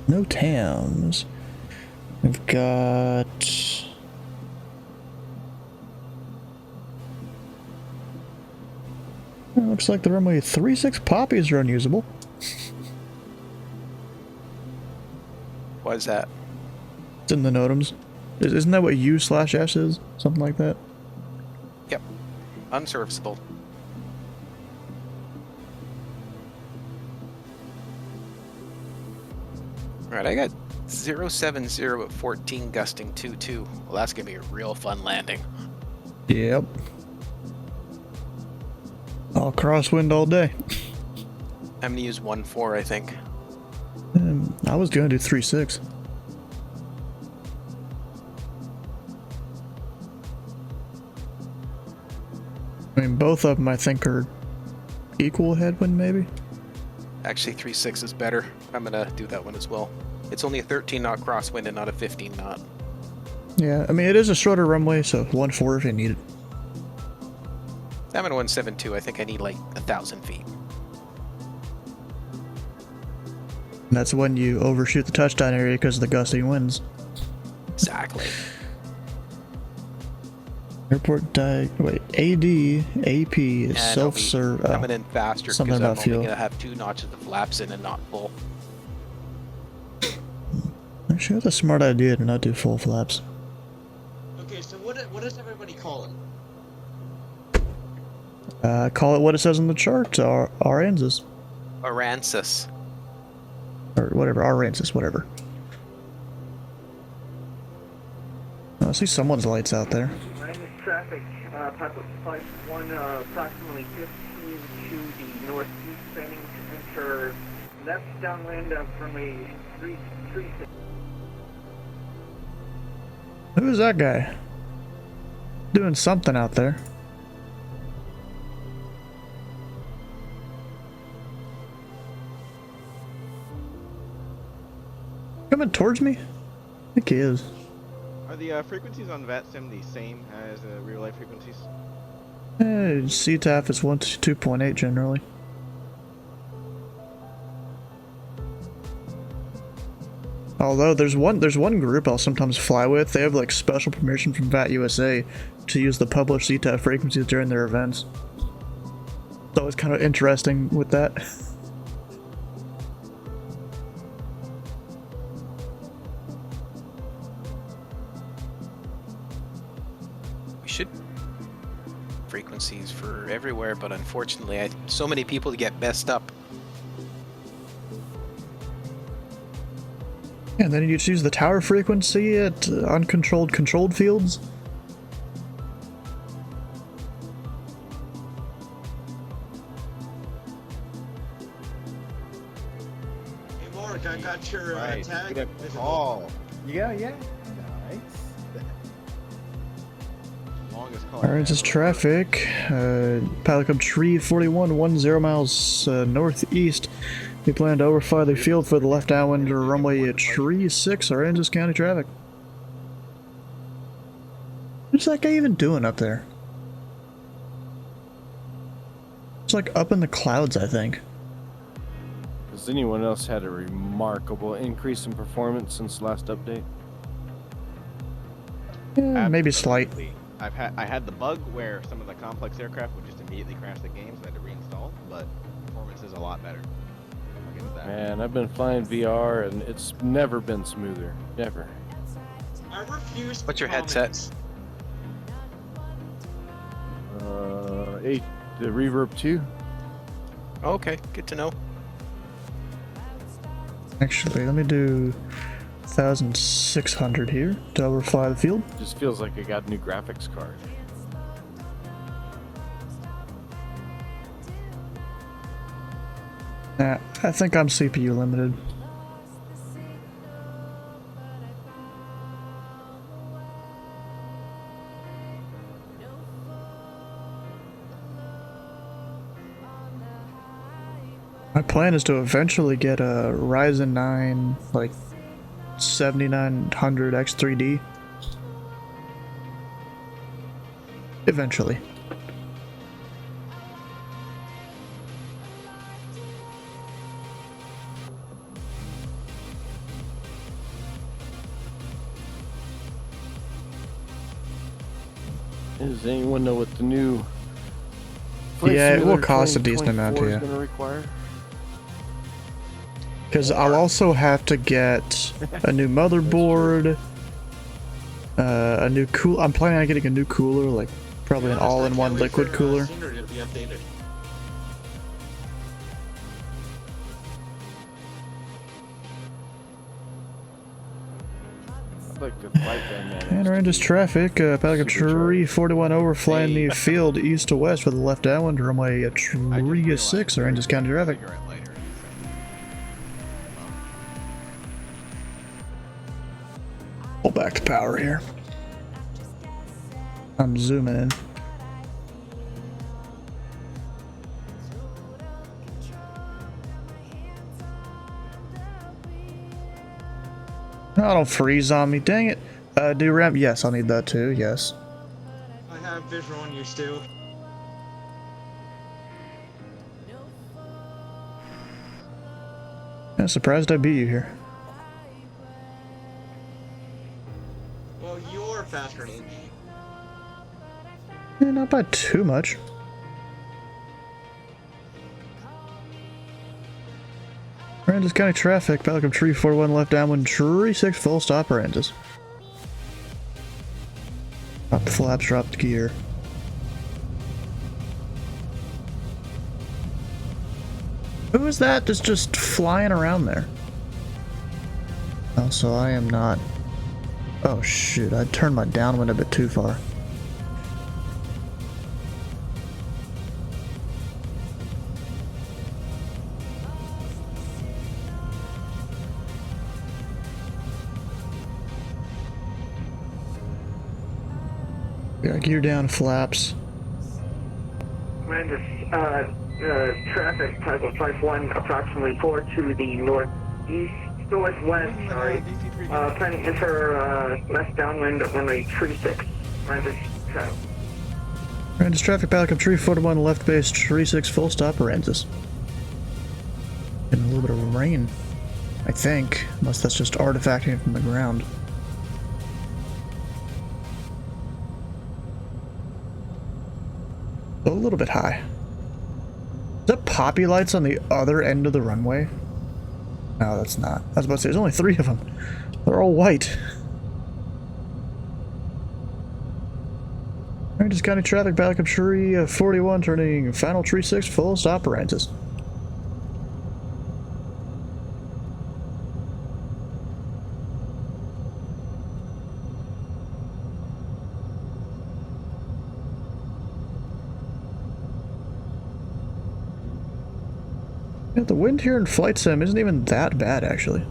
No towns. We've got... It looks like the runway 36 poppies are unusable. Why is that? It's in the NOTAMs. Isn't that what U/S is? Something like that? Yep. Unserviceable. Alright, I got 070 at 14 gusting 22. Well, that's gonna be a real fun landing. Yep. I'll crosswind all day. I'm gonna use 1.4, I think. I was gonna do 3.6. I mean, both of them I think are equal headwind, maybe? Actually, 3.6 is better. I'm gonna do that one as well. It's only a 13 knot crosswind and not a 15 knot. Yeah, I mean, it is a shorter runway, so 1.4 if you need it. I'm at 172. I think I need like 1,000 feet. And that's when you overshoot the touchdown area because of the gusty winds. Exactly. Airport wait, AD, AP is And self-serve. I'll be coming in faster something because I'm about only fuel. gonna have 2 notches of flaps in and not full. Actually, that's a smart idea to not do full flaps. Okay, so what does everybody call it? Call it what it says on the chart, Aransas. Aransas. Or whatever, Aransas, whatever. Oh, I see someone's lights out there. Minus traffic, Pilot Flight 1, approximately 15 to the northeast, planning to enter left downwind from a 336. Who is that guy? Doing something out there. Coming towards me? I think he is. Are the frequencies on VATSIM the same as real life frequencies? CTAF is 1 to 2.8 generally. Although there's one group I'll sometimes fly with. They have like special permission from VAT USA to use the published CTAF frequencies during their events. It's always kind of interesting with that. We should frequencies for everywhere, but unfortunately, so many people to get messed up. Yeah, and then you choose the tower frequency at uncontrolled controlled fields. Hey Mark, I got your Right, tag. get a call. Yeah. Nice. Longest call. Alright, this is traffic. Pilot Club Tree 41, 10 miles northeast. We plan to overfly the field for the left downwind runway at Tree 6, Aransas County traffic. What's that guy even doing up there? It's like up in the clouds, I think. Has anyone else had a remarkable increase in performance since last update? Yeah, maybe slight. I had the bug where some of the complex aircraft would just immediately crash the game, so I had to reinstall, but performance is a lot better. I'll give it that. Man, I've been flying VR and it's never been smoother. Never. I refuse. What's your headset? The Reverb 2. Okay, good to know. Actually, let me do 1,600 here to overfly the field. Just feels like I got a new graphics card. Nah, I think I'm CPU limited. My plan is to eventually get a Ryzen 9, like 7900 X3D. Eventually. Does anyone know what the new Flight Yeah, it will Simulator cost a decent amount, 2024 yeah. is going to require? Because I'll also have to get a new motherboard, a new I'm planning on getting a new cooler, like probably an all-in-one liquid cooler. Scenery to be updated. I'd like to fight that man. And horrendous traffic, Pelican Tree 41 over, flying the field east to west with the left downwind, runway 36, horrendous county traffic. Pull back the power here. I'm zooming in. Oh, don't freeze on me, dang it. Do ramp? Yes, I'll need that too, yes. I have visual on you, Stu. Yeah, surprised I beat you here. Well, you're faster than me. Yeah, not by too much. Aransas County traffic, Pelican Tree 41 left downwind, Tree 6 full stop Aransas. Drop the flaps, drop the gear. Who is that that's just flying around there? Oh, so I am not... Oh shoot, I turned my downwind a bit too far. Yeah, gear down, flaps. Traffic, type of 51, approximately 4 to the northeast, northwest, sorry. Planning to enter left downwind, runway 36. Aransas traffic, Pelican Tree 41 left base, Tree 6 full stop Aransas. Getting a little bit of rain, I think, unless that's just artifacting from the ground. A little bit high. Is that poppy lights on the other end of the runway? No, that's not. I was about to say, there's only 3 of them. They're all white. Aransas County traffic, Pelican Tree 41 turning final Tree 6 full stop Aransas. Yeah, the wind here in Flight Sim isn't even that bad, actually.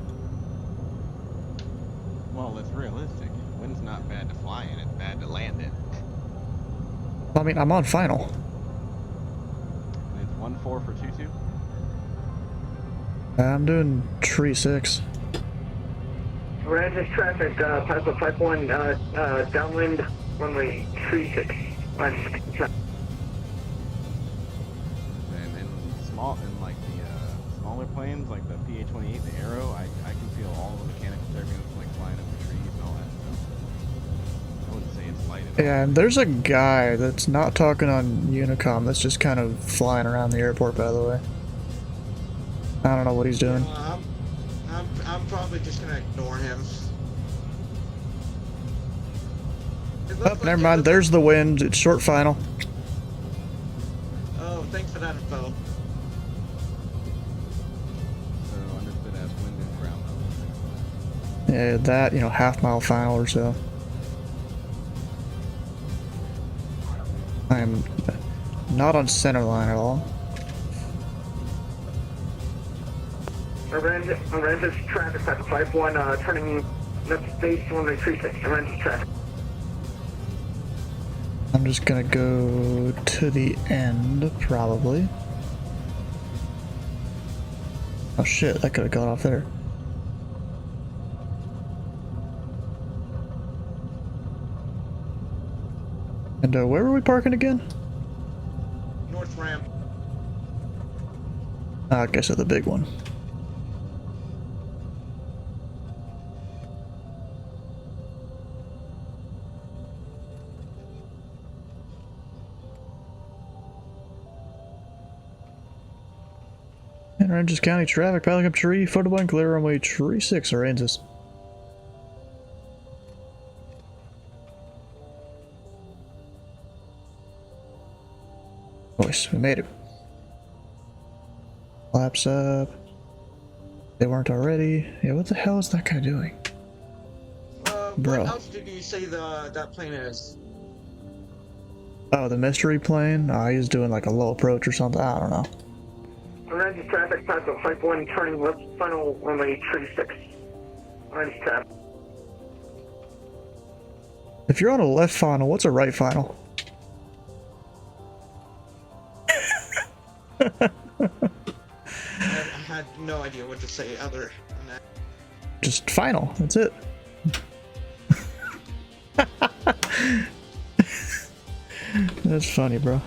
Well, it's realistic. Wind's not bad to fly in, it's bad to land in. I mean, I'm on final. It's 1-4 for 2-2. I'm doing Tree 6. Aransas traffic, Piper 51, downwind, runway 36. And small, and like the smaller planes, like the PA-28, the Arrow, I can feel all the mechanical turbulence, like flying over trees and all that stuff. I wouldn't say it's light at all. Yeah, and there's a guy that's not talking on Unicom that's just kind of flying around the airport, by the way. I don't know what he's doing. I'm probably just gonna ignore him. Oh, never mind. There's the wind. It's short final. Oh, thanks for that info. So understood as wind and ground level. Yeah, that, half-mile final or so. I am not on center line at all. Aransas traffic, Piper 51, turning left base, runway 36. Aransas traffic. I'm just gonna go to the end, probably. Oh shit, that could have gone off there. And where were we parking again? North ramp. I guess at the big one. And Ranges County traffic, piling up tree, photo one, clear runway tree 6, Aransas. Boys, we made it. Flaps up. They weren't already. Yeah, what the hell is that guy doing? Bro. What altitude do you say that plane is? Oh, the mystery plane? Oh, he's doing like a low approach or something. I don't know. Orange traffic, Taco Pipe 1, turning left final runway tree 6. Orange traffic. If you're on a left final, what's a right final? I had no idea what to say other than that. Just final. That's it. That's funny, bro.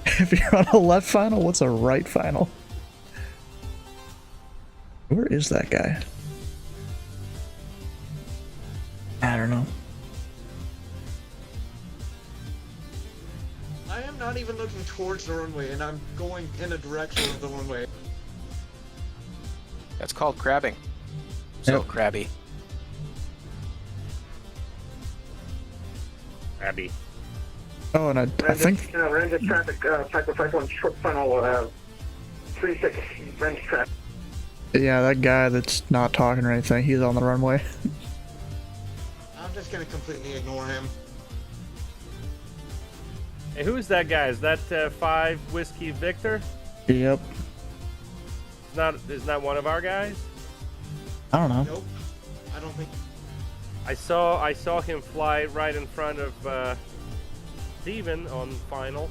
If you're on a left final, what's a right final? Where is that guy? I don't know. I am not even looking towards the runway, and I'm going in the direction of the runway. That's called crabbing. So Yep. crabby. Crabby. Oh, and I think... Range traffic, Taco Pipe 1, short final, tree 6, range traffic. Yeah, that guy that's not talking or anything, he's on the runway. I'm just gonna completely ignore him. Hey, who is that guy? Is that 5 Whiskey Victor? Yep. Is not one of our guys? I don't know. Nope. I don't think. I saw him fly right in front of Steven on final.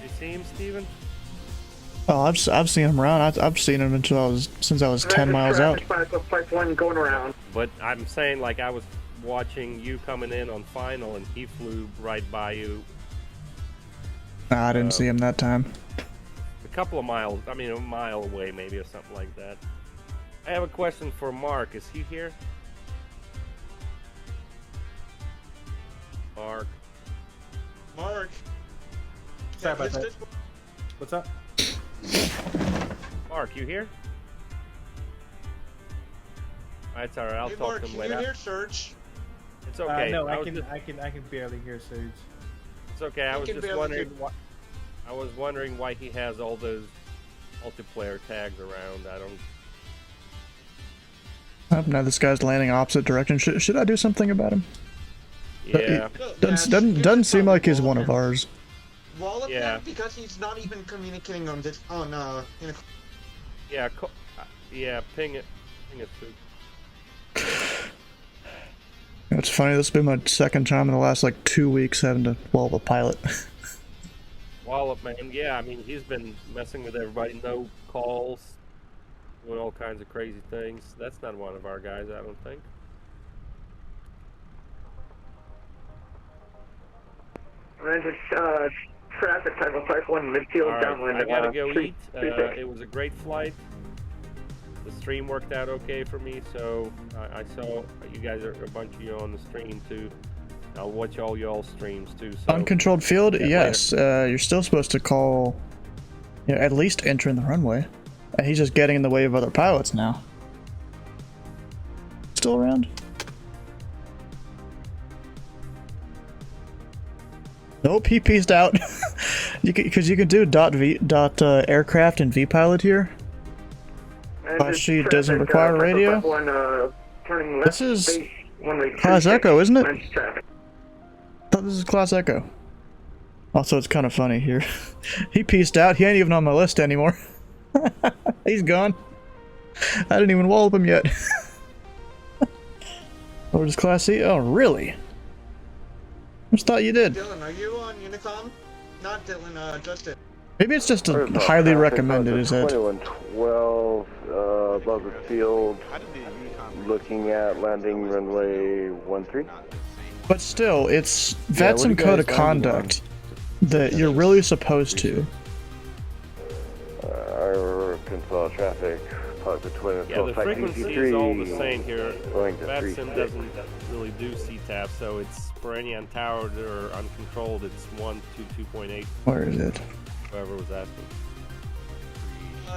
Did you see him, Steven? Oh, I've seen him around. I've seen him since I was 10 miles out. Taco Pipe 1 going around. But I'm saying, like, I was watching you coming in on final, and he flew right by you. Nah, I didn't see him that time. A couple of miles, I mean, a mile away, maybe, or something like that. I have a question for Mark. Is he here? Mark. Mark. Sorry about that. What's up? Mark, you here? That's alright. I'll Hey, talk Mark, to him can later. you hear Surge? It's okay. No, I was can, just- I can barely hear Surge. It's okay. I was can just barely wondering. hear- Why, I was wondering why he has all those multiplayer tags around. I don't. Oh, now this guy's landing opposite direction. Should I do something about him? Yeah. Doesn't seem like he's one of ours. Wallop Yeah. him because he's not even communicating on this in a. Yeah. Yeah. Ping it. Ping it too. It's funny. This has been my second time in the last like 2 weeks having to wallop a pilot. Wallop, man. Yeah. I mean, he's been messing with everybody. No calls. Doing all kinds of crazy things. That's not one of our guys, I don't think. Range traffic, Taco Pipe 1, midfield, All right, downwind. I gotta go tree eat. 6. It was a great flight. The stream worked out okay for me, so I saw you guys are a bunch of you on the stream too. I'll watch all y'all streams too. So Uncontrolled field? Yeah, Yes. You're still supposed to call. You know, at least entering the runway. He's just getting in the way of other pilots now. Still around? Nope, he pieced out. Because you can do aircraft and vpilot here. Class G doesn't require radio. Turning left, This is base, runway Class 26, Echo, isn't it? range traffic. I thought this is Class Echo. Also, it's kind of funny here. He pieced out. He ain't even on my list anymore. He's gone. I didn't even wallop him yet. Or is Class C? Oh, really? I just thought you did. Dylan, are you on Unicom? Not Dylan, Justin. Maybe it's just a highly recommended, is it? 2112 above the field, looking at landing runway 13. But still, that's what in do you code of guys landing on? conduct that you're really supposed to. Arkansas traffic, positive 20. yeah, the frequency is all the same here. Going to Batson 36. doesn't really do CTAP, so it's for any untowered or uncontrolled. It's 122.8. Where is it? Whoever was asking.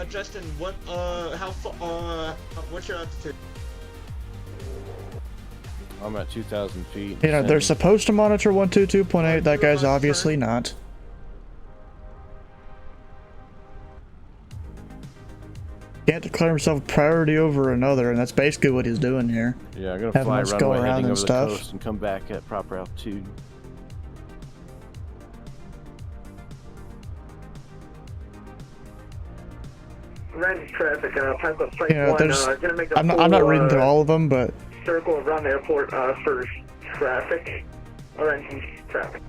Justin, what's your altitude? I'm at 2,000 feet. You know, they're supposed to monitor 122.8. That guy's obviously not. Can't declare himself a priority over another, and that's basically what he's doing here. Yeah, I'm gonna Having fly us runway go around heading and over stuff. the coast and come back at proper altitude. Random traffic, Pilot Flight You know, 1, there's. gonna make a I'm not reading through all of them, but circle around the airport for traffic. Orange traffic.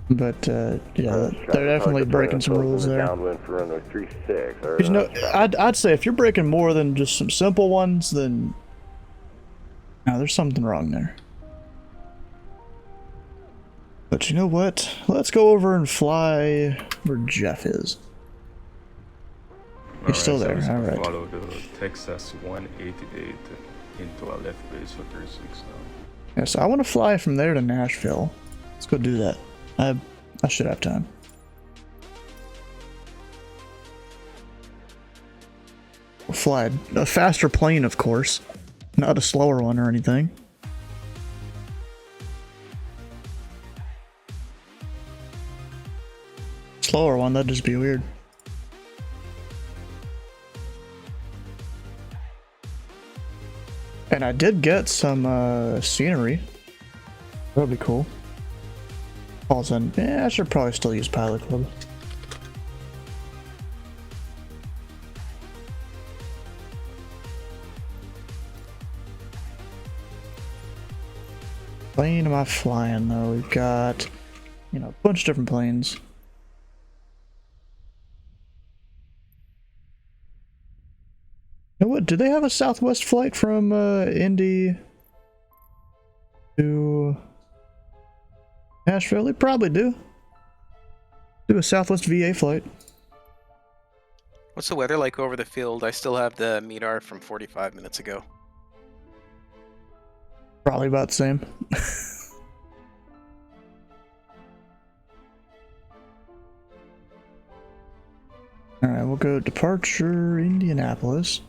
yeah, they're definitely breaking some rules there. Downwind for runway 36. You know, I'd say if you're breaking more than just some simple ones, then no, there's something wrong there. But you know what? Let's go over and fly where Jeff is. He's still there. So All right. follow the Texas 188 into a left base for 36 now. Yeah, so I want to fly from there to Nashville. Let's go do that. I should have time. We'll fly a faster plane, of course, not a slower one or anything. Slower one, that'd just be weird. And I did get some scenery. That'd be cool. Falls in. Yeah, I should probably still use Pilot Club. Plane am I flying though? We've got, you know, a bunch of different planes. You know what? Do they have a Southwest flight from Indy to Nashville? They probably do. Do a Southwest VA flight. What's the weather like over the field? I still have the MEDAR from 45 minutes ago. Probably about the same. Alright, we'll go departure Indianapolis.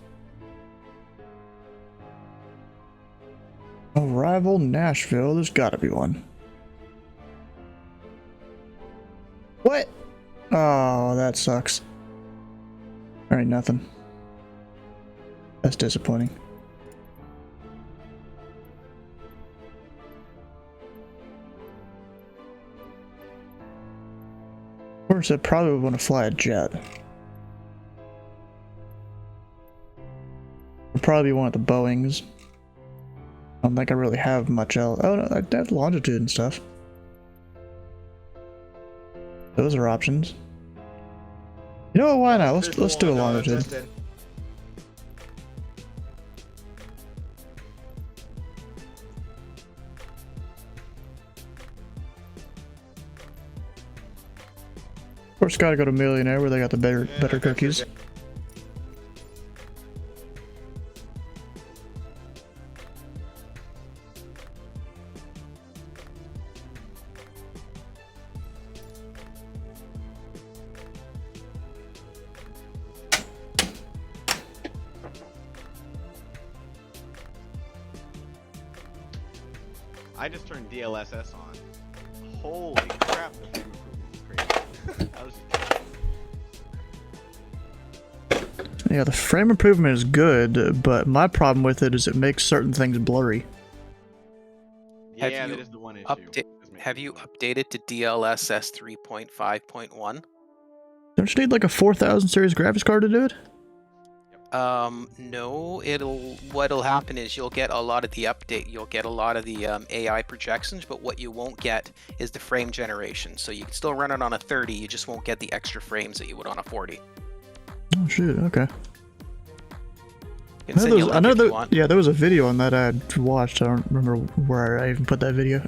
Arrival Nashville. There's gotta be one. What? Oh, that sucks. Alright, nothing. That's disappointing. Of course, I probably would want to fly a jet. Would probably be one of the Boeings. I don't think I really have much else. Oh no, I have longitude and stuff. Those are options. You know what? Why not? Let's do a longitude. Of course, gotta go to Millionaire where they got the better cookies. I just turned DLSS on. Holy crap, the frame improvement was crazy. That was Yeah, the frame improvement is good, but my problem with it is it makes certain things blurry. yeah, that is the one issue. Have you updated to DLSS 3.5.1? Don't you need like a 4000 series graphics card to do it? No, what'll happen is you'll get a lot of the update, you'll get a lot of the AI projections, but what you won't get is the frame generation. So you can still run it on a 30, you just won't get the extra frames that you would on a 40. Oh shoot, okay. Can send you a link if you want. Yeah, there was a video on that I had watched. I don't remember where I even put that video.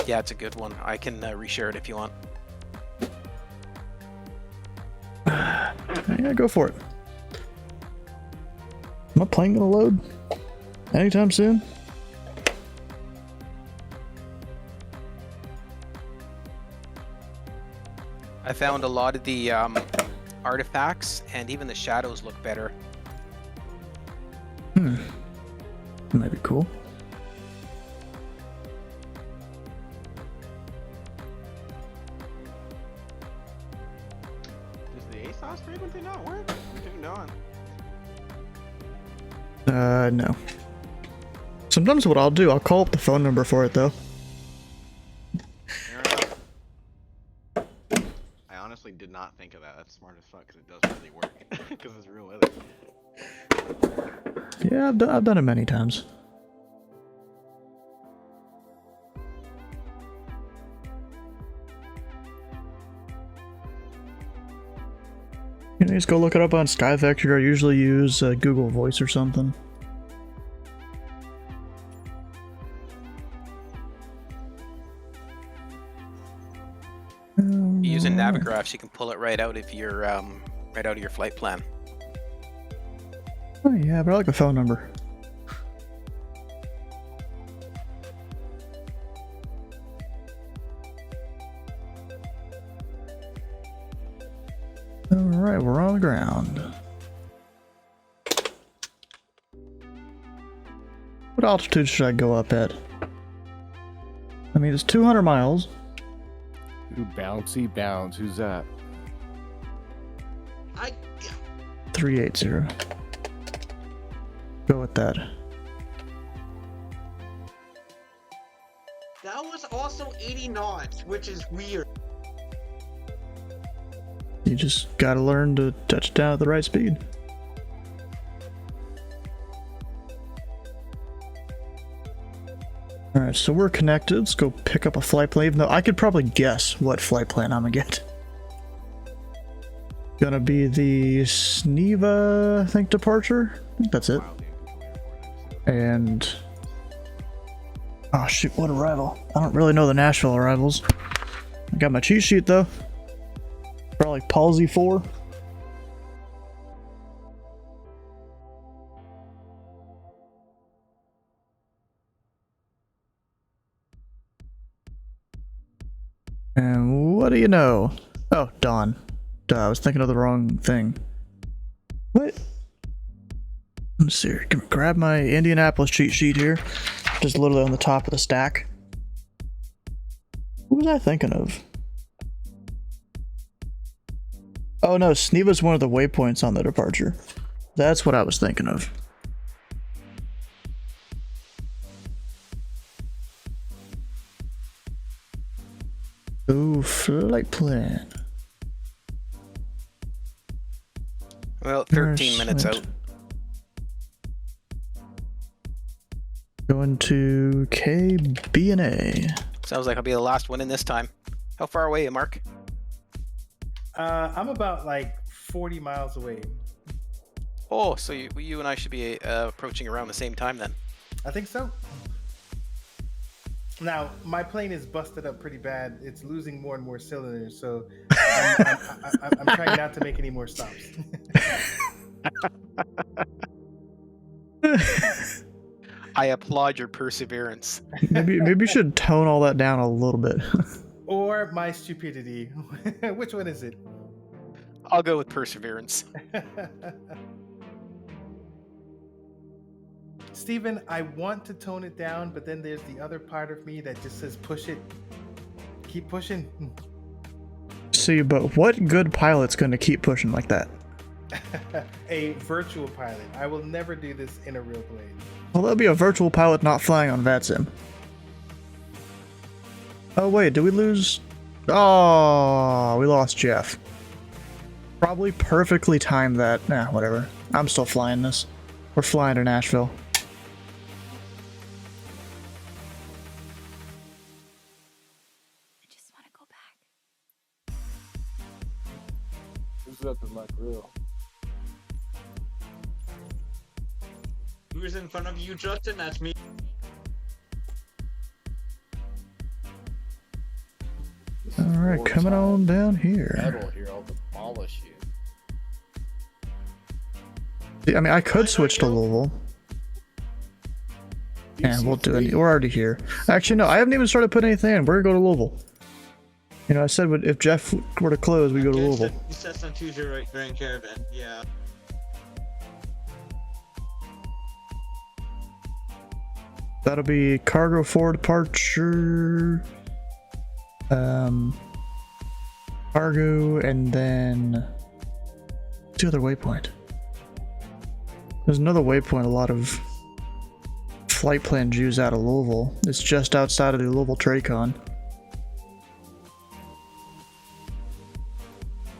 Yeah, it's a good one. I can reshare it if you want. Yeah, go for it. Am I plane gonna load anytime soon? I found a lot of the artifacts, and even the shadows look better. Might be cool. Does the ASOS frequency not work? We turned on. No. Sometimes what I'll do, I'll call up the phone number for it though. I honestly did not think of that. That's smart as fuck because it does really work. Because it's real weather. Yeah, I've done it many times. You know, just go look it up on Sky Vector. I usually use Google Voice or something. Using Navigraphs, you can pull it right out of your flight plan. Oh yeah, but I like a phone number. Alright, we're on the ground. What altitude should I go up at? I mean, it's 200 miles. Ooh, bouncy bounds. Who's that? 380. Go with that. That was also 80 knots, which is weird. You just gotta learn to touch down at the right speed. Alright, so we're connected. Let's go pick up a flight plan, even though I could probably guess what flight plan I'm gonna get. Gonna be the Sneva, I think, departure. I think that's it. And... oh shoot, what arrival? I don't really know the Nashville arrivals. I got my cheat sheet though. Probably Palsy 4. And what do you know? Oh, Dawn. Duh, I was thinking of the wrong thing. What? Let's see here. Grab my Indianapolis cheat sheet here. Just literally on the top of the stack. What was I thinking of? Oh no, Sneva's one of the waypoints on the departure. That's what I was thinking of. Ooh, flight plan. Well, 13 minutes out. Going to KB&A. Sounds like I'll be the last one in this time. How far away, Mark? I'm about like 40 miles away. Oh, so you and I should be approaching around the same time then. I think so. Now, my plane is busted up pretty bad. It's losing more and more cylinders, so I'm trying not to make any more stops. I applaud your perseverance. Maybe you should tone all that down a little bit. Or my stupidity. Which one is it? I'll go with perseverance. Steven, I want to tone it down, but then there's the other part of me that just says push it. Keep pushing. See, but what good pilot's gonna keep pushing like that? A virtual pilot. I will never do this in a real plane. Well, that'll be a virtual pilot not flying on VATSIM. Oh wait, did we lose? Oh, we lost Jeff. Probably perfectly timed that. Nah, whatever. I'm still flying this. We're flying to Nashville. Who's up in my grill? Who's in front of you, Justin? That's me. Alright, coming on down here. Metal here, I'll demolish you. See, I mean, I could switch to Louisville. Yeah, we'll do it. We're already here. Actually, no, I haven't even started putting anything in. We're gonna go to Louisville. You know, I said if Jeff were to close, we go to Louisville. Cessna 208 Grand Caravan, yeah. That'll be cargo 4 departure. Cargo, and then what's the other waypoint? There's another waypoint a lot of flight plans use out of Louisville. It's just outside of the Louisville TradeCon.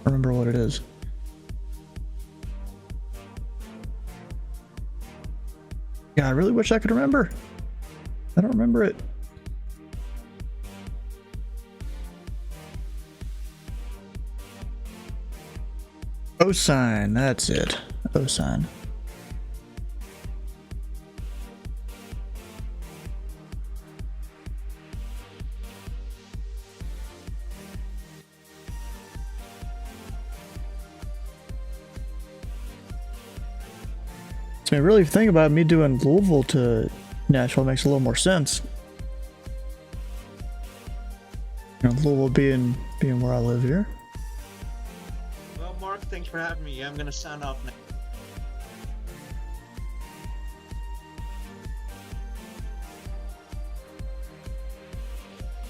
Remember what it is. Yeah, I really wish I could remember. I don't remember it. Osine, that's it. Osine. So I really think about me doing Louisville to Nashville makes a little more sense. You know, Louisville being where I live here. Well, Mark, thanks for having me. I'm gonna sign off now.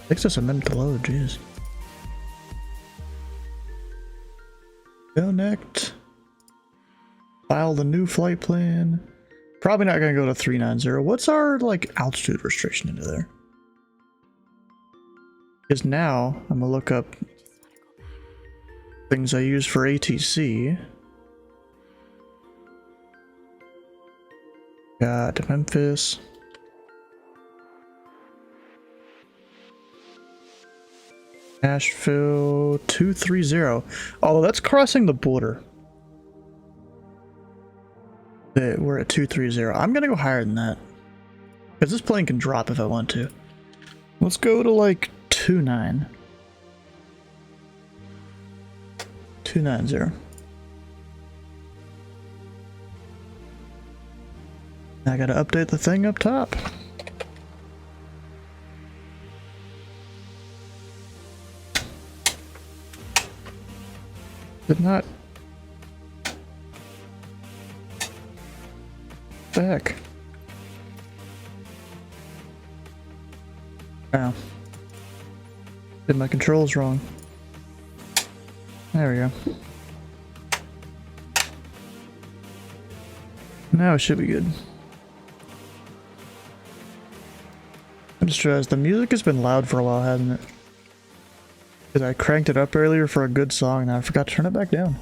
Takes us a minute to load, jeez. Connect. File the new flight plan. Probably not gonna go to 390. What's our like altitude restriction into there? Because now I'm gonna look up things I use for ATC. Got Memphis. Nashville 230. Although that's crossing the border. We're at 230. I'm gonna go higher than that. Because this plane can drop if I want to. Let's go to like 29. 290. I gotta update the thing up top. Did not. What the heck? Oh. Did my controls wrong. There we go. Now it should be good. I just realized the music has been loud for a while, hasn't it? Because I cranked it up earlier for a good song and I forgot to turn it back down.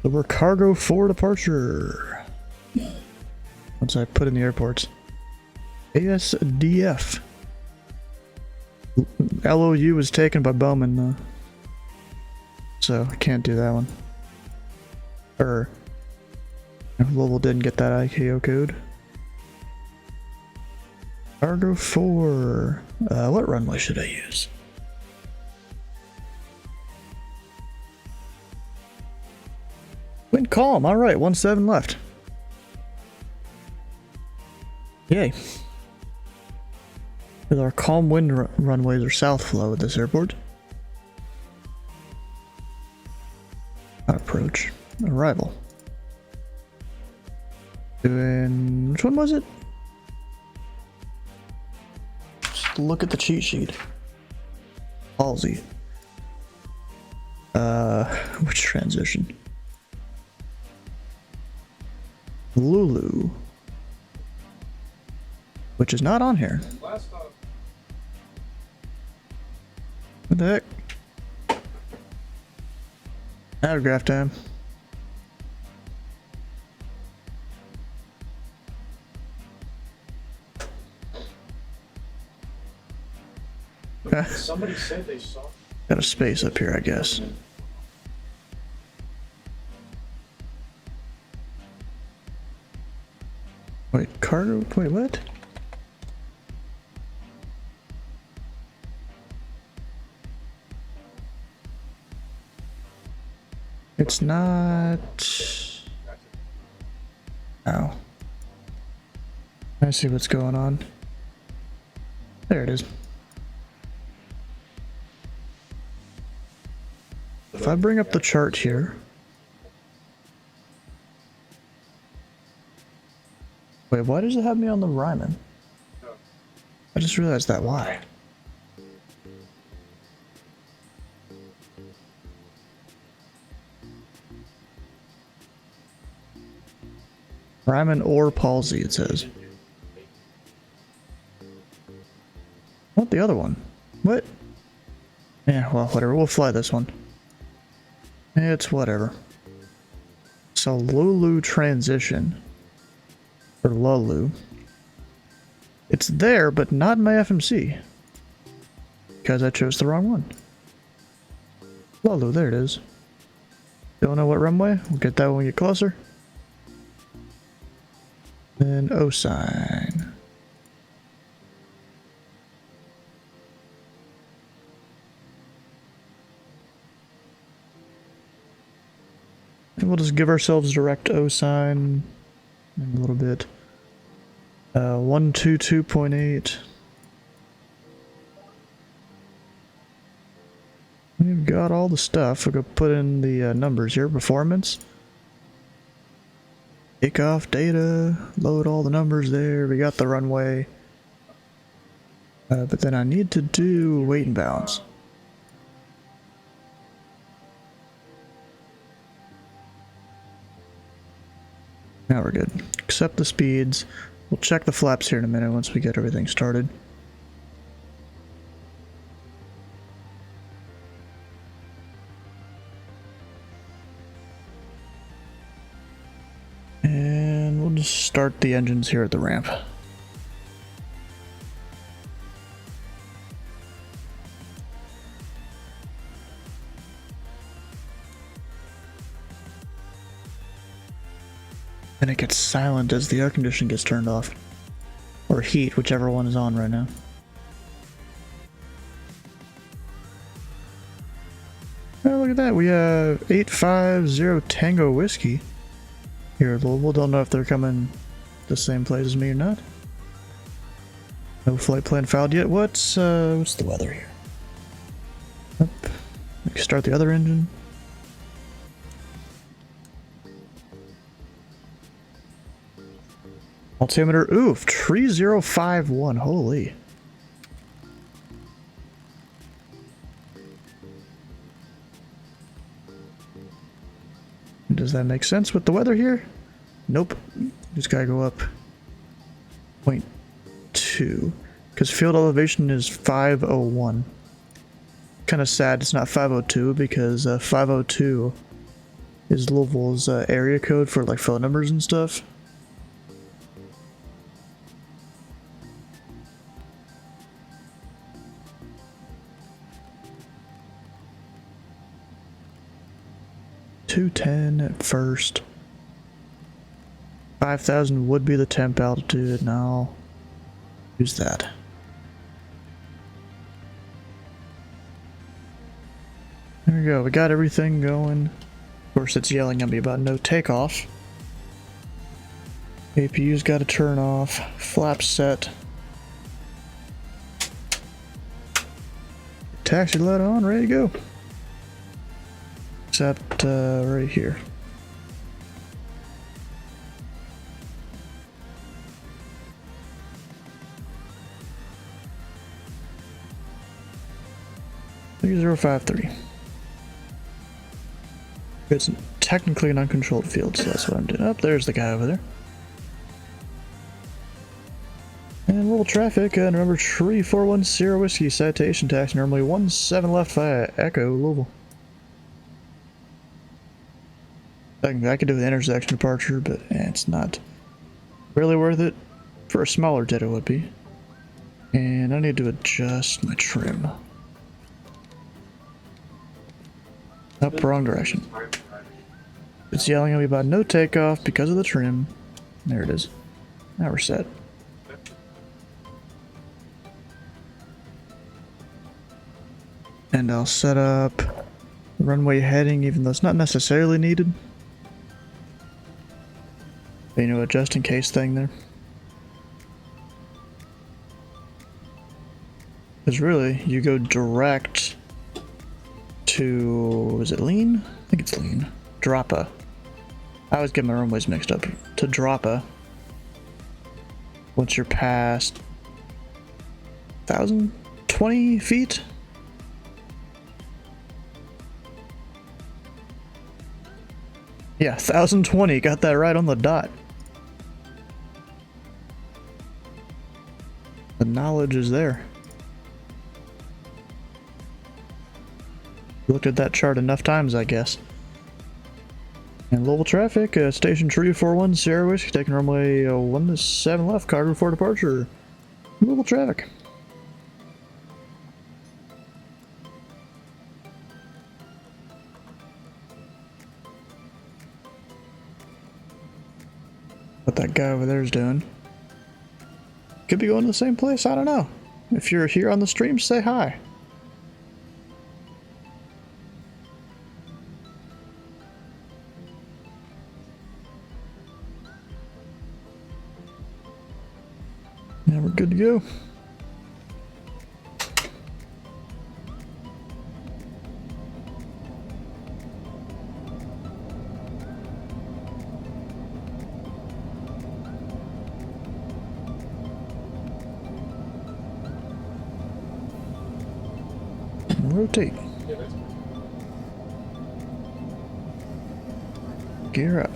So we're cargo 4 departure. Once I put in the airports. ASDF. LOU was taken by Bowman though. So I can't do that one. Louisville didn't get that ICAO code. Cargo 4. What runway should I use? Wind calm, alright, 17 left. Yay. With our calm wind runways are south flow at this airport. Approach. Arrival. Doing... which one was it? Just look at the cheat sheet. Halsey. Which transition? Lulu. Which is not on here. What the heck? Autograph time. Somebody said they saw. Got a space up here, I guess. Wait, cargo? Wait, what? It's not... Oh. I see what's going on. There it is. I bring up the chart here. Wait, why does it have me on the Ryman? I just realized that. Why? Ryman or palsy, it says. What, the other one? What? Yeah, well, whatever. We'll fly this one. It's whatever. So, Lulu transition. Or Lulu. It's there, but not in my FMC. Because I chose the wrong one. Lulu, there it is. Don't know what runway? We'll get that when we get closer. Then O sign. And we'll just give ourselves direct O sign in a little bit. 122.8. We've got all the stuff. We'll go put in the numbers here. Performance. Takeoff data. Load all the numbers there. We got the runway. But then I need to do weight and balance. Now we're good. Accept the speeds. We'll check the flaps here in a minute once we get everything started. And we'll just start the engines here at the ramp. And it gets silent as the air conditioning gets turned off. Or heat, whichever one is on right now. Oh, look at that. We have 850 Tango Whiskey here at Louisville. Don't know if they're coming the same place as me or not. No flight plan filed yet. What's the weather here? Up. We can start the other engine. Altimeter, oof, 3051, holy. Does that make sense with the weather here? Nope, just gotta go up 0.2, because field elevation is 501. Kind of sad it's not 502, because 502 is Louisville's area code for like phone numbers and stuff. .210 at first. 5,000 would be the temp altitude, and I'll use that. There we go, we got everything going. Of course, it's yelling at me about no takeoff. APU's got to turn off. Flaps set. Taxi light on, ready to go. Except right here. .3053. It's technically an uncontrolled field, so that's what I'm doing. Oh, there's the guy over there. And little traffic, remember 3410 Whiskey, citation tax, normally 17 left via Echo, Louisville. I could do the intersection departure, but it's not really worth it. For a smaller jet it would be. And I need to adjust my trim. Up, wrong direction. It's yelling at me about no takeoff because of the trim. There it is. Now we're set. And I'll set up runway heading, even though it's not necessarily needed. You know, a just in case thing there. Because really, you go direct to, is it Lean? I think it's Lean. Droppa. I always get my runways mixed up. To Droppa. Once you're past 1,020 feet? Yeah, 1,020. Got that right on the dot. The knowledge is there. Looked at that chart enough times, I guess. And Louisville traffic, station 341 Sierra Whiskey, taking runway 17 left, cargo for departure. Louisville traffic. What that guy over there is doing. Could be going to the same place, I don't know. If you're here on the stream, say hi. Yeah, we're good to go. Rotate. Gear up.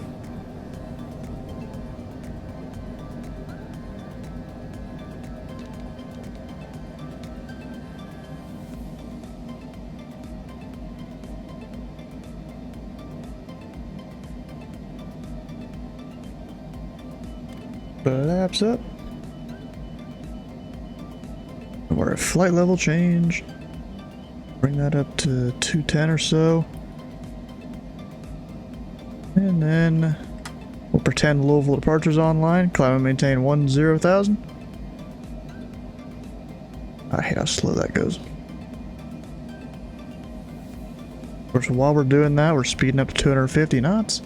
Flaps up. We're at flight level change. Bring that up to 210 or so. And then we'll pretend Louisville departure's online. Climb and maintain 10,000. I hate how slow that goes. Of course, while we're doing that, we're speeding up to 250 knots.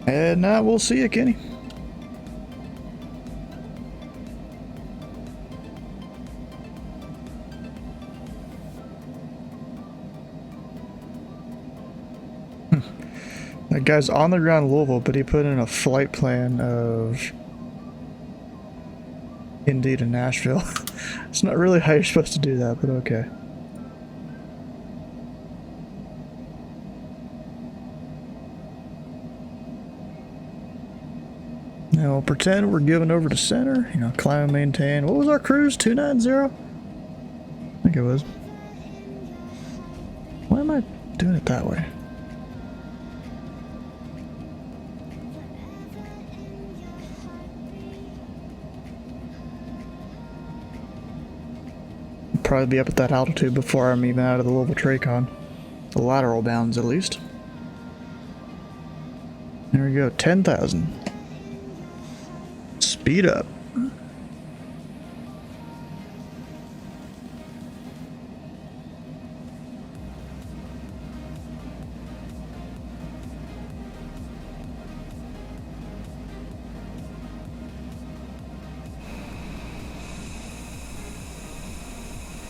And now we'll see you, Kenny. That guy's on the ground in Louisville, but he put in a flight plan of Indy to Nashville. It's not really how you're supposed to do that, but okay. Now we'll pretend we're giving over to center, you know, climb and maintain. What was our cruise? 290? I think it was. Why am I doing it that way? Probably be up at that altitude before I'm even out of the Louisville Tracon. The lateral bounds, at least. There we go, 10,000. Speed up.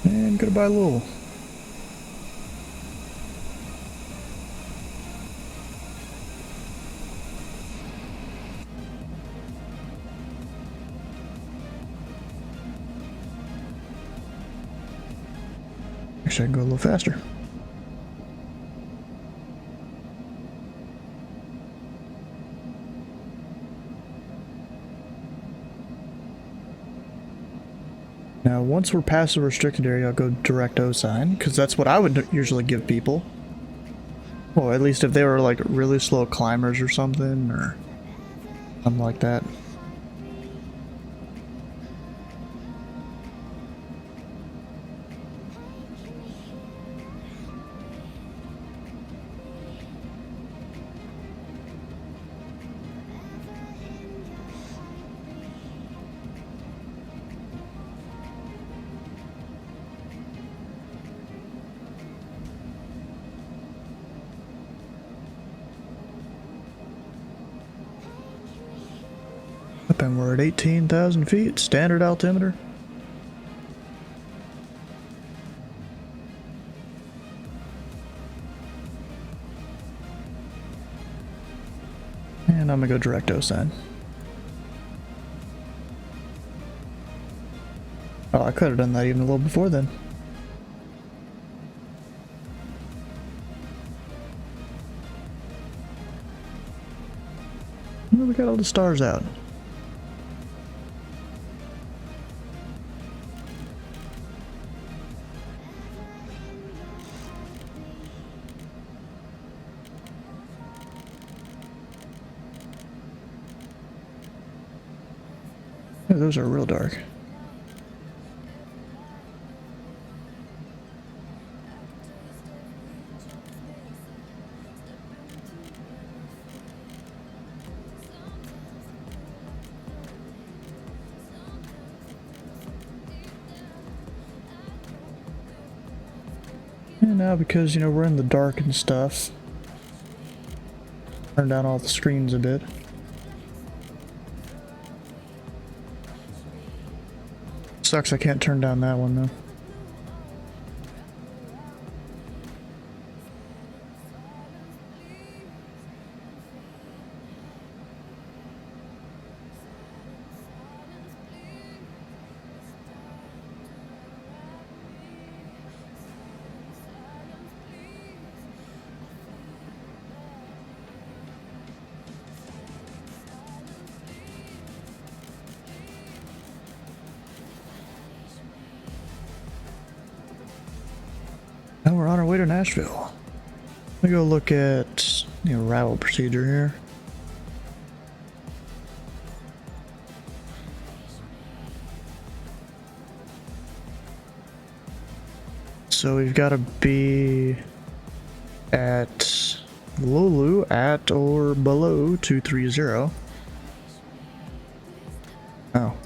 And goodbye, Louisville. Actually, I can go a little faster. Now, once we're past the restricted area, I'll go direct O sign, because that's what I would usually give people. Well, at least if they were like really slow climbers or something, or something like that. Up and we're at 18,000 feet, standard altimeter. And I'm gonna go direct OSAN. Oh, I could have done that even a little before then. Well, we got all the stars out. Yeah, those are real dark. And now because, you know, we're in the dark and stuff, turn down all the screens a bit. Sucks I can't turn down that one though. Now we're on our way to Nashville. Let me go look at the arrival procedure here. So we've got to be at Lulu at or below 230. Oh.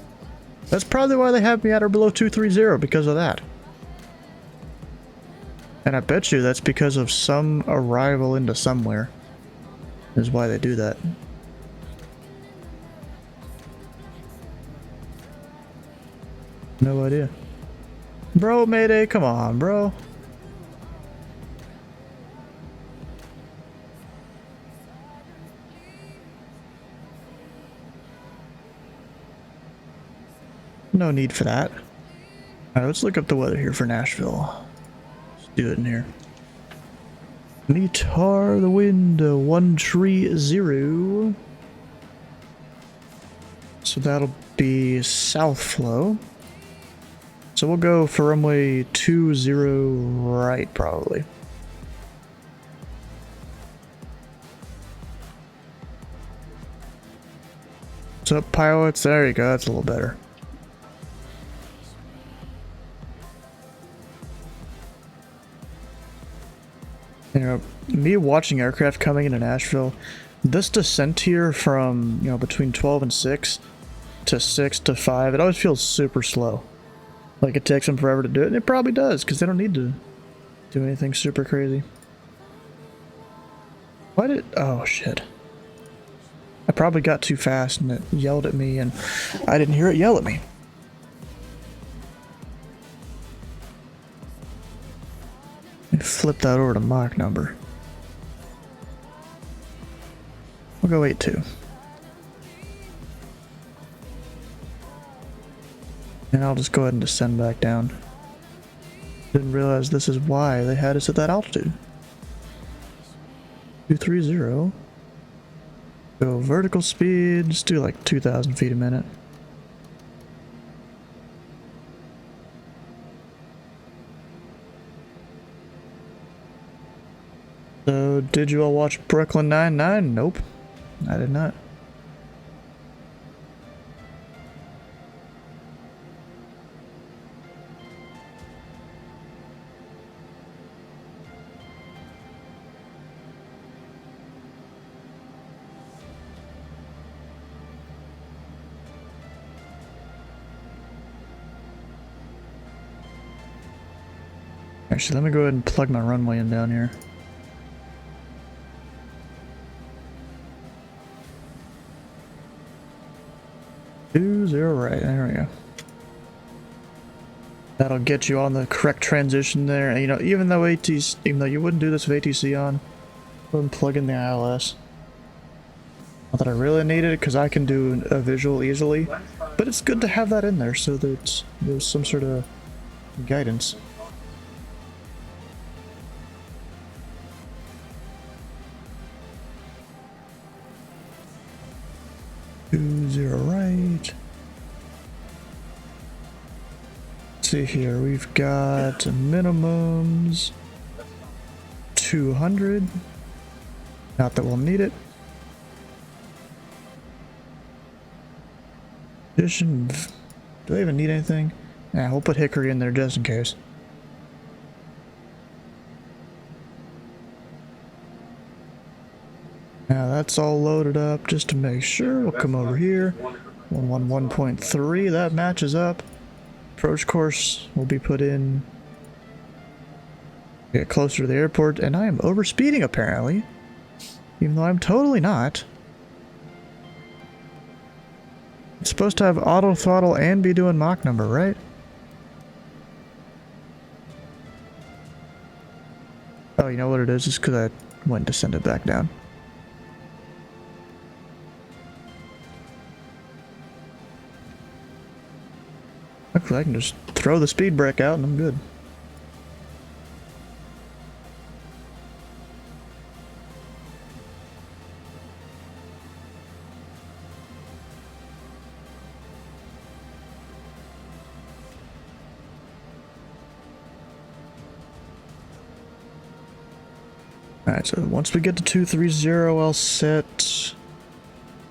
That's probably why they have me at or below 230, because of that. And I bet you that's because of some arrival into somewhere is why they do that. No idea. Bro, Mayday, come on, bro. No need for that. Alright, let's look up the weather here for Nashville. Do it in here. Meteor the wind 130. So that'll be south flow. So we'll go for runway 20 right probably. What's up, pilots? There you go, that's a little better. You know, me watching aircraft coming into Nashville, this descent here from, you know, between 12 and 6 to 6 to 5, it always feels super slow. Like it takes them forever to do it, and it probably does, because they don't need to do anything super crazy. Why did... oh, shit. I probably got too fast and it yelled at me, and I didn't hear it yell at me. Flip that over to Mach number. We'll go 82. And I'll just go ahead and descend back down. Didn't realize this is why they had us at that altitude. 230. Go vertical speed, just do like 2,000 feet a minute. So, did you all watch Brooklyn Nine-Nine? Nope, I did not. Actually, let me go ahead and plug my runway in down here. 20 right, there we go. That'll get you on the correct transition there. And, you know, even though you wouldn't do this with ATC on, go ahead and plug in the ILS. Not that I really need it, because I can do a visual easily, but it's good to have that in there so that there's some sort of guidance. Two, zero, right. Let's see here, we've got minimums 200. Not that we'll need it. Addition. Do I even need anything? Nah, we'll put hickory in there just in case. Now that's all loaded up just to make sure. We'll come over here. 111.3, that matches up. Approach course will be put in. Get closer to the airport, and I am overspeeding apparently. Even though I'm totally not. It's supposed to have auto throttle and be doing Mach number, right? Oh, you know what it is? It's because I went to send it back down. Hopefully I can just throw the speed brake out and I'm good. Alright, so once we get to 230, I'll set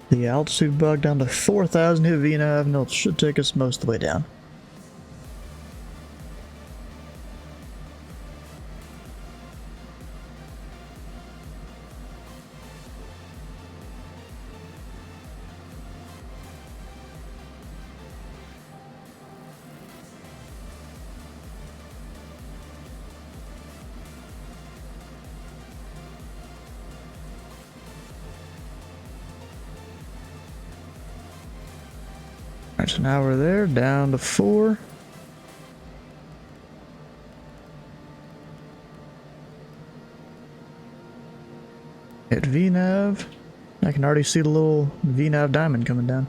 the altitude bug down to 4,000, hit VNAV, and it should take us most of the way down. Alright, so now we're there, down to 4. Hit VNAV. I can already see the little VNAV diamond coming down.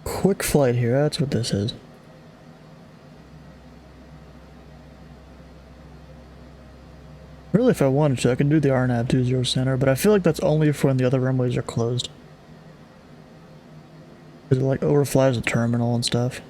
Quick flight here, that's what this is. Really, if I wanted to, I can do the RNAV 20 center, but I feel like that's only for when the other runways are closed. Because it like overflies the terminal and stuff.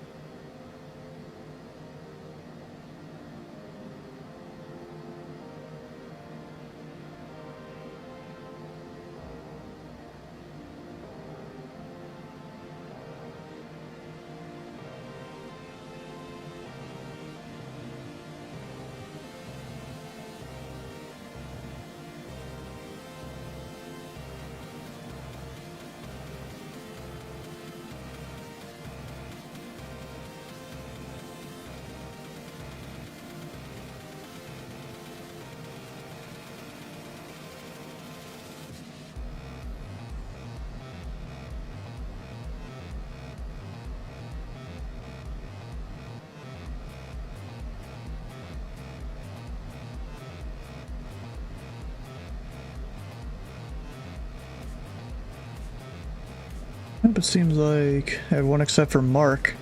It seems like everyone except for Mark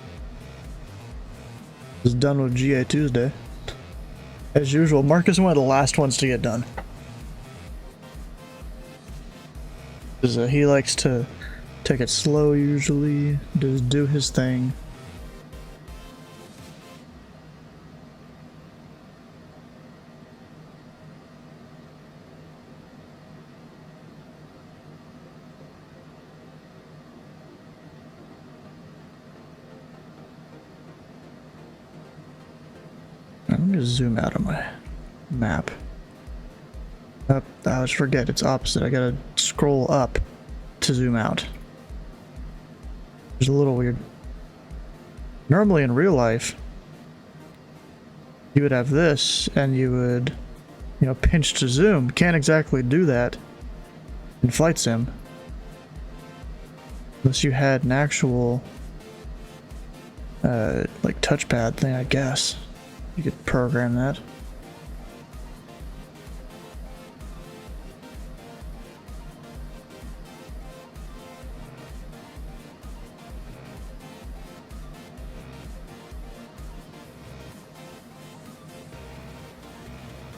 is done with GA Tuesday. As usual, Mark is one of the last ones to get done. Because he likes to take it slow usually, just do his thing. Let me just zoom out on my map. I always forget, it's opposite. I gotta scroll up to zoom out. It's a little weird. Normally in real life, you would have this and you would, you know, pinch to zoom. Can't exactly do that in Flight Sim. Unless you had an actual like touchpad thing, I guess. You could program that.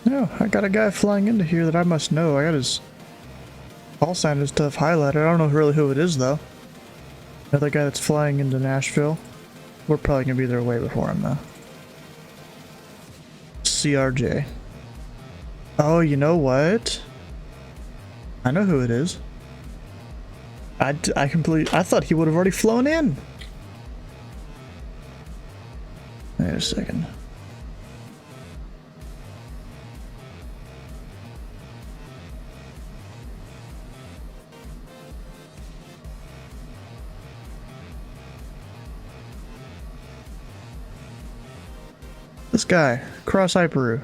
No, I got a guy flying into here that I must know. I got his call sign and stuff highlighted. I don't know really who it is though. Another guy that's flying into Nashville. We're probably gonna be there way before him though. CRJ. Oh, you know what? I know who it is. I thought he would have already flown in. Wait a second. This guy, Cross Hyperu.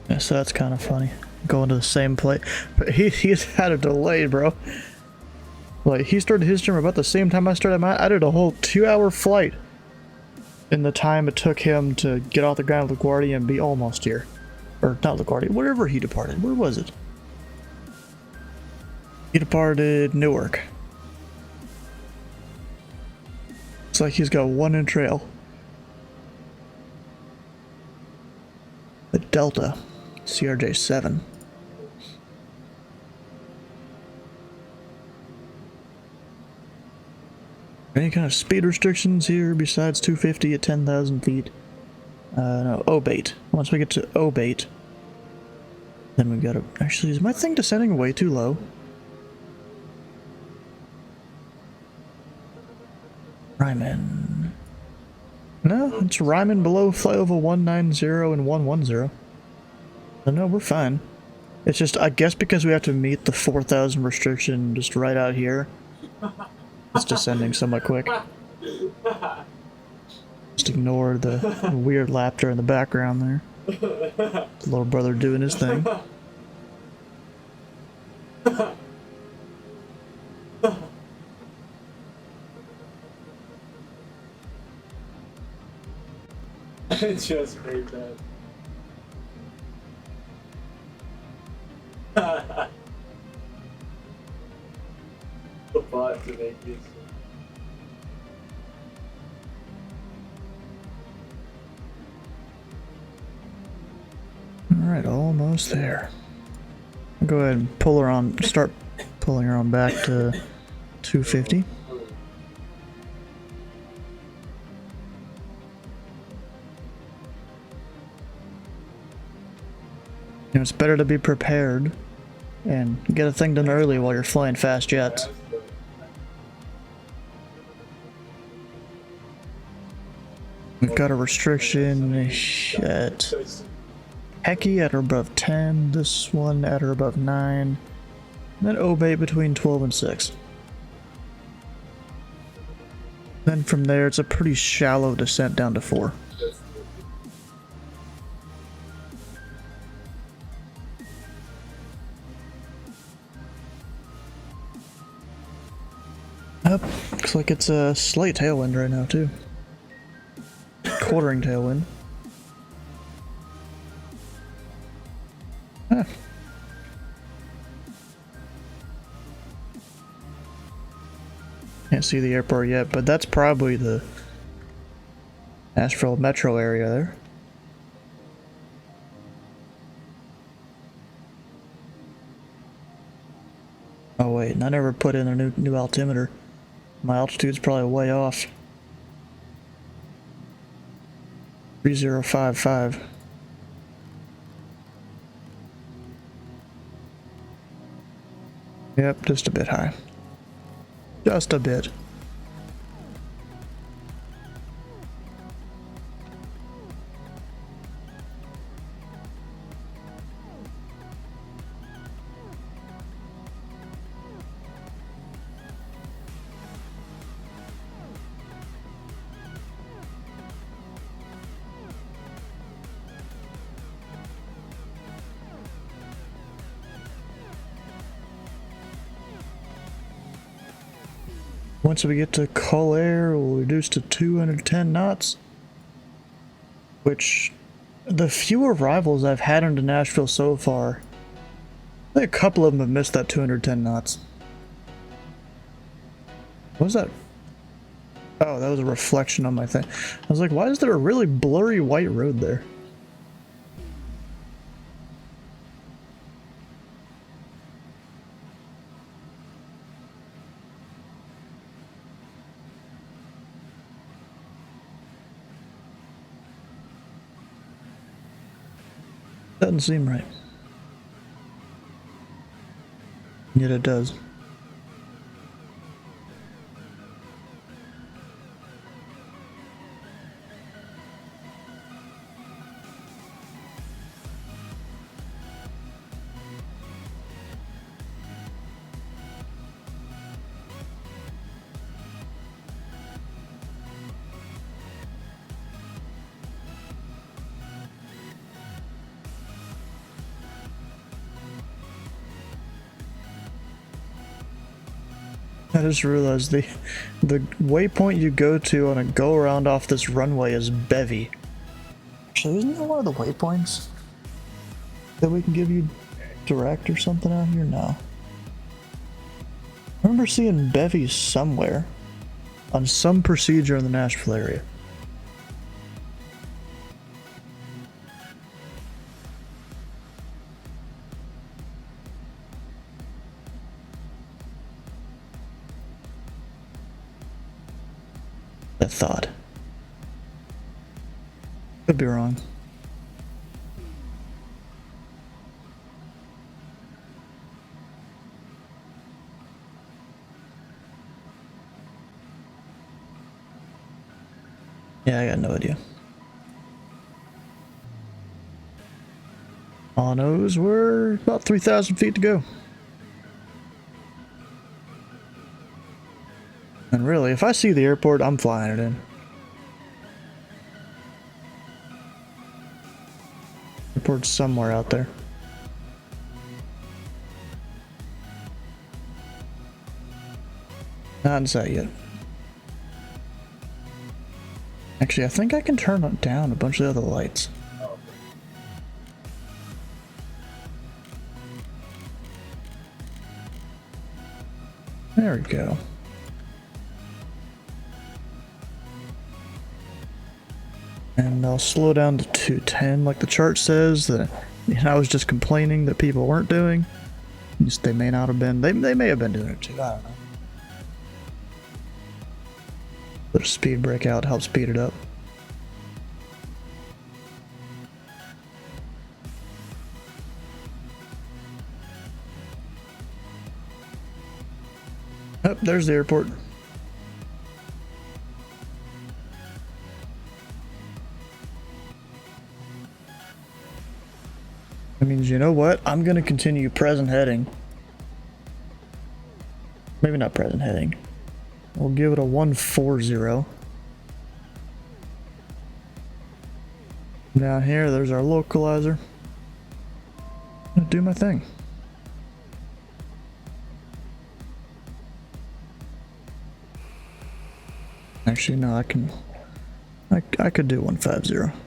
Yeah, so that's kind of funny. Going to the same place. But he's had a delay, bro. Like, he started his stream about the same time I started mine. I did a whole 2-hour flight in the time it took him to get off the ground with LaGuardia and be almost here. Or not LaGuardia, wherever he departed. Where was it? He departed Newark. It's like he's got one in trail. The Delta. CRJ-7. Any kind of speed restrictions here besides 250 at 10,000 feet? No, Obate. Once we get to Obate, then we've got to... Actually, is my thing descending way too low? Ryman. No, it's Ryman below flyover 190 and 110. So no, we're fine. It's just, I guess because we have to meet the 4,000 restriction just right out here, it's descending somewhat quick. Just ignore the weird laughter in the background there. The little brother doing his thing. I just made that. The bot to make this. Alright, almost there. Go ahead and pull her on, start pulling her on back to 250. You know, it's better to be prepared and get a thing done early while you're flying fast jets. We've got a restriction at Hecky at or above 10, this one at or above 9, and then Obey between 12 and 6. Then from there, it's a pretty shallow descent down to 4. Up. Looks like it's a slight tailwind right now, too. Quartering tailwind. Huh. Can't see the airport yet, but that's probably the Nashville metro area there. Oh wait, and I never put in a new altimeter. My altitude's probably way off. 3055. Yep, just a bit high. Just a bit. Once we get to Collier, we'll reduce to 210 knots. Which, the few arrivals I've had into Nashville so far, I think a couple of them have missed that 210 knots. What was that? Oh, that was a reflection on my thing. I was like, why is there a really blurry white road there? Doesn't seem right. Yet it does. I just realized the waypoint you go to on a go around off this runway is Bevy. Actually, isn't that one of the waypoints that we can give you direct or something out here? No. I remember seeing Bevy somewhere on some procedure in the Nashville area. I thought. Could be wrong. Yeah, I got no idea. All I know is we're about 3,000 feet to go. And really, if I see the airport, I'm flying it in. Airport's somewhere out there. Not in sight yet. Actually, I think I can turn down a bunch of the other lights. There we go. And I'll slow down to 210 like the chart says. That I was just complaining that people weren't doing. Just they may not have been. They may have been doing it too. I don't know. Put a speed brake out, help speed it up. Oh, there's the airport. That means, you know what? I'm gonna continue present heading. Maybe not present heading. We'll give it a 140. Down here, there's our localizer. I'm gonna do my thing. Actually, no, I could do 150.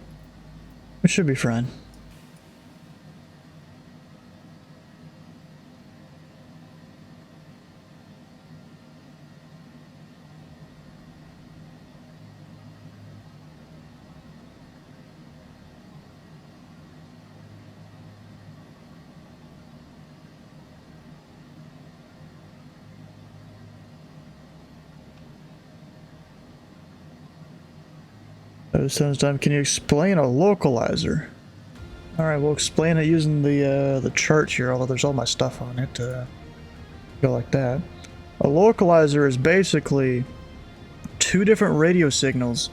It should be fine. Sounds time. Can you explain a localizer? Alright, we'll explain it using the chart here, although there's all my stuff on it. Go like that. A localizer is basically two different radio signals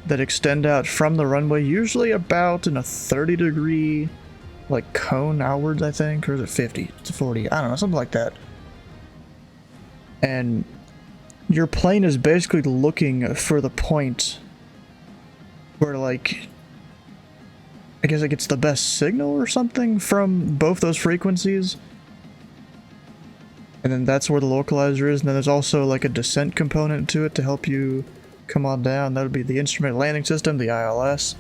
that extend out from the runway, usually about in a 30-degree like cone outwards, I think, or is it 50 to 40? I don't know, something like that. And your plane is basically looking for the point where, like, I guess it gets the best signal or something from both those frequencies. And then that's where the localizer is. And then there's also like a descent component to it to help you come on down. That would be the instrument landing system, the ILS.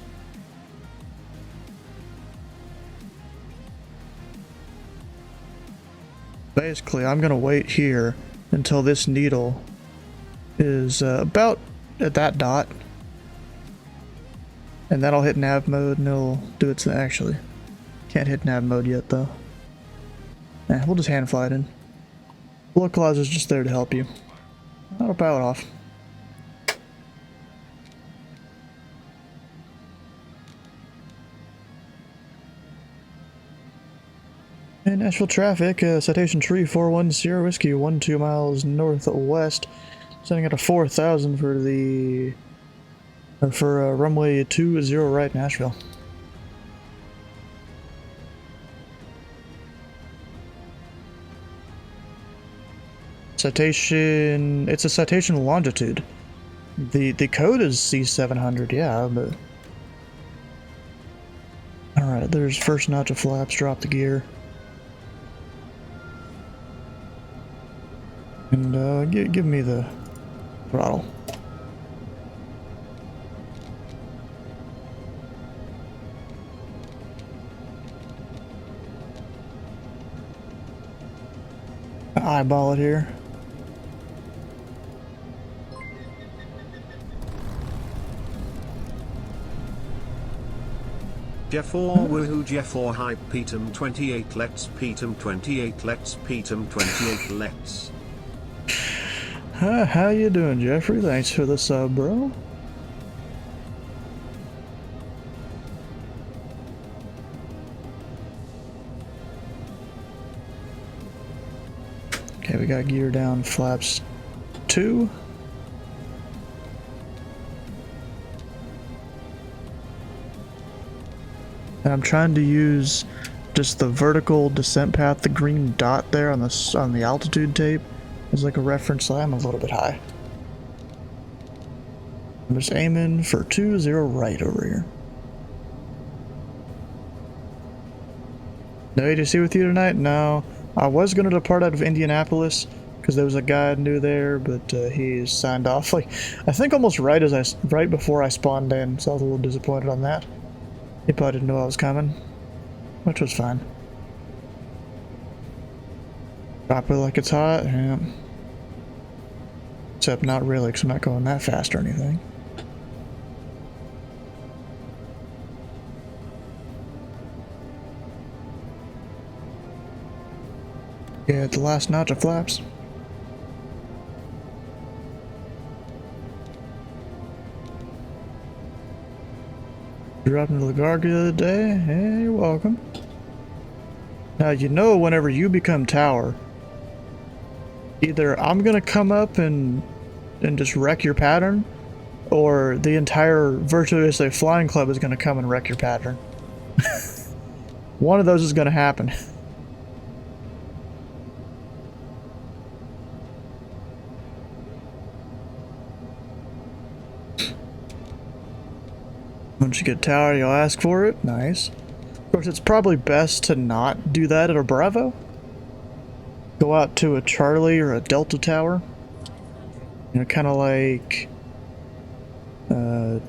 Basically, I'm gonna wait here until this needle is about at that dot. And then I'll hit nav mode and it'll do its thing. Actually, can't hit nav mode yet though. We'll just hand fly it in. Localizer's just there to help you. Autopilot off. In Nashville traffic, citation tree 410 whiskey 12 miles northwest, sending out a 4,000 for the runway 20 right Nashville. Citation, it's a citation longitude. The code is C700, yeah, but alright, there's first notch of flaps, drop the gear. And give me the throttle. Eyeball it here. Jeff4 woohoo Jeff4 hype Petum 28 let's Petum 28 let's Petum 28 let's. How you doing, Jeffrey? Thanks for the sub, bro. Okay, we got gear down, flaps 2. And I'm trying to use just the vertical descent path, the green dot there on the altitude tape, as like a reference. So I'm a little bit high. I'm just aiming for 20 right over here. No ADC with you tonight? No. I was going to depart out of Indianapolis because there was a guy I knew there, but he signed off like I think almost right before I spawned in, so I was a little disappointed on that. He probably didn't know I was coming, which was fine. Drop it like it's hot, yeah. Except not really, because I'm not going that fast or anything. Yeah, the last notch of flaps. Dropping to the Garg the other day. Hey, you're welcome. Now, you know, whenever you become tower, either I'm gonna come up and just wreck your pattern, or the entire Virtual USA Flying Club is gonna come and wreck your pattern. One of those is gonna happen. Once you get tower, you'll ask for it. Nice. Of course, it's probably best to not do that at a Bravo. Go out to a Charlie or a Delta tower. You know, kind of like Mr.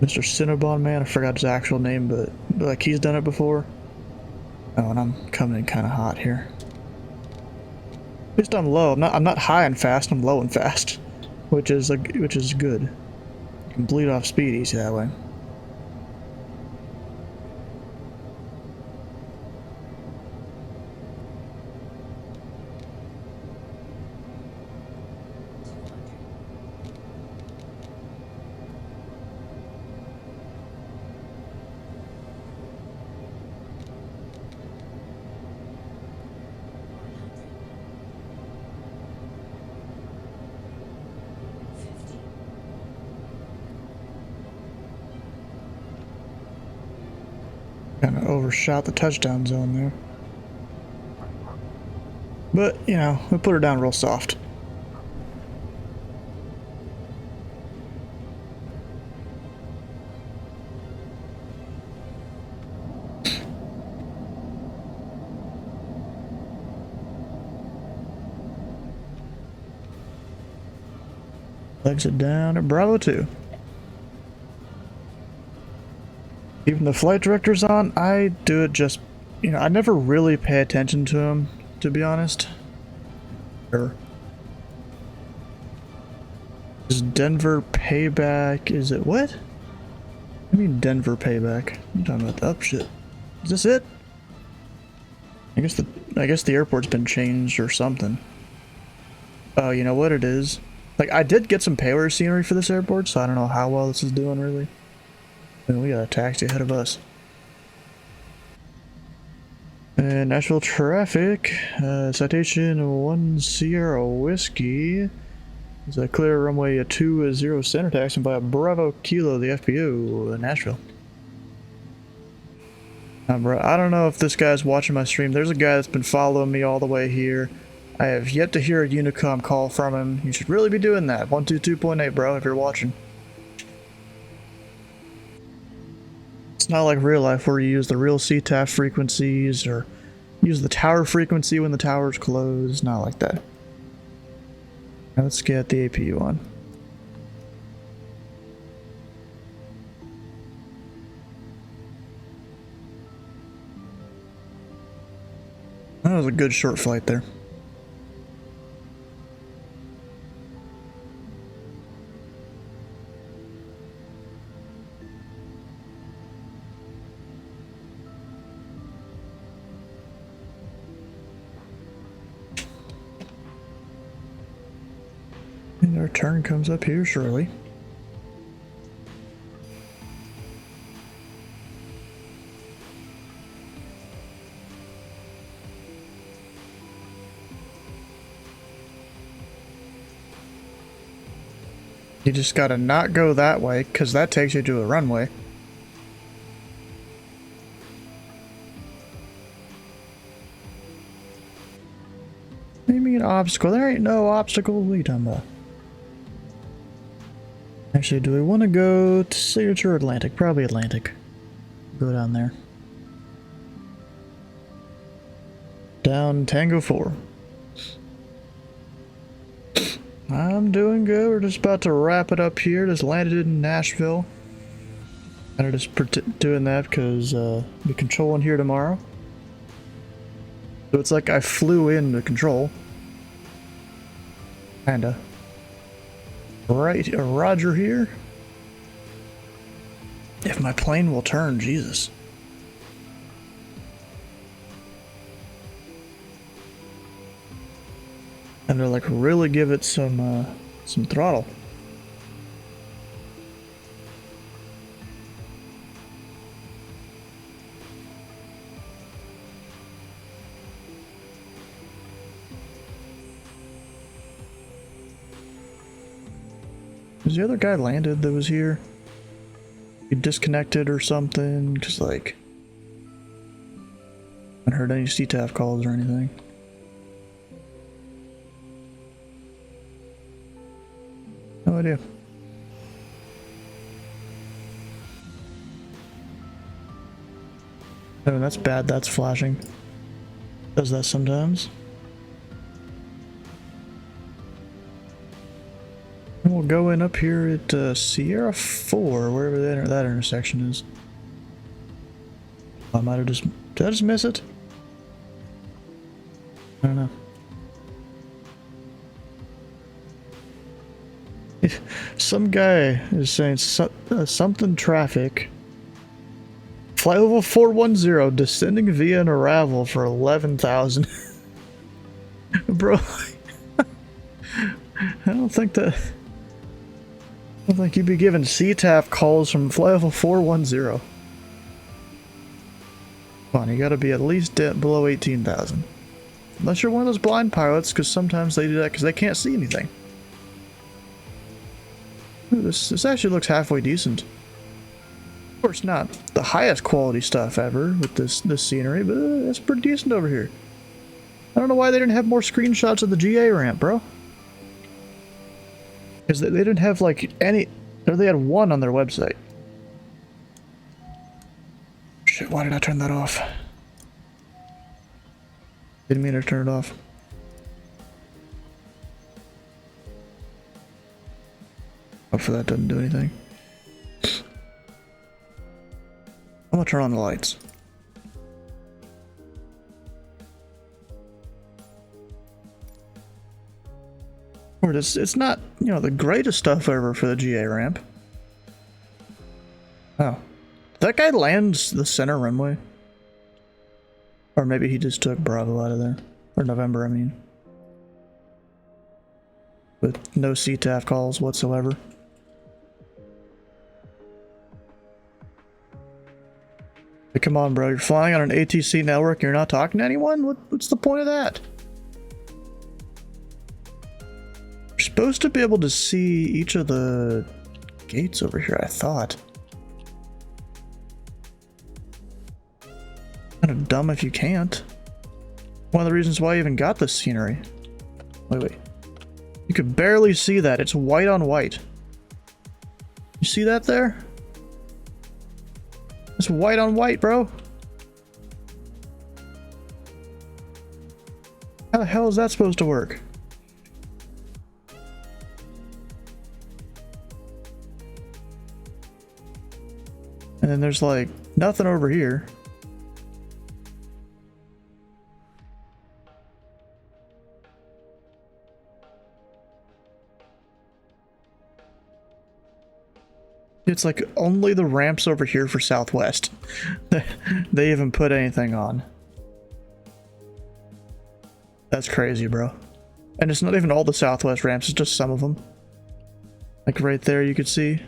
Cinnabon Man. I forgot his actual name, but like he's done it before. Oh, and I'm coming in kind of hot here. At least I'm low. I'm not high and fast. I'm low and fast, which is good. You can bleed off speed easy that way. Kind of overshot the touchdown zone there. But, you know, we put her down real soft. Legs it down at Bravo 2. Even the flight director's on, I do it just, you know, I never really pay attention to him, to be honest. Is Denver payback, is it what? I mean Denver payback. I'm talking about the up shit. Is this it? I guess the airport's been changed or something. Oh, you know what it is? Like, I did get some payware scenery for this airport, so I don't know how well this is doing, really. And we got a taxi ahead of us. And Nashville traffic, citation 1 Sierra Whiskey. Is a clear runway 20 center taxi by a Bravo Kilo, the FBO, Nashville. Bro, I don't know if this guy's watching my stream. There's a guy that's been following me all the way here. I have yet to hear a Unicom call from him. You should really be doing that. 122.8, bro, if you're watching. It's not like real life where you use the real CTAF frequencies or use the tower frequency when the tower's closed. Not like that. Now let's get the APU on. That was a good short flight there. And our turn comes up here shortly. You just gotta not go that way, because that takes you to a runway. Maybe an obstacle. There ain't no obstacle. What are you talking about? Actually, do we want to go to Signature or Atlantic? Probably Atlantic. Go down there. Down Tango 4. I'm doing good. We're just about to wrap it up here. Just landed in Nashville. I'm just doing that because I'll be controlling here tomorrow. So it's like I flew in to control. Kinda. Right, Roger here. If my plane will turn, Jesus. And to like really give it some throttle. Was the other guy landed that was here? He disconnected or something? Just like... I haven't heard any CTAF calls or anything. No idea. Oh, that's bad. That's flashing. Does that sometimes. And we'll go in up here at Sierra 4, wherever that intersection is. I might have just... Did I just miss it? I don't know. Some guy is saying something traffic. Flight level 410 descending via an arrival for 11,000. Bro, I don't think you'd be giving CTAF calls from flight level 410. Come on, you gotta be at least below 18,000. Unless you're one of those blind pilots, because sometimes they do that because they can't see anything. Ooh, this actually looks halfway decent. course, not the highest quality stuff ever with this scenery, but it's pretty decent over here. I don't know why they didn't have more screenshots of the GA ramp, bro. Because they didn't have like any, or they had one on their website. Shit, why did I turn that off? Didn't mean to turn it off. Hopefully that doesn't do anything. I'm gonna turn on the lights. Or it's not, you know, the greatest stuff ever for the GA ramp. Oh. That guy lands the center runway. Or maybe he just took Bravo out of there. Or November, I mean. With no CTAF calls whatsoever. Hey, come on, bro. You're flying on an ATC network and you're not talking to anyone? What's the point of that? You're supposed to be able to see each of the gates over here, I thought. Kind of dumb if you can't. One of the reasons why I even got this scenery. Wait. You could barely see that. It's white on white. You see that there? It's white on white, bro. How the hell is that supposed to work? And then there's like nothing over here. It's like only the ramps over here for Southwest. They even put anything on. That's crazy, bro. And it's not even all the Southwest ramps, it's just some of them. Like right there you could see.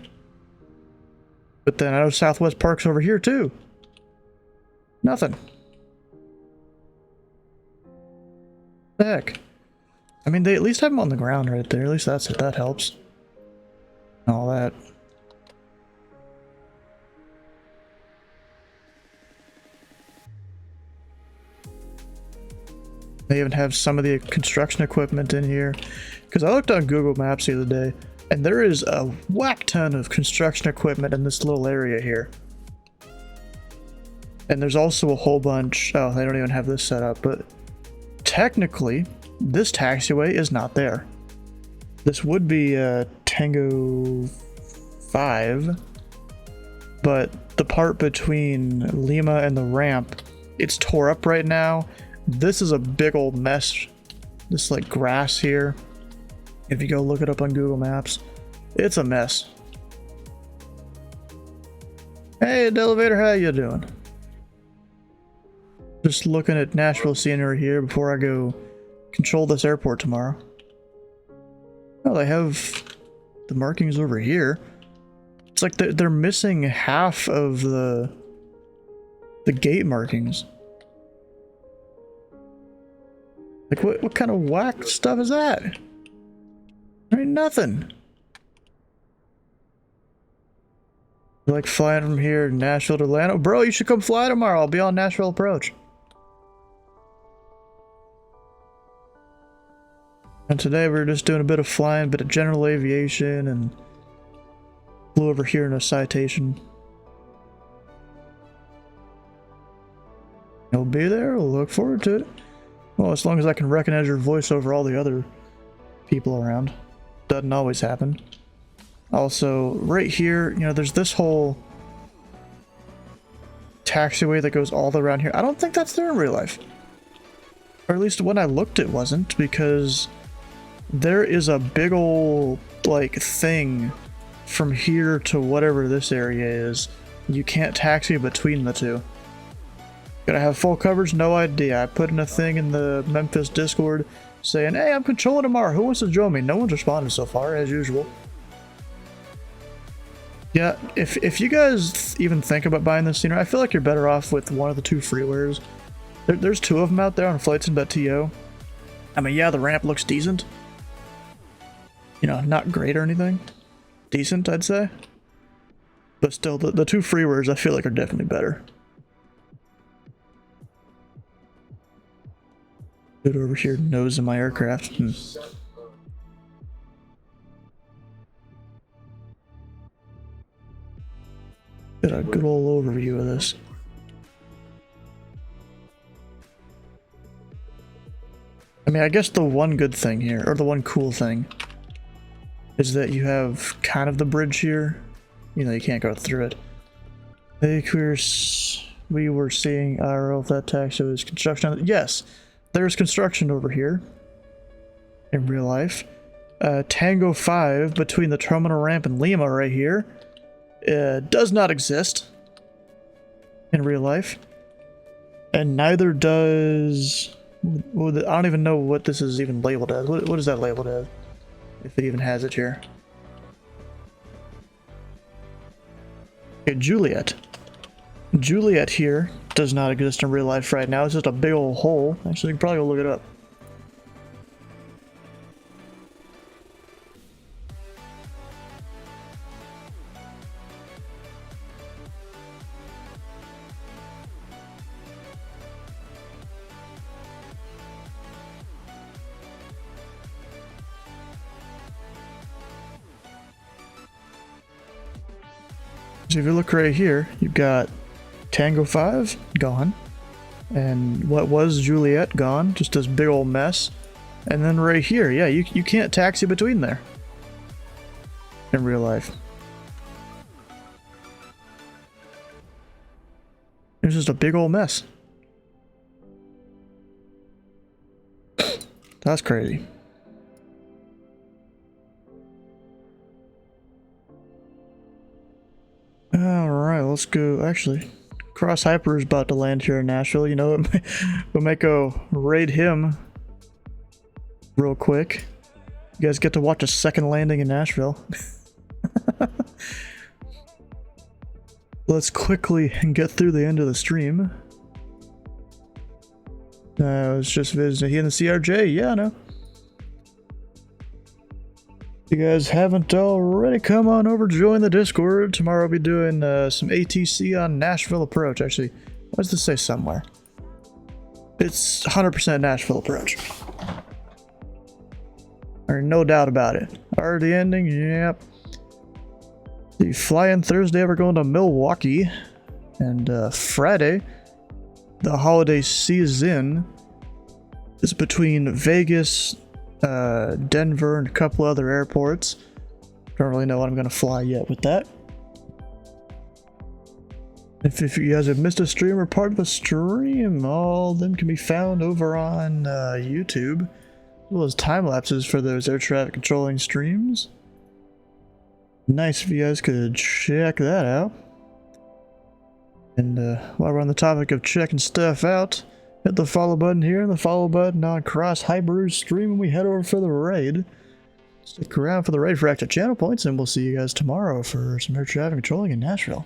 But then I know Southwest Park's over here too. Nothing. The heck? I mean, they at least have them on the ground right there. At least that's it. That helps. All that. They even have some of the construction equipment in here. Because I looked on Google Maps the other day, and there is a whack ton of construction equipment in this little area here. And there's also a whole bunch... Oh, they don't even have this set up, but technically, this taxiway is not there. This would be Tango 5, but the part between Lima and the ramp, it's tore up right now. This is a big old mess. This like grass here. If you go look it up on Google Maps, it's a mess. Hey, elevator, how you doing? Just looking at Nashville scenery here before I go control this airport tomorrow. Oh, they have the markings over here. It's like they're missing half of the gate markings. Like, what kind of whack stuff is that? There ain't nothing. Like flying from here, Nashville to Atlanta. Bro, you should come fly tomorrow. I'll be on Nashville approach. And today we're just doing a bit of flying, a bit of general aviation, and flew over here in a citation. You'll be there. We'll look forward to it. Well, as long as I can recognize your voice over all the other people around. Doesn't always happen. Also, right here, you know, there's this whole taxiway that goes all the way around here. I don't think that's there in real life. Or at least when I looked it wasn't, because there is a big old, like, thing from here to whatever this area is. You can't taxi between the two. Gonna have full coverage? No idea. I put in a thing in the Memphis Discord saying, hey, I'm controlling tomorrow. Who wants to join me? No one's responded so far, as usual. Yeah, if you guys even think about buying this scenery, I feel like you're better off with one of the two freewares. There's two of them out there on flightsim.to. I mean, yeah, the ramp looks decent. You know, not great or anything. Decent, I'd say. But still, the two freewares I feel like are definitely better. Dude over here nosing my aircraft. Get a good old overview of this. I mean, I guess the one good thing here, or the one cool thing, is that you have kind of the bridge here. You know, you can't go through it. I think we were seeing, I don't know if that taxi was construction. Yes, there's construction over here in real life. Tango 5 between the terminal ramp and Lima right here does not exist in real life. And neither does... I don't even know what this is even labeled as. What is that labeled as? If it even has it here. Okay, Juliet. Juliet here does not exist in real life right now. It's just a big old hole. Actually, you can probably go look it up. So if you look right here, you've got Tango 5 gone, and what was Juliet gone, just this big old mess. And then right here, yeah, you can't taxi between there in real life. It's just a big old mess. That's crazy. Alright, let's go. Actually, Cross Hyper is about to land here in Nashville. You know, we might go raid him real quick. You guys get to watch a second landing in Nashville. Let's quickly get through the end of the stream. I was just visiting. He in the CRJ? Yeah, I know. If you guys haven't already, come on over, join the Discord. Tomorrow I'll be doing some ATC on Nashville Approach. Actually, what does this say somewhere? It's 100% Nashville Approach. There's no doubt about it. Already ending? Yep. The fly-in Thursday, we're going to Milwaukee. And Friday, the holiday season is between Vegas, Denver, and a couple other airports. Don't really know what I'm going to fly yet with that. If you guys have missed a stream or part of a stream, all of them can be found over on YouTube, as well as time lapses for those air traffic controlling streams. Nice if you guys could check that out. And while we're on the topic of checking stuff out, hit the follow button here and the follow button on Cross Hyper's stream when we head over for the raid. Stick around for the raid for extra channel points, and we'll see you guys tomorrow for some air traffic controlling in Nashville.